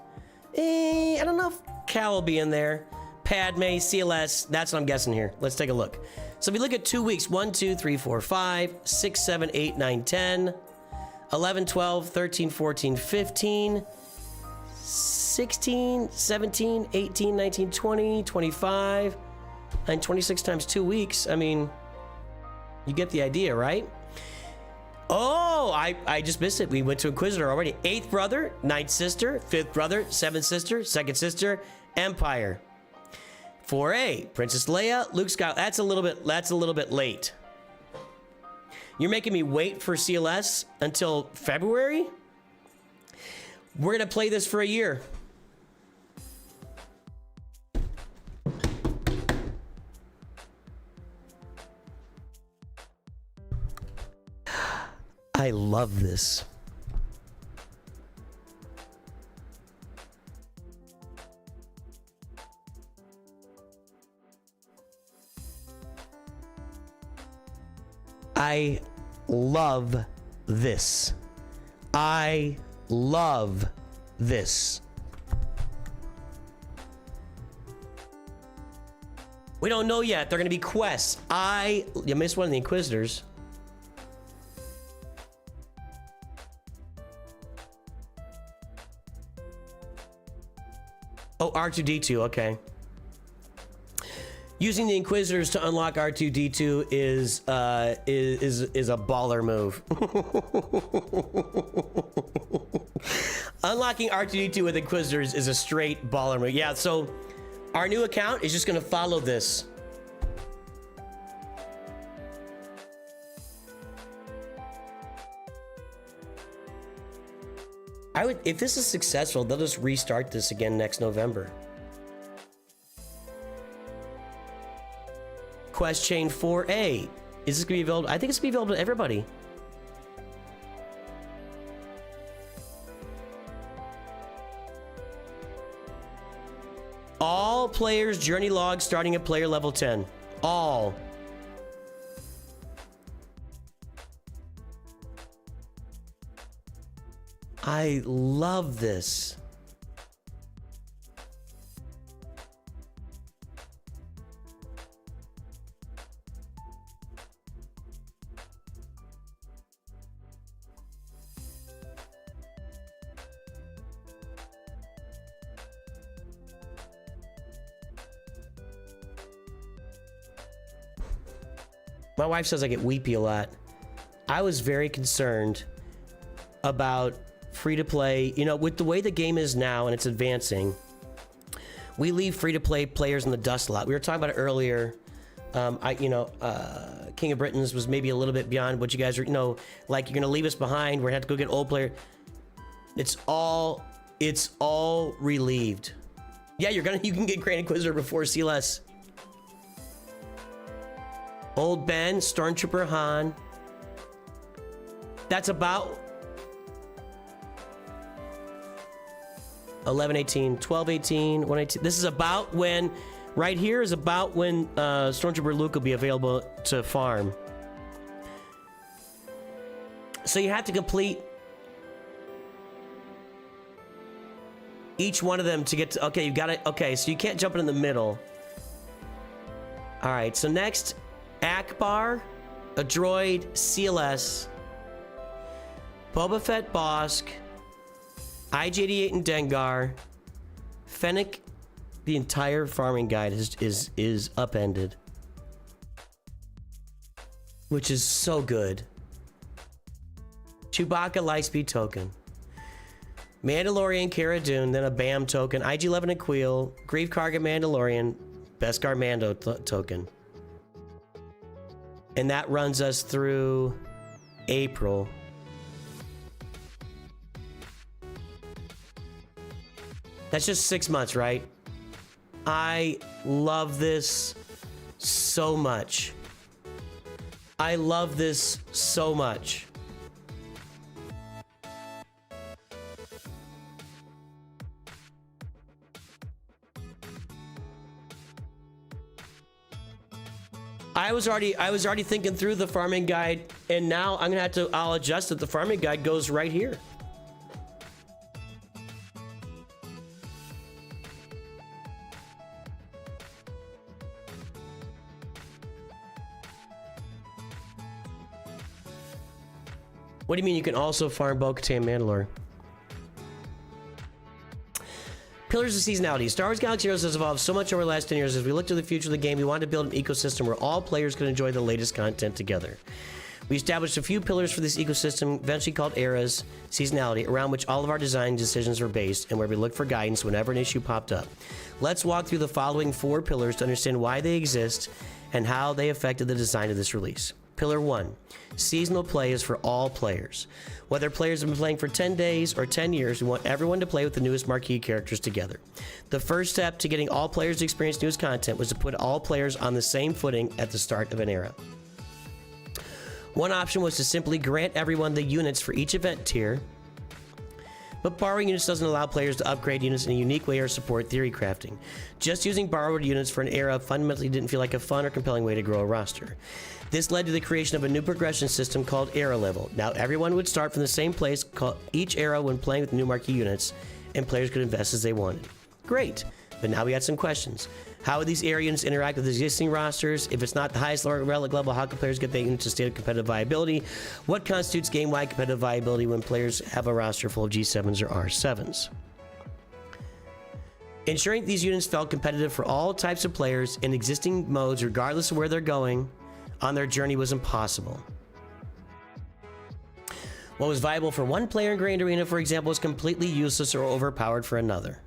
A: I don't know if Cal will be in there. Padme, CLS. That's what I'm guessing here. Let's take a look. So if we look at 2 weeks, 1, 2, 3, 4, 5, 6, 7, 8, 9, 10, 11, 12, 13, 14, 15, 16, 17, 18, 19, 20, 25, and 26 times 2 weeks. I mean, you get the idea, right? Oh, I just missed it. We went to Inquisitor already. 8th brother, 9th sister, 5th brother, 7th sister, 2nd sister, Empire. 4A, Princess Leia, Luke Skywalker. That's a little bit late. You're making me wait for CLS until February? We're gonna play this for a year. I love this. I love this. I love this. We don't know yet. They're going to be quests. You missed one of the Inquisitors. Oh, R2-D2. Okay. Using the Inquisitors to unlock R2-D2 is a baller move. Unlocking R2-D2 with Inquisitors is a straight baller move. Yeah, so our new account is just gonna follow this. If this is successful, they'll just restart this again next November. Quest Chain 4A. Is this gonna be available? I think it's gonna be available to everybody. All players' journey logs starting at player level 10. All. I love this. My wife says I get weepy a lot. I was very concerned about free-to-play. You know, with the way the game is now and it's advancing, we leave free-to-play players in the dust a lot. We were talking about it earlier. King of Britons was maybe a little bit beyond what you guys are, like you're gonna leave us behind. We're gonna have to go get old player. It's all relieved. Yeah, you can get Grand Inquisitor before CLS. Old Ben, Stormtrooper Han. That's about 11-18, 12-18, 1-18. This is about when, right here is about when Stormtrooper Luke will be available to farm. So you have to complete each one of them to get to, okay, you got it. Okay, so you can't jump in the middle. All right, so next, Akbar, a droid, CLS, Boba Fett Bosk, IG-88 and Dengar, Fennec. The entire farming guide is upended, which is so good. Chewbacca Lightspeed token, Mandalorian Cara Dune, then a BAM token, IG-11 Aquil, Grief Karga Mandalorian, Beskar Mando token. And that runs us through April. That's just 6 months, right? I love this so much. I love this so much. I was already thinking through the farming guide, and now I'll adjust it. The farming guide goes right here. What do you mean you can also farm Bo-Katan Mandalore? Pillars of Seasonality. Star Wars Galaxy Heroes has evolved so much over the last 10 years. As we look to the future of the game, we wanted to build an ecosystem where all players can enjoy the latest content together. We established a few pillars for this ecosystem, eventually called Eras, Seasonality, around which all of our design decisions were based and where we looked for guidance whenever an issue popped up. Let's walk through the following 4 pillars to understand why they exist and how they affected the design of this release. Pillar 1. Seasonal play is for all players. Whether players have been playing for 10 days or 10 years, we want everyone to play with the newest marquee characters together. The first step to getting all players to experience newest content was to put all players on the same footing at the start of an era. One option was to simply grant everyone the units for each event tier, but borrowing units doesn't allow players to upgrade units in a unique way or support theory crafting. Just using borrowed units for an era fundamentally didn't feel like a fun or compelling way to grow a roster. This led to the creation of a new progression system called Era Level. Now everyone would start from the same place each era when playing with new marquee units, and players could invest as they wanted. Great, but now we had some questions. How would these era units interact with existing rosters? If it's not the highest relic level, how can players get that unit to state of competitive viability? What constitutes game-wide competitive viability when players have a roster full of G7s or R7s? Ensuring these units felt competitive for all types of players in existing modes, regardless of where they're going on their journey, was impossible. What was viable for one player in Grand Arena, for example, was completely useless or overpowered for another.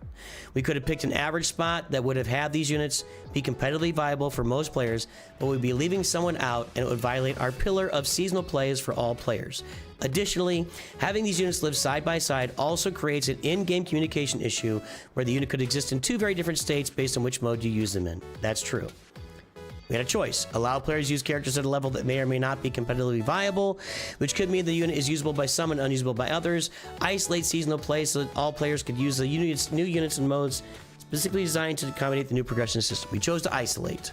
A: We could have picked an average spot that would have had these units be competitively viable for most players, but we'd be leaving someone out and it would violate our pillar of seasonal plays for all players. Additionally, having these units live side by side also creates an in-game communication issue where the unit could exist in two very different states based on which mode you use them in. That's true. We had a choice. Allow players to use characters at a level that may or may not be competitively viable, which could mean the unit is usable by some and unusable by others. Isolate seasonal play so that all players could use the new units and modes specifically designed to accommodate the new progression system. We chose to isolate.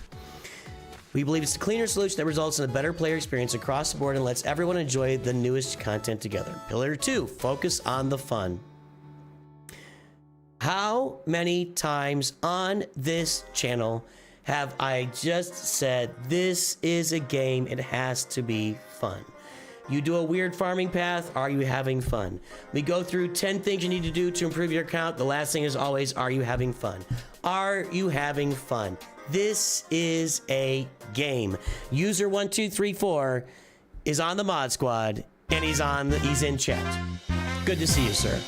A: We believe it's a cleaner solution that results in a better player experience across the board and lets everyone enjoy the newest content together. Pillar 2, focus on the fun. How many times on this channel have I just said, this is a game, it has to be fun? You do a weird farming path, are you having fun? We go through 10 things you need to do to improve your account. The last thing is always, are you having fun? Are you having fun? This is a game. User 1234 is on the mod squad and he's in chat. Good to see you, sir.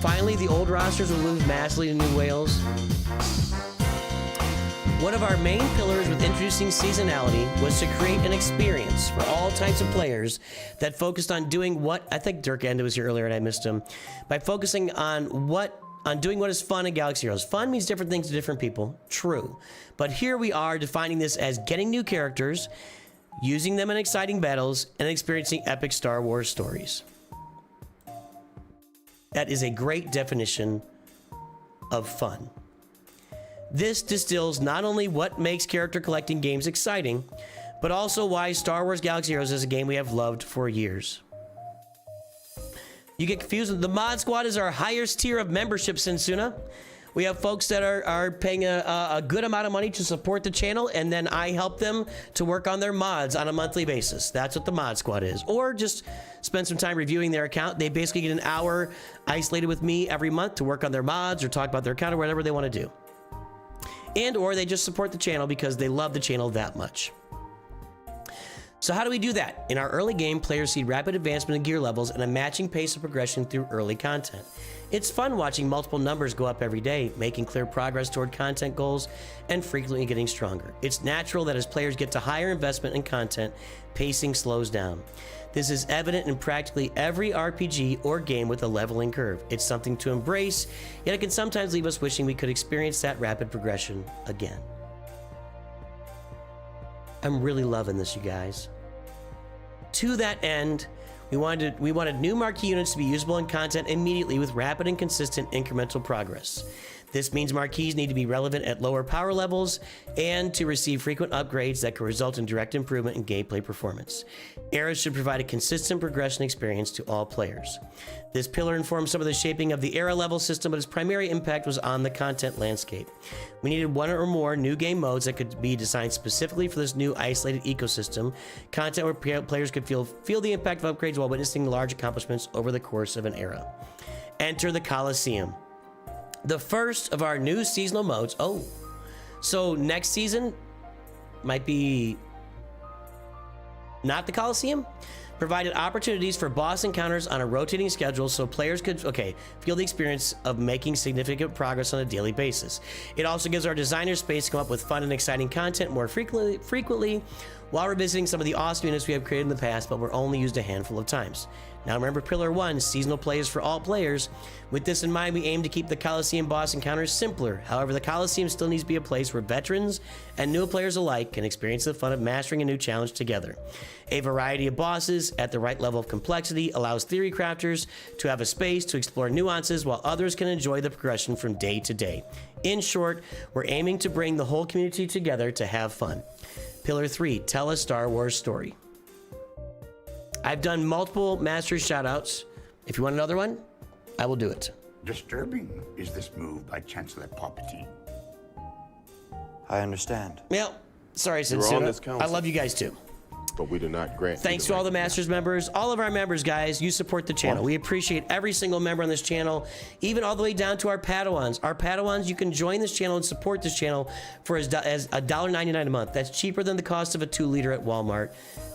A: Finally, the old rosters will move massively to new whales. One of our main pillars with introducing seasonality was to create an experience for all types of players that focused on doing what, I think Dirk Enda was here earlier and I missed him, by focusing on doing what is fun in Galaxy Heroes. Fun means different things to different people, true. But here we are defining this as getting new characters, using them in exciting battles, and experiencing epic Star Wars stories. That is a great definition of fun. This distills not only what makes character collecting games exciting, but also why Star Wars Galaxy Heroes is a game we have loved for years. You get confused. The mod squad is our highest tier of membership, Sensuna. We have folks that are paying a good amount of money to support the channel, and then I help them to work on their mods on a monthly basis. That's what the mod squad is. Or just spend some time reviewing their account. They basically get an hour isolated with me every month to work on their mods or talk about their account or whatever they want to do. And or they just support the channel because they love the channel that much. So how do we do that? In our early game, players see rapid advancement in gear levels and a matching pace of progression through early content. It's fun watching multiple numbers go up every day, making clear progress toward content goals, and frequently getting stronger. It's natural that as players get to higher investment in content, pacing slows down. This is evident in practically every RPG or game with a leveling curve. It's something to embrace, yet it can sometimes leave us wishing we could experience that rapid progression again. I'm really loving this, you guys. To that end, we wanted new marquee units to be usable in content immediately with rapid and consistent incremental progress. This means marquees need to be relevant at lower power levels and to receive frequent upgrades that can result in direct improvement in gameplay performance. Eras should provide a consistent progression experience to all players. This pillar informs some of the shaping of the Era level system, but its primary impact was on the content landscape. We needed one or more new game modes that could be designed specifically for this new isolated ecosystem, content where players could feel the impact of upgrades while witnessing large accomplishments over the course of an era. Enter the Coliseum. The first of our new seasonal modes. Oh, so next season might be not the Coliseum. Provided opportunities for boss encounters on a rotating schedule so players could, feel the experience of making significant progress on a daily basis. It also gives our designers space to come up with fun and exciting content more frequently while revisiting some of the awesome units we have created in the past, but were only used a handful of times. Now remember Pillar 1, seasonal play is for all players. With this in mind, we aim to keep the Coliseum boss encounters simpler. However, the Coliseum still needs to be a place where veterans and new players alike can experience the fun of mastering a new challenge together. A variety of bosses at the right level of complexity allows theory crafters to have a space to explore nuances while others can enjoy the progression from day to day. In short, we're aiming to bring the whole community together to have fun. Pillar 3, tell a Star Wars story. I've done multiple Masters shoutouts. If you want another one, I will do it.
F: Disturbing is this move by Chancellor Palpatine.
G: I understand.
A: Well, sorry,
H: You're on this
A: Sensuna.
H: council.
A: I love you guys too.
G: but we do not grant.
A: Thanks to all the Masters members, all of our members, guys. You support the channel. We appreciate every single member on this channel, even all the way down to our Padawans. Our Padawans, you can join this channel and support this channel for as $1.99 a month. That's cheaper than the cost of a 2-liter at Walmart.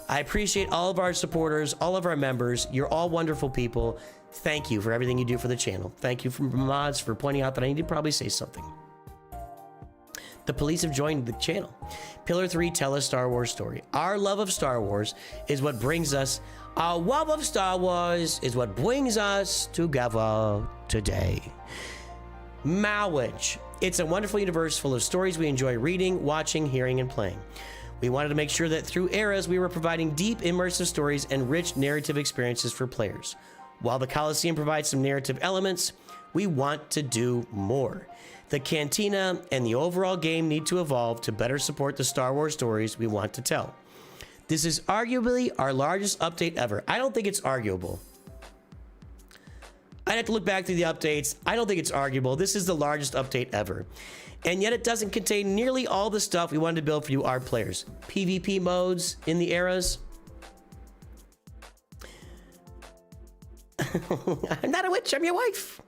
A: I appreciate all of our supporters, all of our members. You're all wonderful people. Thank you for everything you do for the channel. Thank you, mods, for pointing out that I need to probably say something. The police have joined the channel. Pillar 3, tell a Star Wars story. Our love of Star Wars is what brings us, our love of Star Wars is what brings us together today. Mowage. It's a wonderful universe full of stories we enjoy reading, watching, hearing, and playing. We wanted to make sure that through eras, we were providing deep, immersive stories and rich narrative experiences for players. While the Coliseum provides some narrative elements, we want to do more. The Cantina and the overall game need to evolve to better support the Star Wars stories we want to tell. This is arguably our largest update ever. I don't think it's arguable. I'd have to look back through the updates. I don't think it's arguable. This is the largest update ever. And yet it doesn't contain nearly all the stuff we wanted to build for you, our players. PvP modes in the eras. I'm not a witch, I'm your wife.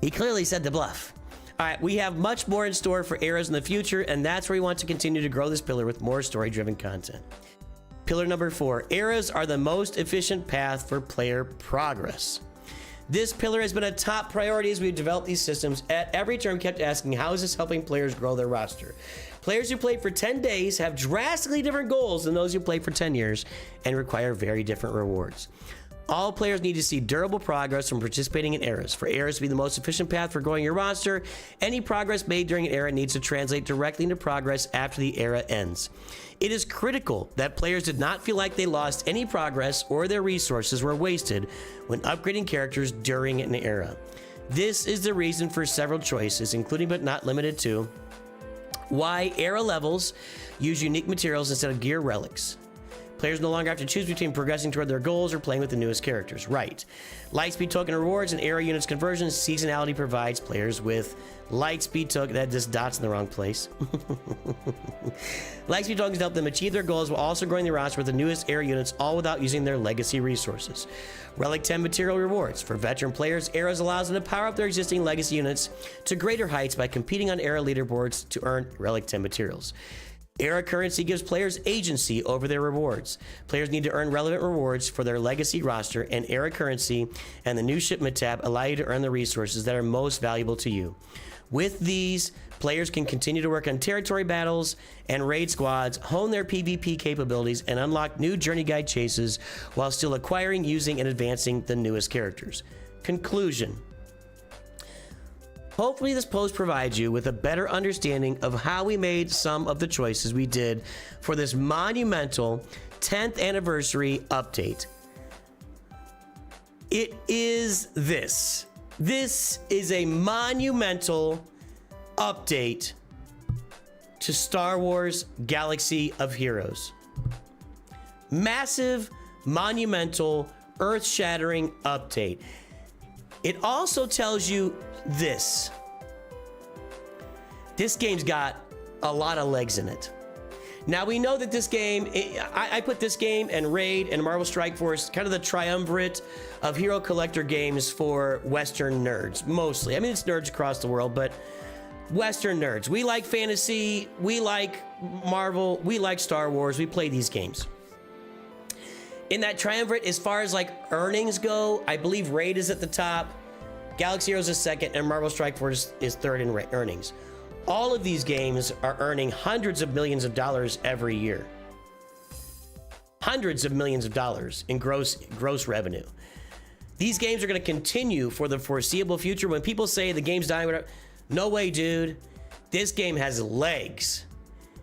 A: He clearly said the bluff. All right, we have much more in store for eras in the future, and that's where we want to continue to grow this pillar with more story-driven content. Pillar number 4, eras are the most efficient path for player progress. This pillar has been a top priority as we've developed these systems. At every turn, kept asking, how is this helping players grow their roster? Players who play for 10 days have drastically different goals than those who play for 10 years and require very different rewards. All players need to see durable progress from participating in eras. For eras to be the most efficient path for growing your roster, any progress made during an era needs to translate directly into progress after the era ends. It is critical that players did not feel like they lost any progress or their resources were wasted when upgrading characters during an era. This is the reason for several choices, including but not limited to why era levels use unique materials instead of gear relics. Players no longer have to choose between progressing toward their goals or playing with the newest characters. Right. Lightspeed token rewards and era units conversions. Seasonality provides players with Lightspeed token. That just dots in the wrong place. Lightspeed tokens help them achieve their goals while also growing their roster with the newest era units, all without using their legacy resources. Relic 10 material rewards. For veteran players, eras allows them to power up their existing legacy units to greater heights by competing on era leaderboards to earn Relic 10 materials. Era currency gives players agency over their rewards. Players need to earn relevant rewards for their legacy roster, and era currency and the new shipment tab allow you to earn the resources that are most valuable to you. With these, players can continue to work on territory battles and raid squads, hone their PvP capabilities, and unlock new journey guide chases while still acquiring, using, and advancing the newest characters. Conclusion. Hopefully this post provides you with a better understanding of how we made some of the choices we did for this monumental 10th anniversary update. It is this. This is a monumental update to Star Wars Galaxy of Heroes. Massive, monumental, earth-shattering update. It also tells you this game's got a lot of legs in it. Now we know that this game, I put this game and Raid and Marvel Strike Force, kind of the triumvirate of hero collector games for Western nerds, mostly. I mean, it's nerds across the world, but Western nerds. We like fantasy, we like Marvel, we like Star Wars, we play these games. In that triumvirate, as far as like earnings go, I believe Raid is at the top, Galaxy Heroes is second, and Marvel Strike Force is third in earnings. All of these games are earning hundreds of millions of dollars every year. Hundreds of millions of dollars in gross revenue. These games are going to continue for the foreseeable future. When people say the game's dying, whatever, no way, dude. This game has legs.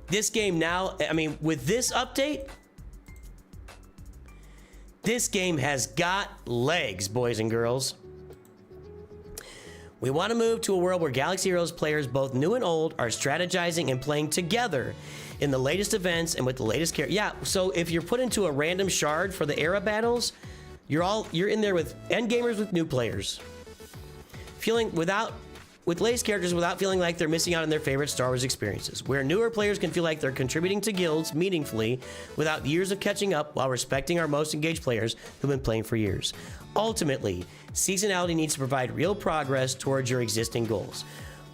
A: This game now, I mean, with this update, this game has got legs, boys and girls. We want to move to a world where Galaxy Heroes players, both new and old, are strategizing and playing together in the latest events and with the latest characters. Yeah, so if you're put into a random shard for the era battles, you're in there with end gamers with new players. Feeling without with latest characters without feeling like they're missing out on their favorite Star Wars experiences, where newer players can feel like they're contributing to guilds meaningfully without years of catching up while respecting our most engaged players who've been playing for years. Ultimately, Seasonality needs to provide real progress towards your existing goals.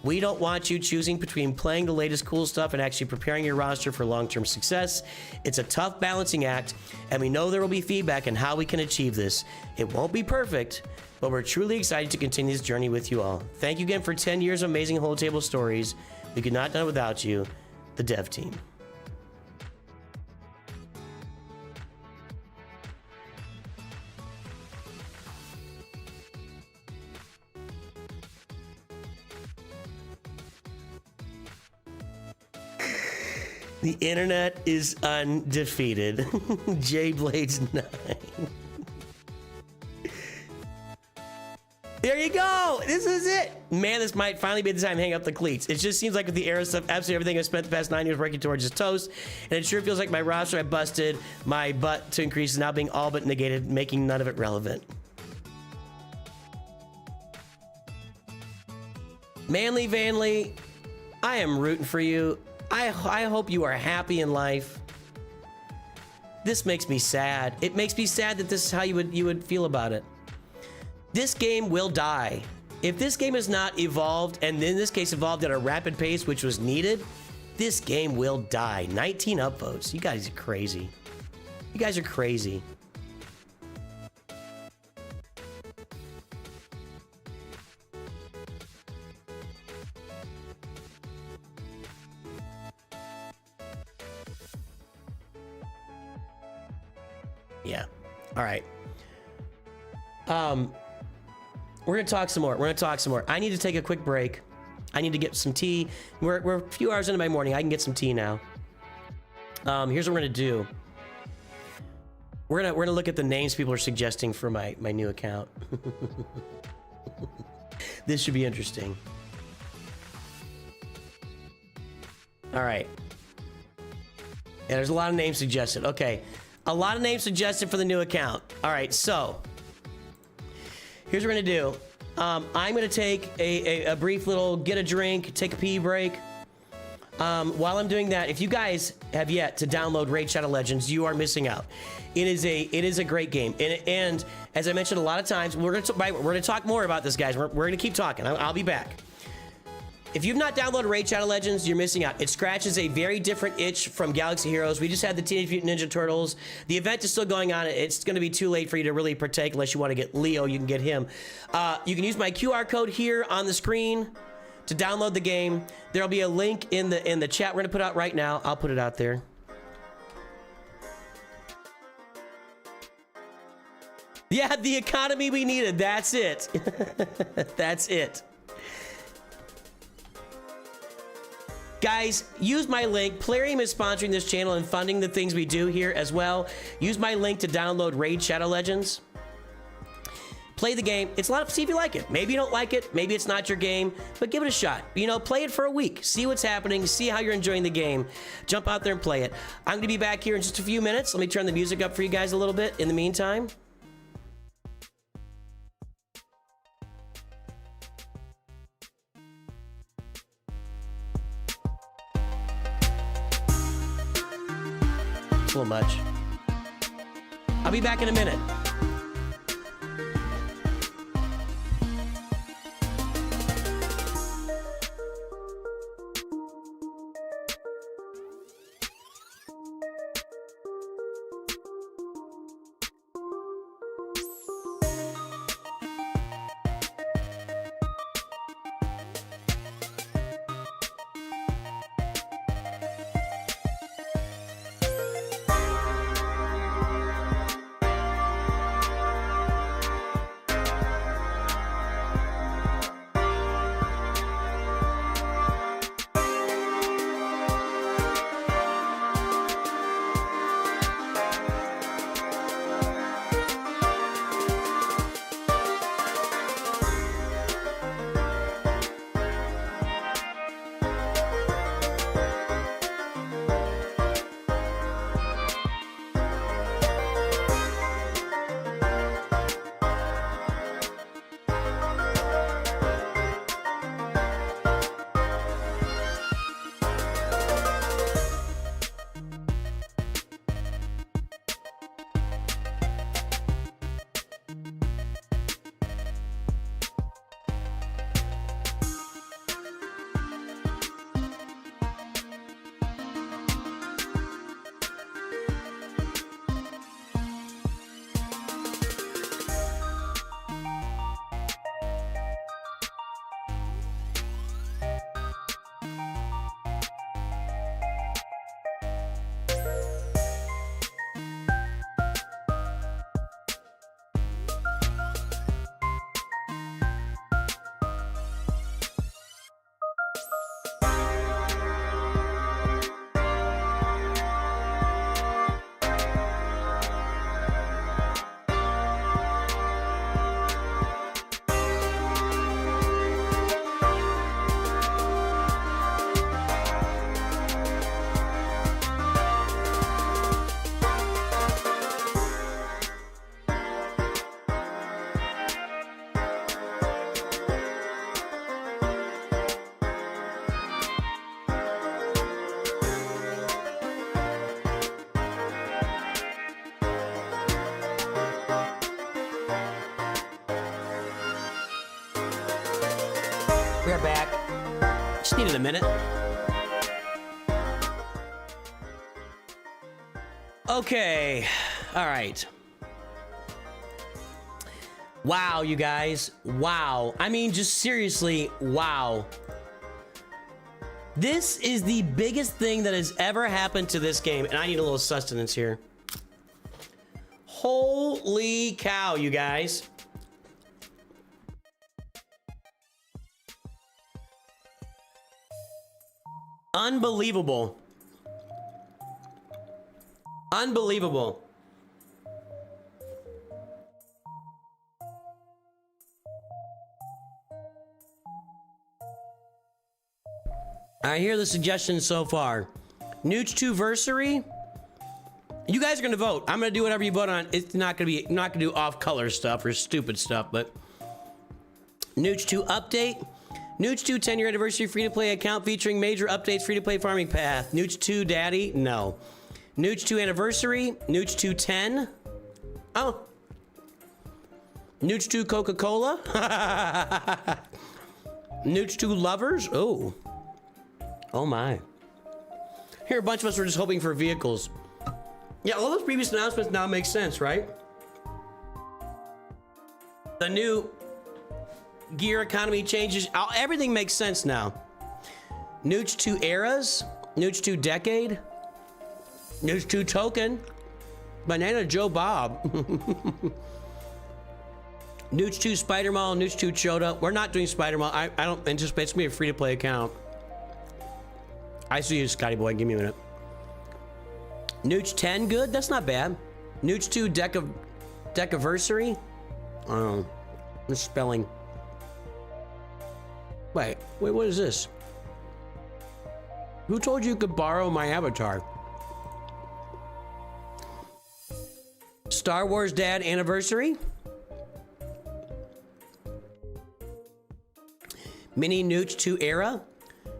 A: We don't want you choosing between playing the latest cool stuff and actually preparing your roster for long-term success. It's a tough balancing act, and we know there will be feedback on how we can achieve this. It won't be perfect, but we're truly excited to continue this journey with you all. Thank you again for 10 years of amazing whole table stories. We could not have done it without you, the dev team. The internet is undefeated. J-Blades 9. There you go. This is it. Man, this might finally be the time to hang up the cleats. It just seems like with the Era stuff, absolutely everything I've spent the past 9 years working towards is toast. And it sure feels like my roster I busted my butt to increase is now being all but negated, making none of it relevant. Manly Vanley, I am rooting for you. I hope you are happy in life. This makes me sad. It makes me sad that this is how you would feel about it. This game will die. If this game is not evolved, and in this case evolved at a rapid pace, which was needed, this game will die. 19 upvotes. You guys are crazy. You guys are crazy. Yeah. All right. We're gonna talk some more. We're gonna talk some more. I need to take a quick break. I need to get some tea. We're a few hours into my morning. I can get some tea now. Here's what we're gonna do. We're gonna look at the names people are suggesting for my new account. This should be interesting. All right. Yeah, there's a lot of names suggested. Okay. A lot of names suggested for the new account. All right, so here's what we're gonna do. I'm gonna take a brief little get a drink, take a pee break. While I'm doing that, if you guys have yet to download Raid Shadow Legends, you are missing out. It is a great game, and as I mentioned a lot of times, we're gonna talk more about this, guys. We're gonna keep talking. I'll be back. If you've not downloaded Raid Shadow Legends, you're missing out. It scratches a very different itch from Galaxy Heroes. We just had the Teenage Mutant Ninja Turtles. The event is still going on. It's going to be too late for you to really partake unless you want to get Leo. You can get him. You can use my QR code here on the screen to download the game. There'll be a link in the chat we're going to put out right now. I'll put it out there. Yeah, the economy we needed. That's it. That's it. Guys, use my link. Plarium is sponsoring this channel and funding the things we do here as well. Use my link to download Raid Shadow Legends. Play the game. It's a lot of, see if you like it. Maybe you don't like it. Maybe it's not your game, but give it a shot. You know, play it for a week. See what's happening. See how you're enjoying the game. Jump out there and play it. I'm going to be back here in just a few minutes. Let me turn the music up for you guys a little bit in the meantime. A little much. I'll be back in a minute. We're back. Just needed a minute. Okay. All right. Wow, you guys. Wow. I mean, just seriously, wow. This is the biggest thing that has ever happened to this game, and I need a little sustenance here. Holy cow, you guys. Unbelievable. Unbelievable. I hear the suggestions so far. Nooch 2 Versary. You guys are gonna vote. I'm gonna do whatever you vote on. It's not gonna be, I'm not gonna do off-color stuff or stupid stuff, but Nooch 2 update. Nooch 2 10-year anniversary free-to-play account featuring major updates, free-to-play farming path. Nooch 2 Daddy, no. Nooch 2 anniversary. Nooch 2 10. Oh. Nooch 2 Coca-Cola. Nooch 2 lovers. Oh. Oh my. Here, a bunch of us were just hoping for vehicles. Yeah, all those previous announcements now make sense, right? The new gear economy changes. Everything makes sense now. Nooch 2 eras. Nooch 2 decade. Nooch 2 token. Banana Joe Bob. Nooch 2 Spider Mall. Nooch 2 Chota. We're not doing Spider Mall. I don't anticipate it's gonna be a free-to-play account. I see you, Scotty Boy. Give me a minute. Nooch 10 good? That's not bad. Nooch 2 Decaversary. The spelling. Wait, what is this? Who told you could borrow my avatar? Star Wars Dad Anniversary. Mini Nooch 2 Era.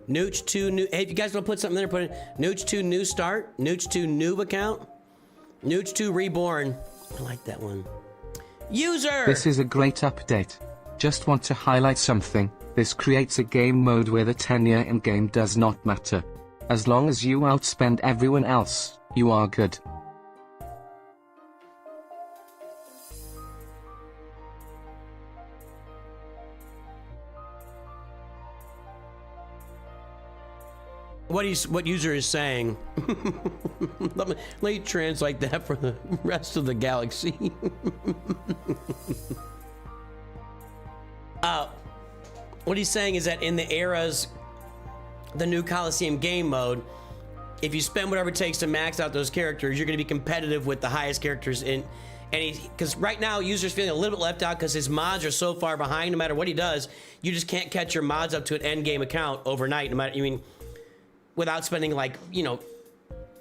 A: Nooch 2 new. Hey, if you guys want to put something there, put it. Nooch 2 new start. Nooch 2 noob account. Nooch 2 reborn. I like that one. User.
B: This is a great update. Just want to highlight something. This creates a game mode where the tenure in game does not matter. As long as you outspend everyone else, you are good.
A: What user is saying. let me translate that for the rest of the galaxy. What he's saying is that in the eras, the new Coliseum game mode, if you spend whatever it takes to max out those characters, you're going to be competitive with the highest characters in. And because right now, users feeling a little bit left out because his mods are so far behind. No matter what he does, you just can't catch your mods up to an end game account overnight. No matter, without spending like,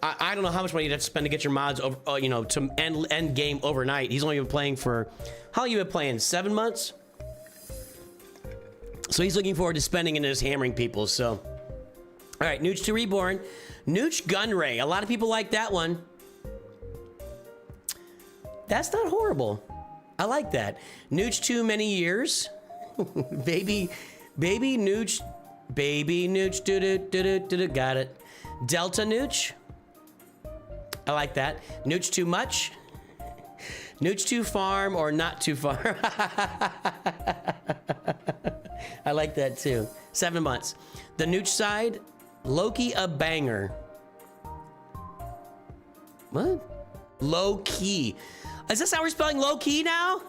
A: I don't know how much money you'd have to spend to get your mods over, to end game overnight. He's only been playing for, how long have you been playing? 7 months? So he's looking forward to spending and just hammering people. So, all right, Nooch 2 Reborn. Nooch Gunray. A lot of people like that one. That's not horrible. I like that. Nooch 2 Many Years. Baby Nooch. Baby Nooch. Do-do-do-do-do-do. Got it. Delta Nooch. I like that. Nooch Too Much. Nooch Too Farm or Not Too Farm. I like that too. 7 months. The Nooch Side. Loki a banger. What? Low key. Is this how we're spelling low key now?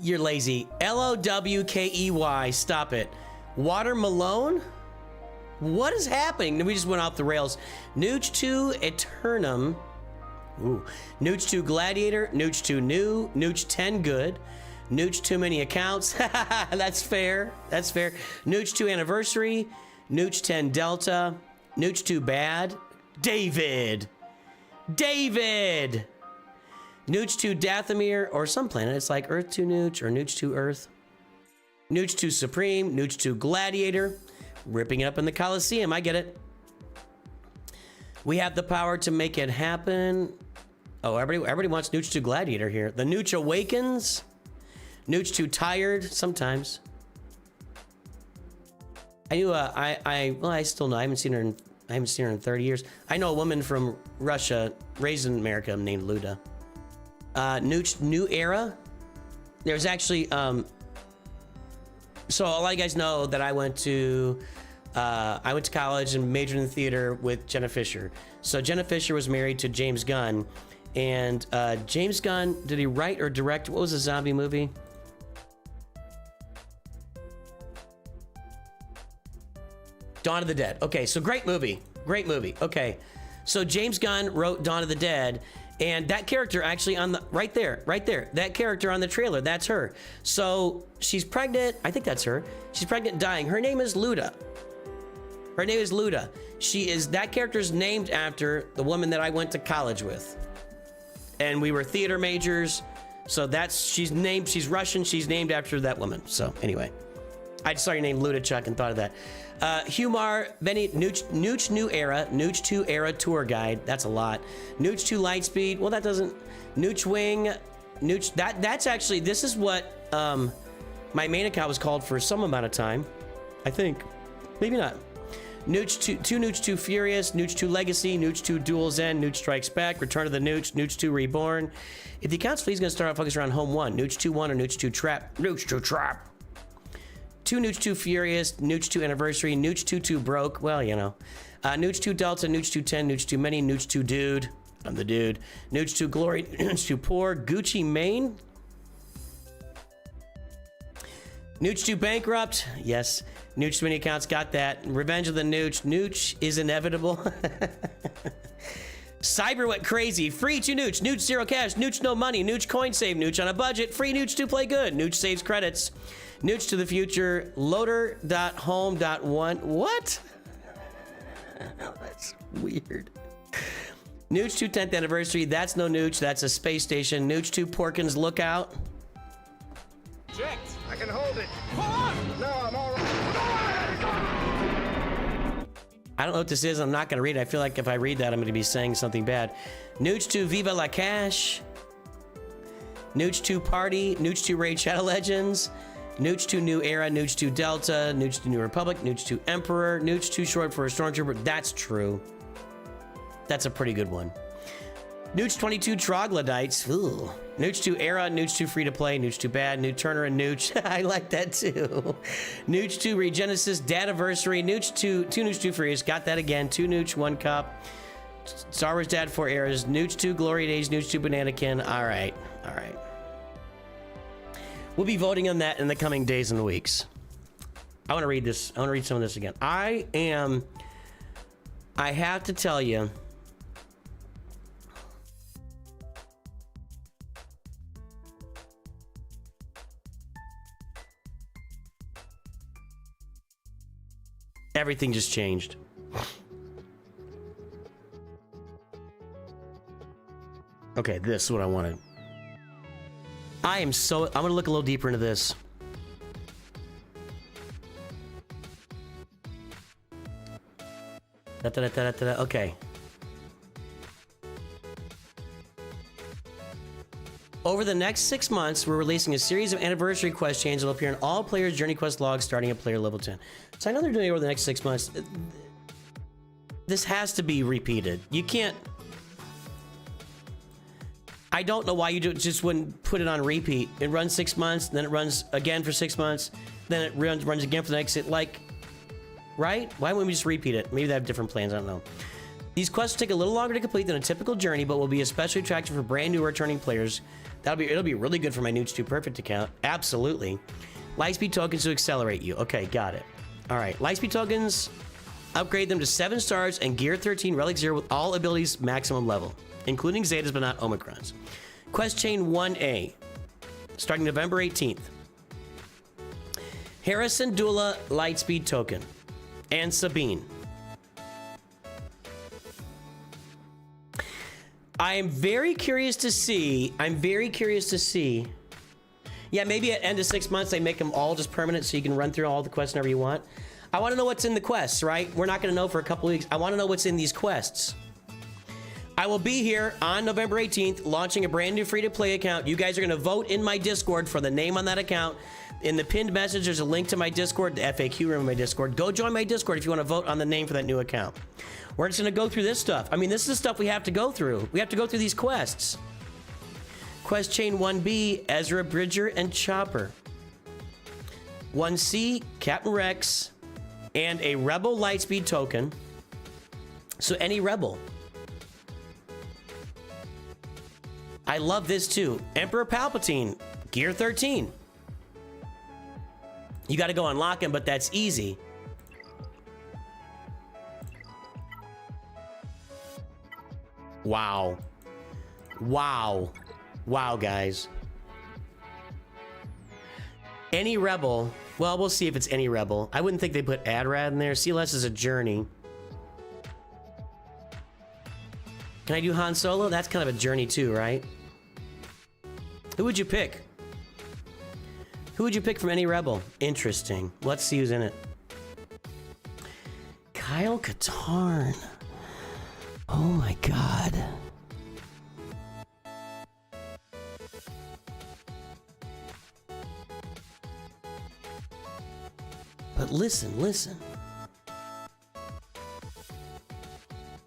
A: You're lazy. Lowkey. Stop it. Water Malone? What is happening? We just went off the rails. Nooch 2 Eternum. Ooh. Nooch 2 Gladiator. Nooch 2 New. Nooch 10 Good. Nooch Too Many Accounts. That's fair. That's fair. Nooch 2 Anniversary. Nooch 10 Delta. Nooch 2 Bad. David. Nooch 2 Dathomir, or some planet. It's like Earth 2 Nooch or Nooch 2 Earth. Nooch 2 Supreme. Nooch 2 Gladiator. Ripping it up in the Coliseum. I get it. We have the power to make it happen. Oh, everybody wants Nooch 2 Gladiator here. The Nooch Awakens. Nooch too tired sometimes. I knew well, I still know. I haven't seen her in 30 years. I know a woman from Russia, raised in America, named Luda. Nooch New Era. There's actually so a lot of you guys know that I went to college and majored in theater with Jenna Fisher. So Jenna Fisher was married to James Gunn, and James Gunn, did he write or direct? What was the zombie movie? Dawn of the Dead. Okay, so great movie. Great movie. Okay, so James Gunn wrote Dawn of the Dead, and that character actually on the right there, that character on the trailer, that's her. So she's pregnant. I think that's her. She's pregnant, dying. Her name is Luda. Her name is Luda. That character's named after the woman that I went to college with, and we were theater majors. So she's Russian. She's named after that woman. So anyway, I just saw your name Luda, Chuck, and thought of that. Humar, Benny, Nooch New Era, Nooch 2 Era Tour Guide. That's a lot. Nooch 2 Lightspeed. Well, that doesn't. Nooch Wing. Nooch. That's actually. This is what my main account was called for some amount of time. I think. Maybe not. Nooch 2 Nooch 2 Furious, Nooch 2 Legacy, Nooch 2 Dual Zen, Nooch Strikes Back, Return of the Nooch, Nooch 2 Reborn. If the account's fleet is going to start off focused around Home 1, Nooch 2 1 or Nooch 2 Trap. Nooch 2 Trap. 2 Nooch 2 Furious, Nooch 2 Anniversary, Nooch 2 2 Broke. Well, you know. Nooch 2 Delta, Nooch 2 10, Nooch 2 Many, Nooch 2 Dude. I'm the dude. Nooch 2 Glory, Nooch 2 Poor, Gucci Mane. Nooch 2 Bankrupt. Yes. Nooch 2 Many Accounts, got that. Revenge of the Nooch. Nooch is inevitable. Cyber went crazy. Free to Nooch. Nooch zero cash. Nooch no money. Nooch coin save. Nooch on a budget. Free Nooch to play good. Nooch saves credits. Nooch to the future. Loader.home.1. What? That's weird. Nooch 2 10th anniversary. That's no Nooch. That's a space station. Nooch 2 Porkins Lookout.
G: Checked. I can hold it. Pull on! No, I'm all right.
A: I don't know what this is. I'm not going to read it. I feel like if I read that, I'm going to be saying something bad. Nooch 2 Viva La Cash. Nooch 2 Party. Nooch 2 Raid Shadow Legends. Nooch 2 New Era. Nooch 2 Delta. Nooch 2 New Republic. Nooch 2 Emperor. Nooch 2 short for a Stormtrooper. That's true. That's a pretty good one. Nooch 22 Troglodytes. Ooh. Nooch 2 Era, Nooch 2 Free to Play, Nooch 2 Bad, New Turner and Nooch. I like that too. Nooch 2 Regenesis, Dadiversary, Nooch 2 Nooch 2 Furious, got that again. 2 Nooch, 1 Cup. Star Wars Dad 4 Eras, Nooch 2 Glory Days, Nooch 2 Bananakin. All right. We'll be voting on that in the coming days and weeks. I want to read this. I want to read some of this again. I have to tell you. Everything just changed. Okay, this is what I wanted. I'm gonna look a little deeper into this. Okay. Over the next 6 months, we're releasing a series of anniversary quest changes that will appear in all players' journey quest logs starting at player level 10. So I know they're doing it over the next 6 months. This has to be repeated. You can't... I don't know why you just wouldn't put it on repeat. It runs 6 months, then it runs again for 6 months, then it runs again for the next... Right? Why wouldn't we just repeat it? Maybe they have different plans, I don't know. These quests will take a little longer to complete than a typical journey, but will be especially attractive for brand new returning players. It'll be really good for my Nooch 2 Perfect account. Absolutely. Lightspeed tokens to accelerate you. Okay, got it. All right, Lightspeed tokens, upgrade them to 7 stars and Gear 13 Relic 0 with all abilities maximum level, including Zetas but not Omicrons. Quest Chain 1A, starting November 18th. Harrison Dula Lightspeed token and Sabine. I'm very curious to see. Yeah, maybe at end of 6 months, they make them all just permanent so you can run through all the quests whenever you want. I want to know what's in the quests, right? We're not going to know for a couple weeks. I want to know what's in these quests. I will be here on November 18th launching a brand new free-to-play account. You guys are going to vote in my Discord for the name on that account. In the pinned message, there's a link to my Discord, the FAQ room in my Discord. Go join my Discord if you want to vote on the name for that new account. We're just going to go through this stuff. I mean, this is the stuff we have to go through. We have to go through these quests. Quest Chain 1B, Ezra Bridger and Chopper. 1C, Captain Rex, and a Rebel Lightspeed token. So any Rebel. I love this too. Emperor Palpatine, Gear 13. You got to go unlock him, but that's easy. Wow. Wow. Wow, guys. Any Rebel. Well, we'll see if it's any Rebel. I wouldn't think they put Adrad in there. CLS is a journey. Can I do Han Solo? That's kind of a journey too, right? Who would you pick? Who would you pick from any Rebel? Interesting. Let's see who's in it. Kyle Katarn. Oh my God. But listen.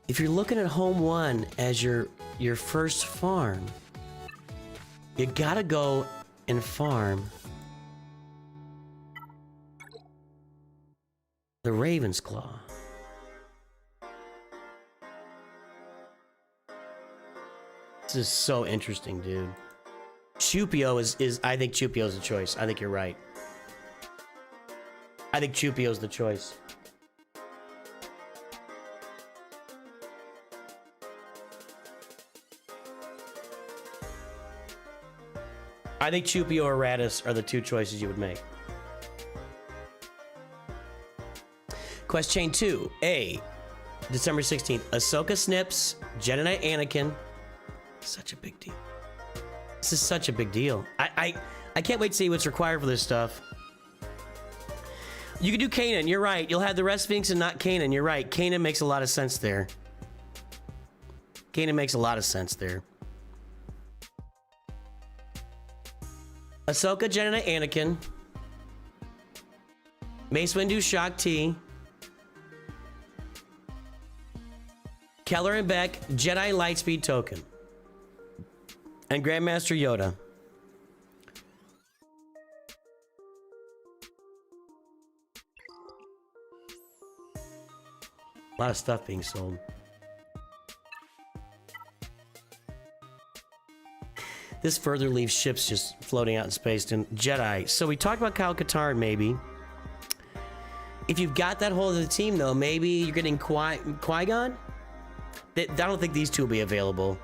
A: If you're looking at Home 1 as your first farm, you gotta go and farm the Raven's Claw. This is so interesting, dude. Chupio is I think Chupio's the choice. I think you're right. I think Chupio's the choice. I think Chupio or Radis are the two choices you would make. Quest Chain 2, A, December 16th. Ahsoka Snips, Jedi Knight Anakin. Such a big deal. This is such a big deal. I can't wait to see what's required for this stuff. You can do Kanan, you're right. You'll have the rest Sphinx and not Kanan, you're right. Kanan makes a lot of sense there. Kanan makes a lot of sense there. Ahsoka, Jedi Knight Anakin. Mace Windu, Shak T. Keller and Beck, Jedi Lightspeed token. And Grandmaster Yoda. A lot of stuff being sold. This further leaves ships just floating out in space. And Jedi. So we talked about Kyle Katarn, maybe. If you've got that hold of the team, though, maybe you're getting Qui-Gon? I don't think these two will be available.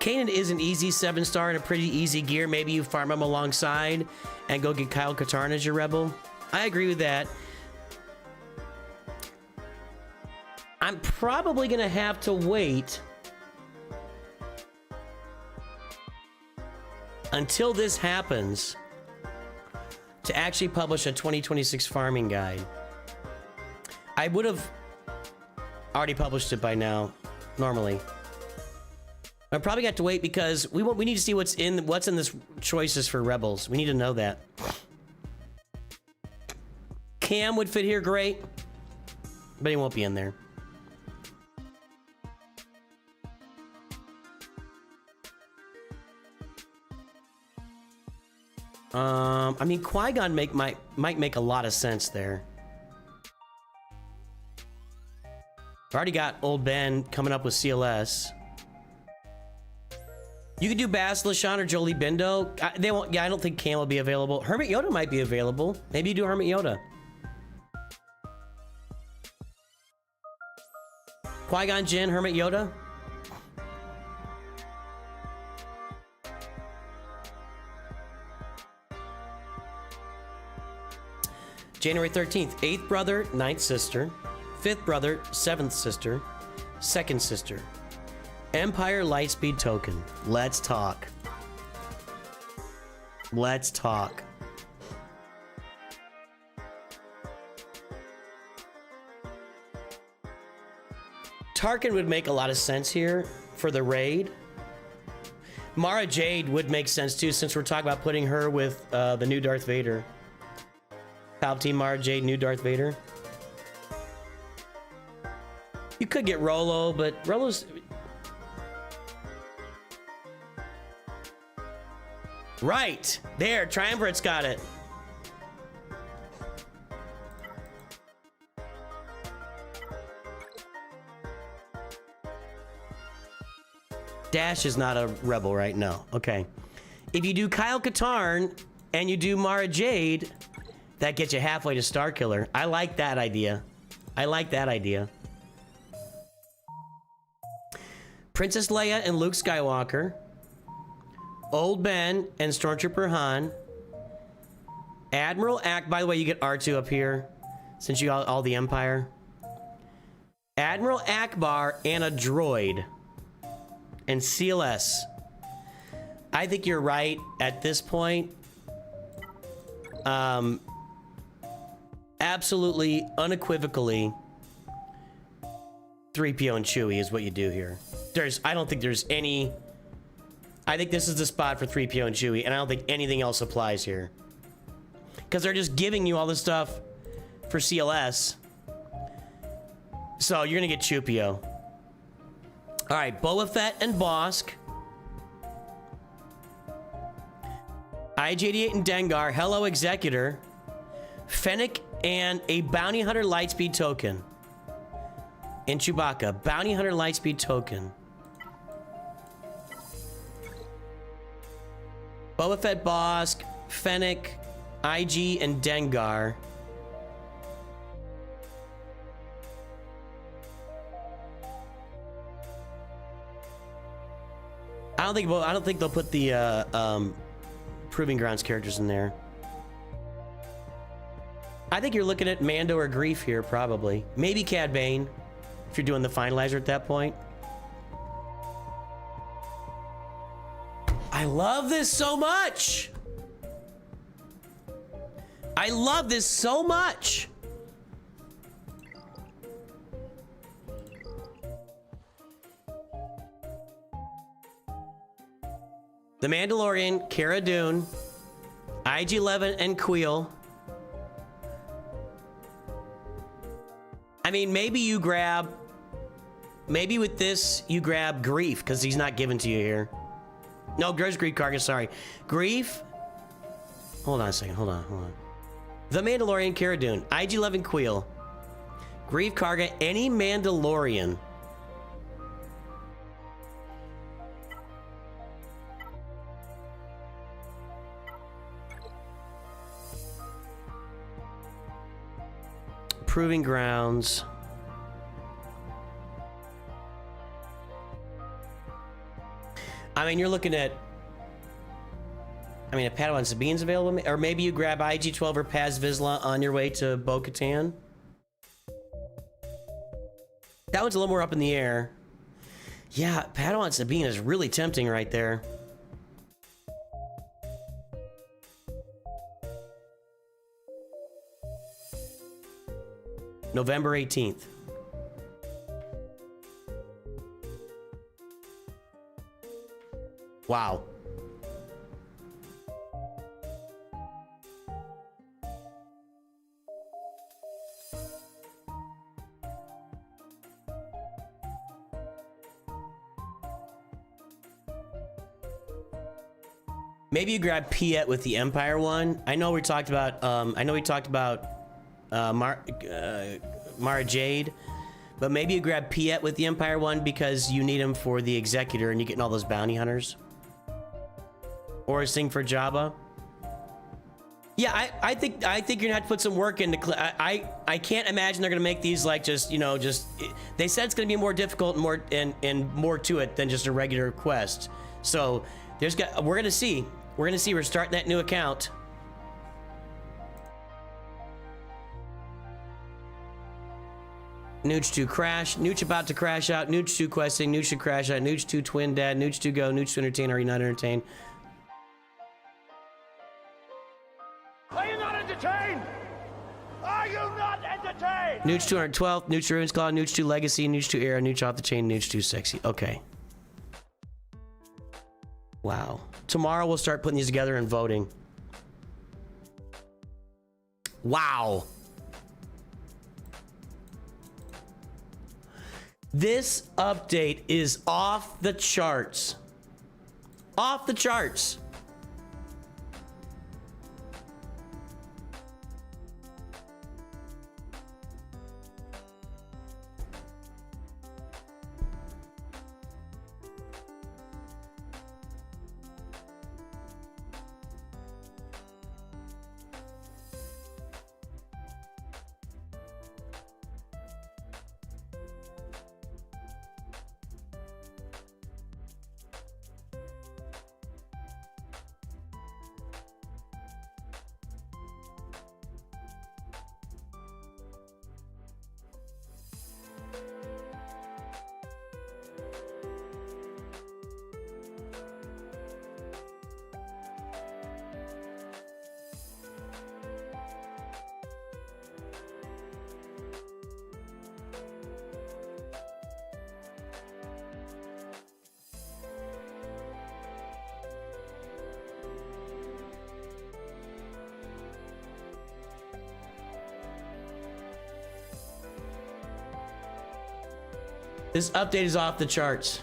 A: Kanan is an easy 7-star and a pretty easy gear. Maybe you farm him alongside and go get Kyle Katarn as your Rebel. I agree with that. I'm probably going to have to wait until this happens to actually publish a 2026 farming guide. I would have already published it by now, normally. I probably got to wait because we need to see what's in this choices for Rebels. We need to know that. Cam would fit here great, but he won't be in there. I mean, Qui-Gon might make a lot of sense there. I've already got Old Ben coming up with CLS. You could do Bas Lashan or Jolie Bindo. They won't. Yeah, I don't think Cam will be available. Hermit Yoda might be available. Maybe you do Hermit Yoda. Qui-Gon Jinn, Hermit Yoda. January 13th, 8th brother, 9th sister, 5th brother, 7th sister, 2nd sister. Empire Lightspeed token. Let's talk. Let's talk. Tarkin would make a lot of sense here for the raid. Mara Jade would make sense too, since we're talking about putting her with the new Darth Vader. Palpatine, Mara Jade, new Darth Vader. You could get Rolo, but Rolo's... Right! There, Triumvirate's got it. Dash is not a rebel, right? No. Okay. If you do Kyle Katarn and you do Mara Jade, that gets you halfway to Starkiller. I like that idea. I like that idea. Princess Leia and Luke Skywalker. Old Ben and Stormtrooper Han. Admiral Ak, by the way, you get R2 up here, since you got all the Empire. Admiral Akbar and a droid. And CLS. I think you're right at this point. Absolutely, unequivocally, 3PO and Chewie is what you do here. I don't think there's any... I think this is the spot for 3PO and Chewie, and I don't think anything else applies here. Because they're just giving you all this stuff for CLS. So you're gonna get Chewpio. All right, Boba Fett and Bosk. IG-88 and Dengar. Hello, Executor. Fennec and a Bounty Hunter Lightspeed token. And Chewbacca. Bounty Hunter Lightspeed token. Boba Fett, Bosk, Fennec, IG, and Dengar. I don't think they'll put the Proving Grounds characters in there. I think you're looking at Mando or Grief here, probably. Maybe Cad Bane, if you're doing the finalizer at that point. I love this so much. I love this so much. The Mandalorian, Cara Dune, IG-11, and Queel. I mean, maybe you grab... Maybe with this, you grab Grief, because he's not given to you here. No, there's Grief Karga, sorry. Grief... Hold on a second, hold on. The Mandalorian, Cara Dune, IG-11, Queel. Grief Karga, any Mandalorian. Proving Grounds. I mean, you're looking at... I mean, a Padawan Sabine's available, or maybe you grab IG-12 or Paz Vizsla on your way to Bo-Katan. That one's a little more up in the air. Yeah, Padawan Sabine is really tempting right there. November 18th. Wow. Maybe you grab Piet with the Empire one. I know we talked about Mara Jade, but maybe you grab Piet with the Empire one because you need him for the Executor and you're getting all those bounty hunters. Or sing for Jabba. Yeah, I think you're gonna have to put some work into. I can't imagine they're gonna make these like just, you know, just. They said it's gonna be more difficult and more to it than just a regular quest. So we're gonna see. We're starting that new account. Nooch 2 crash. Nooch about to crash out. Nooch 2 questing. Nooch should crash out. Nooch 2 twin dad. Nooch 2 go. Nooch 2 entertain. Are you not entertained?
G: Are you not entertained? Are you not entertained?
A: Nooch 212, Nooch Ruins Claw, Nooch 2 Legacy, Nooch 2 Era, Nooch Off the Chain, Nooch 2 Sexy. Okay. Wow. Tomorrow we'll start putting these together and voting. Wow. This update is off the charts. Off the charts. This update is off the charts.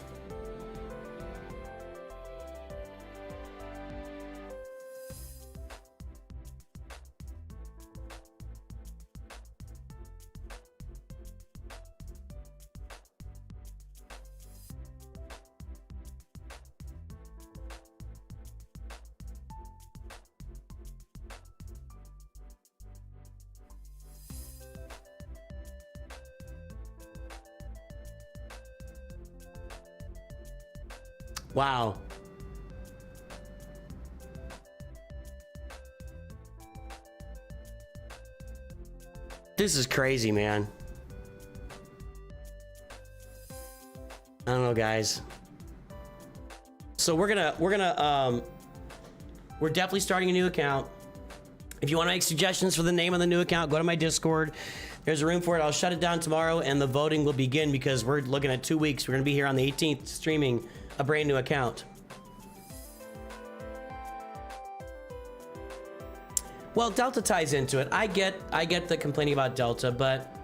A: Wow. This is crazy, man. I don't know, guys. So we're definitely starting a new account. If you want to make suggestions for the name of the new account, go to my Discord. There's a room for it. I'll shut it down tomorrow and the voting will begin because we're looking at 2 weeks. We're going to be here on the 18th streaming a brand new account. Well, Delta ties into it. I get the complaining about Delta, but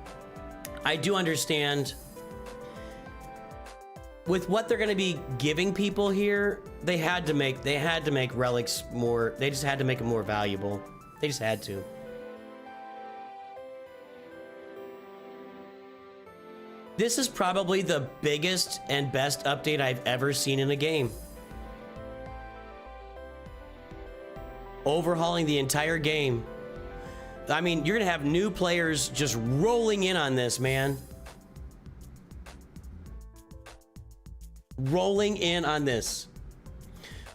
A: I do understand with what they're going to be giving people here, they had to make relics more, they just had to make them more valuable. They just had to. This is probably the biggest and best update I've ever seen in a game. Overhauling the entire game. I mean, you're gonna have new players just rolling in on this, man. Rolling in on this.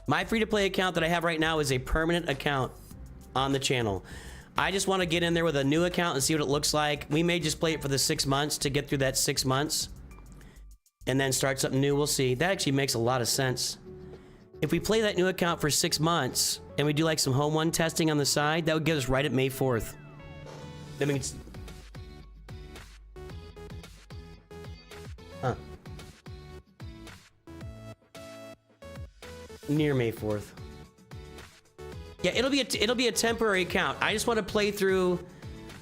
A: My free-to-play account that I have right now is a permanent account on the channel. I just want to get in there with a new account and see what it looks like. We may just play it for the 6 months to get through that 6 months and then start something new. We'll see. That actually makes a lot of sense. If we play that new account for 6 months and we do like some home one testing on the side, that would get us right at May 4th. That means... Huh. Near May 4th. Yeah, it'll be a temporary account. I just want to play through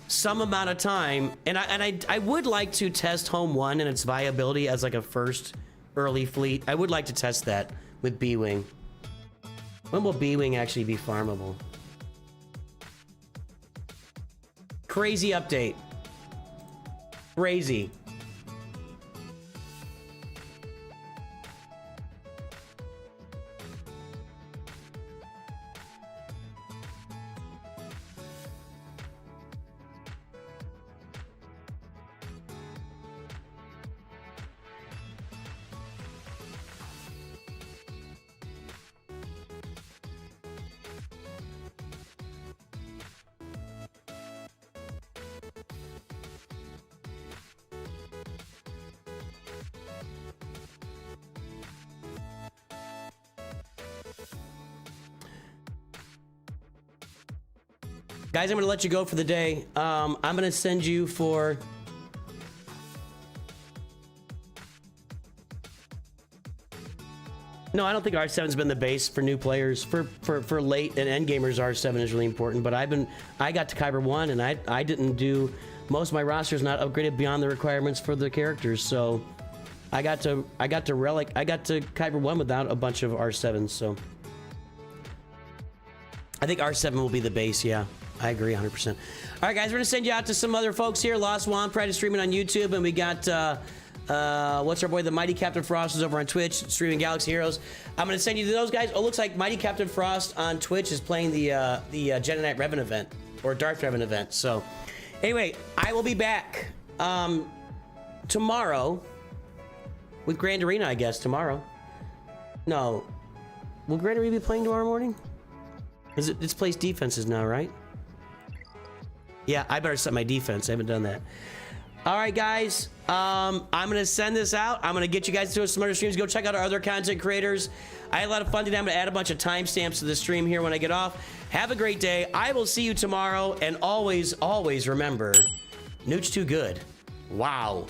A: some amount of time, and I would like to test Home 1 and its viability as like a first early fleet. I would like to test that with B-Wing. When will B-Wing actually be farmable? Crazy update. Crazy. Guys, I'm gonna let you go for the day. I'm gonna send you for No, I don't think R7's been the base for new players. For late and end gamers, R7 is really important. But I got to Kyber 1 and I didn't do, most of my roster's not upgraded beyond the requirements for the characters. So I got to Kyber 1 without a bunch of R7s. So I think R7 will be the base. Yeah, I agree 100%. All right, guys, we're gonna send you out to some other folks here. Lost Wand Pride is streaming on YouTube, and we got what's our boy, the Mighty Captain Frost is over on Twitch streaming Galaxy Heroes. I'm gonna send you to those guys. Oh, looks like Mighty Captain Frost on Twitch is playing the Jedi Knight Revan event or Darth Revan event. So anyway, I will be back tomorrow with Grand Arena, I guess. Tomorrow. No, will Grand Arena be playing tomorrow morning? It's plays defenses now, right? Yeah, I better set my defense. I haven't done that. All right, guys. I'm gonna send this out. I'm gonna get you guys to some other streams. Go check out our other content creators. I had a lot of fun today. I'm gonna add a bunch of timestamps to the stream here when I get off. Have a great day. I will see you tomorrow. And always, always remember, Nooch too good. Wow.